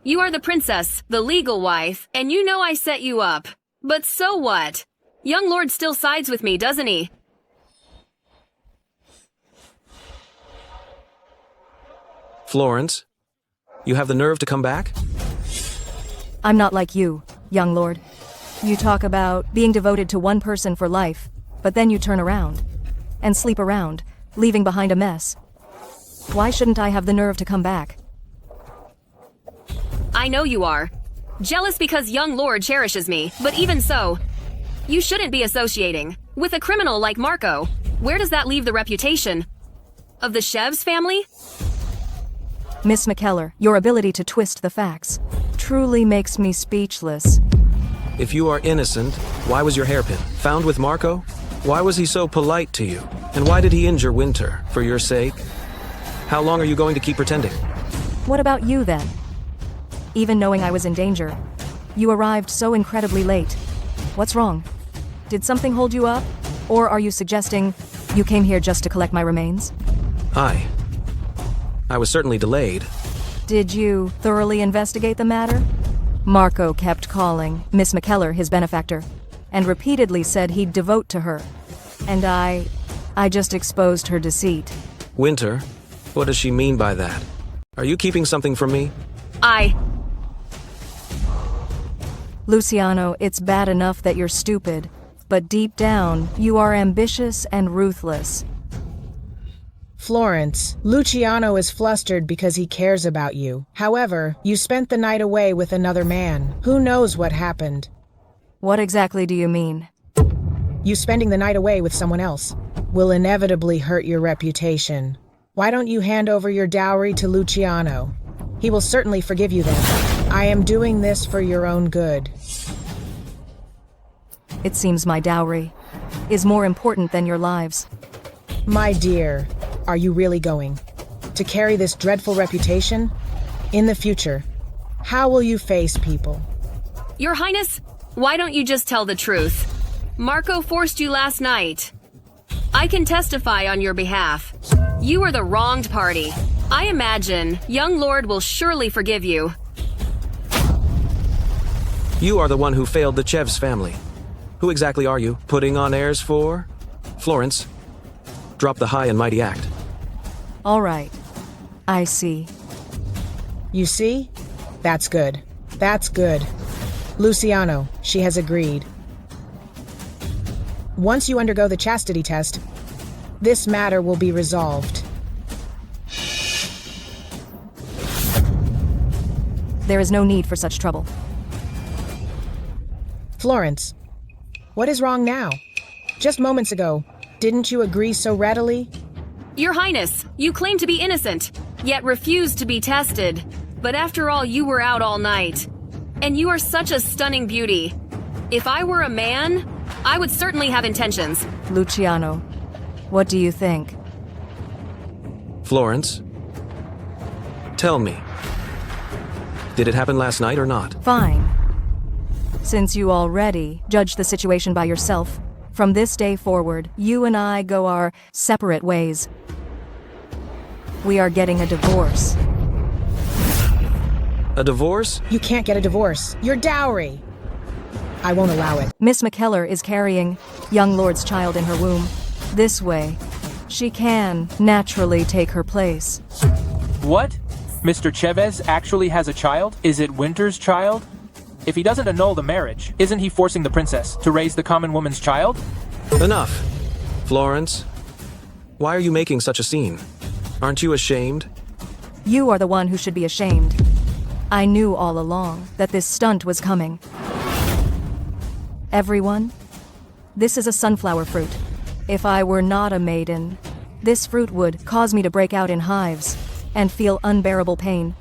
you are the princess, the legal wife, and you know I set you up. But so what? Young lord still sides with me, doesn't he? Florence, you have the nerve to come back? I'm not like you, young lord. You talk about being devoted to one person for life, but then you turn around and sleep around, leaving behind a mess. Why shouldn't I have the nerve to come back? I know you are. Jealous because young lord cherishes me, but even so, you shouldn't be associating with a criminal like Marco. Where does that leave the reputation of the Chevs family? Miss McKellar, your ability to twist the facts truly makes me speechless. If you are innocent, why was your hairpin found with Marco? Why was he so polite to you? And why did he injure Winter? For your sake? How long are you going to keep pretending? What about you then? Even knowing I was in danger, you arrived so incredibly late. What's wrong? Did something hold you up? Or are you suggesting you came here just to collect my remains? I was certainly delayed. Did you thoroughly investigate the matter? Marco kept calling Miss McKellar his benefactor, and repeatedly said he'd devote to her. And I just exposed her deceit. Winter, what does she mean by that? Are you keeping something from me? Luciano, it's bad enough that you're stupid, but deep down, you are ambitious and ruthless. Florence, Luciano is flustered because he cares about you. However, you spent the night away with another man. Who knows what happened? What exactly do you mean? You spending the night away with someone else. will inevitably hurt your reputation. Why don't you hand over your dowry to Luciano? He will certainly forgive you then. I am doing this for your own good. It seems my dowry is more important than your lives. My dear, are you really going to carry this dreadful reputation? In the future, how will you face people? Your Highness, why don't you just tell the truth? Marco forced you last night. I can testify on your behalf. You are the wronged party. I imagine young Lord will surely forgive you. You are the one who failed the Chev's family. Who exactly are you putting on airs for? Florence, drop the high and mighty act. All right. I see. You see? That's good. That's good. Luciano, she has agreed. Once you undergo the chastity test, this matter will be resolved. There is no need for such trouble. Florence, what is wrong now? Just moments ago, didn't you agree so readily? Your Highness, you claim to be innocent, yet refuse to be tested. But after all, you were out all night. And you are such a stunning beauty. If I were a man, I would certainly have intentions. Luciano, what do you think? Florence, tell me. Did it happen last night or not? Fine. Since you already judged the situation by yourself, from this day forward, you and I go our separate ways. We are getting a divorce. A divorce? You can't get a divorce. Your dowry. I won't allow it. Miss McKellar is carrying young Lord's child in her womb. This way, she can naturally take her place. What? Mr. Chavez actually has a child? Is it Winter's child? If he doesn't annul the marriage, isn't he forcing the princess to raise the common woman's child? Enough. Florence, why are you making such a scene? Aren't you ashamed? You are the one who should be ashamed. I knew all along that this stunt was coming. Everyone, this is a sunflower fruit. If I were not a maiden, this fruit would cause me to break out in hives and feel unbearable pain.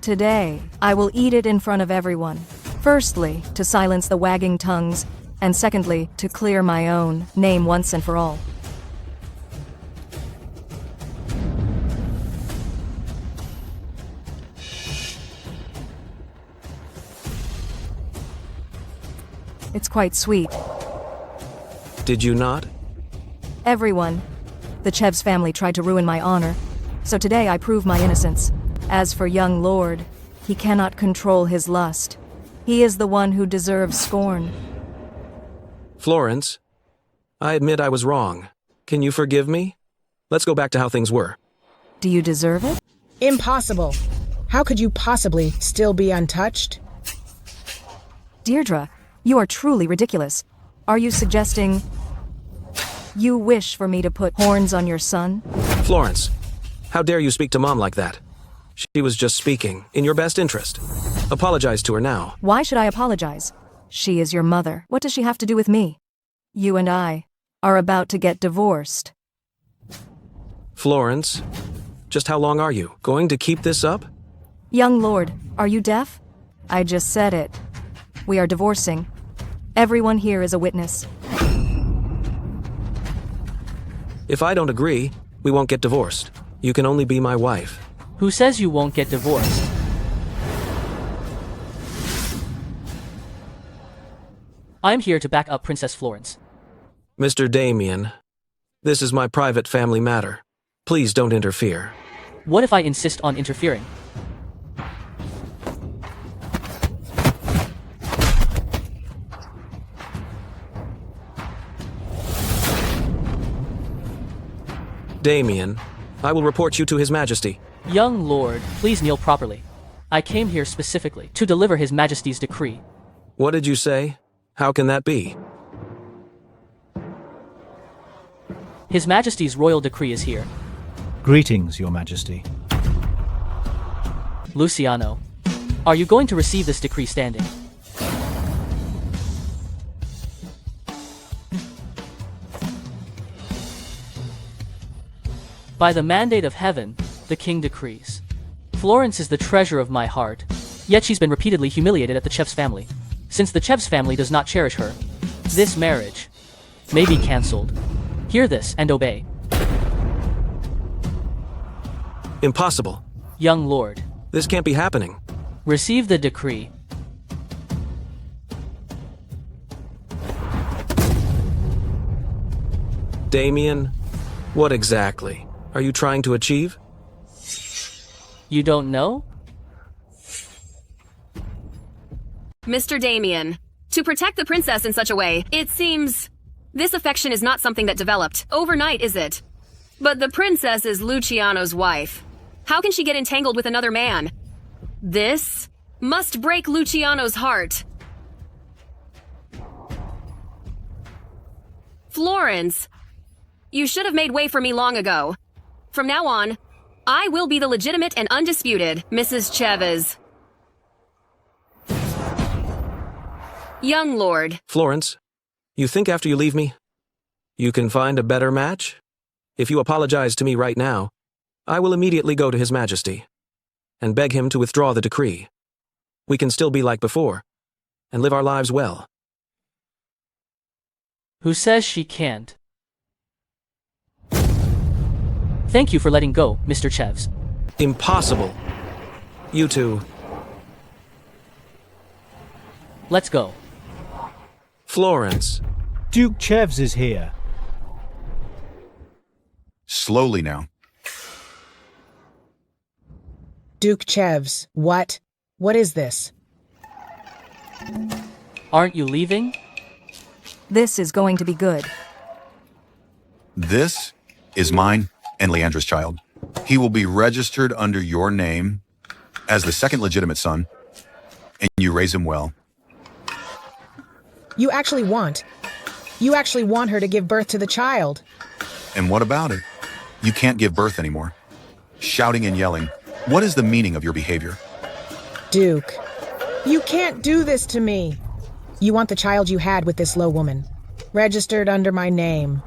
Today, I will eat it in front of everyone. Firstly, to silence the wagging tongues, and secondly, to clear my own name once and for all. It's quite sweet. Did you not? Everyone. The Chev's family tried to ruin my honor, so today I prove my innocence. As for young Lord, he cannot control his lust. He is the one who deserves scorn. Florence, I admit I was wrong. Can you forgive me? Let's go back to how things were. Do you deserve it? Impossible. How could you possibly still be untouched? Deirdre, you are truly ridiculous. Are you suggesting you wish for me to put horns on your son? Florence, how dare you speak to Mom like that? She was just speaking in your best interest. Apologize to her now. Why should I apologize? She is your mother. What does she have to do with me? You and I are about to get divorced. Florence, just how long are you going to keep this up? Young Lord, are you deaf? I just said it. We are divorcing. Everyone here is a witness. If I don't agree, we won't get divorced. You can only be my wife. Who says you won't get divorced? I'm here to back up Princess Florence. Mr. Damien, this is my private family matter. Please don't interfere. What if I insist on interfering? Damien, I will report you to His Majesty. Young Lord, please kneel properly. I came here specifically to deliver His Majesty's decree. What did you say? How can that be? His Majesty's royal decree is here. Greetings, Your Majesty. Luciano, are you going to receive this decree standing? By the mandate of heaven, the king decrees. Florence is the treasure of my heart, yet she's been repeatedly humiliated at the Chev's family. Since the Chev's family does not cherish her, this marriage may be cancelled. Hear this and obey. Impossible. Young lord. This can't be happening. Receive the decree. Damien, what exactly are you trying to achieve? You don't know? Mr. Damien, to protect the princess in such a way, it seems this affection is not something that developed overnight, is it? But the princess is Luciano's wife. How can she get entangled with another man? This must break Luciano's heart. Florence, you should have made way for me long ago. From now on, I will be the legitimate and undisputed Mrs. Chavez. Young lord. Florence, you think after you leave me, you can find a better match? If you apologize to me right now, I will immediately go to His Majesty and beg him to withdraw the decree. We can still be like before and live our lives well. Who says she can't? Thank you for letting go, Mr. Chevs. Impossible. You two. Let's go. Florence. Duke Chevs is here. Slowly now. Duke Chevs, what? What is this? Aren't you leaving? This is going to be good. This is mine and Leandra's child. He will be registered under your name as the second legitimate son, and you raise him well. You actually want her to give birth to the child. And what about it? You can't give birth anymore. Shouting and yelling. What is the meaning of your behavior? Duke, you can't do this to me. You want the child you had with this low woman, registered under my name.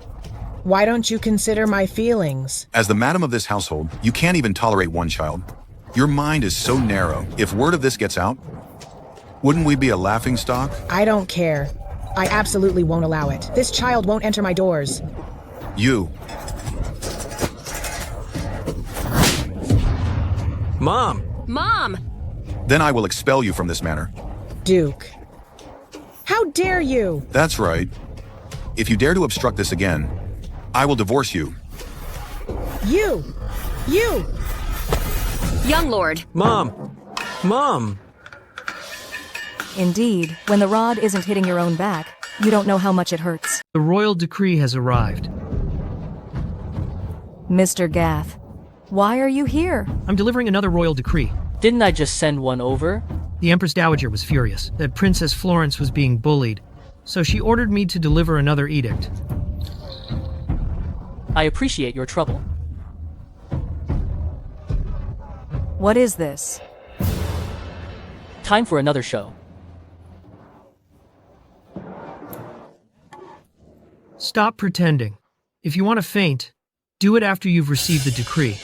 Why don't you consider my feelings? As the madam of this household, you can't even tolerate one child. Your mind is so narrow. If word of this gets out, wouldn't we be a laughingstock? I don't care. I absolutely won't allow it. This child won't enter my doors. You. Mom! Mom! Then I will expel you from this manor. Duke. How dare you? That's right. If you dare to obstruct this again, I will divorce you. You! Young lord. Mom! Mom! Indeed, when the rod isn't hitting your own back, you don't know how much it hurts. The royal decree has arrived. Mr. Gath, why are you here? I'm delivering another royal decree. Didn't I just send one over? The Empress Dowager was furious that Princess Florence was being bullied, so she ordered me to deliver another edict. I appreciate your trouble. What is this? Time for another show. Stop pretending. If you want to faint, do it after you've received the decree.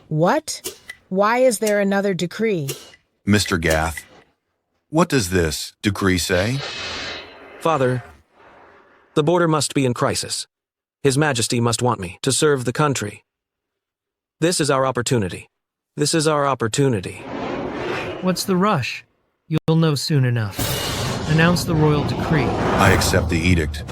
What? Why is there another decree? Mr. Gath, what does this decree say? Father, the border must be in crisis. His Majesty must want me to serve the country. This is our opportunity. This is our opportunity. What's the rush? You'll know soon enough. Announce the royal decree. I accept the edict.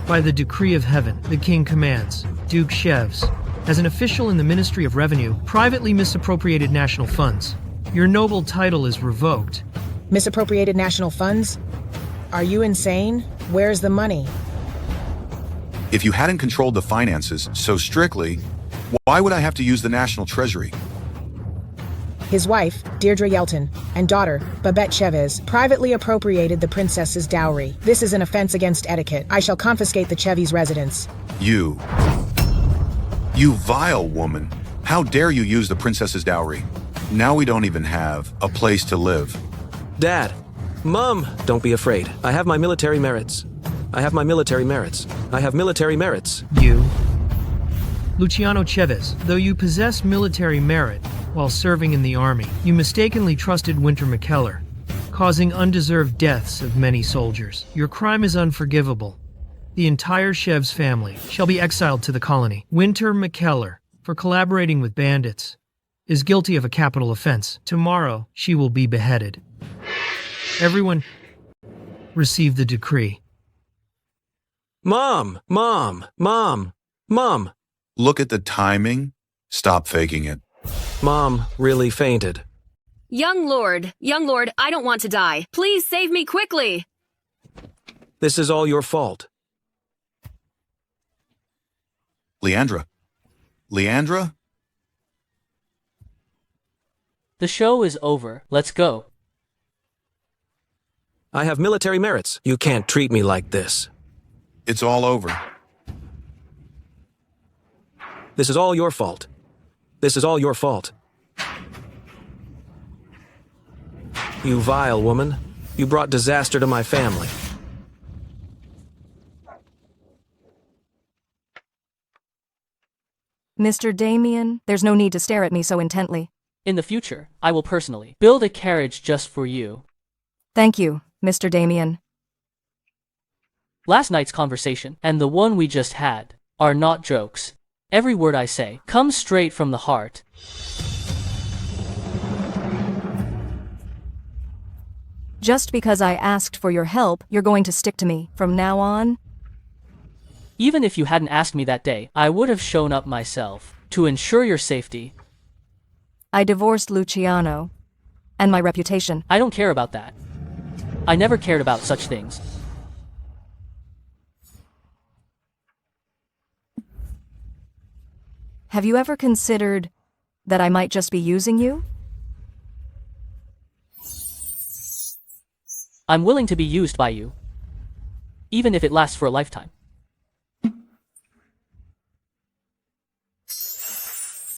By the decree of heaven, the king commands, Duke Chevs, as an official in the Ministry of Revenue, privately misappropriated national funds. Your noble title is revoked. Misappropriated national funds? Are you insane? Where's the money? If you hadn't controlled the finances so strictly, why would I have to use the national treasury? His wife, Deirdre Yelton, and daughter, Babette Chavez, privately appropriated the princess's dowry. This is an offense against etiquette. I shall confiscate the Chevy's residence. You vile woman. How dare you use the princess's dowry? Now we don't even have a place to live. Dad, Mom, don't be afraid. I have my military merits. I have my military merits. I have military merits. You, Luciano Chavez, though you possess military merit while serving in the army, you mistakenly trusted Winter McKellar, causing undeserved deaths of many soldiers. Your crime is unforgivable. The entire Chev's family shall be exiled to the colony. Winter McKellar, for collaborating with bandits, is guilty of a capital offense. Tomorrow, she will be beheaded. Everyone receive the decree. Mom! Mom! Mom! Mom! Look at the timing. Stop faking it. Mom really fainted. Young Lord, I don't want to die. Please save me quickly. This is all your fault. Leandra. Leandra? The show is over. Let's go. I have military merits. You can't treat me like this. It's all over. This is all your fault. This is all your fault. You vile woman. You brought disaster to my family. Mr. Damien, there's no need to stare at me so intently. In the future, I will personally build a carriage just for you. Thank you, Mr. Damien. Last night's conversation and the one we just had are not jokes. Every word I say comes straight from the heart. Just because I asked for your help, you're going to stick to me from now on? Even if you hadn't asked me that day, I would have shown up myself to ensure your safety. I divorced Luciano. And my reputation. I don't care about that. I never cared about such things. Have you ever considered that I might just be using you? I'm willing to be used by you, even if it lasts for a lifetime.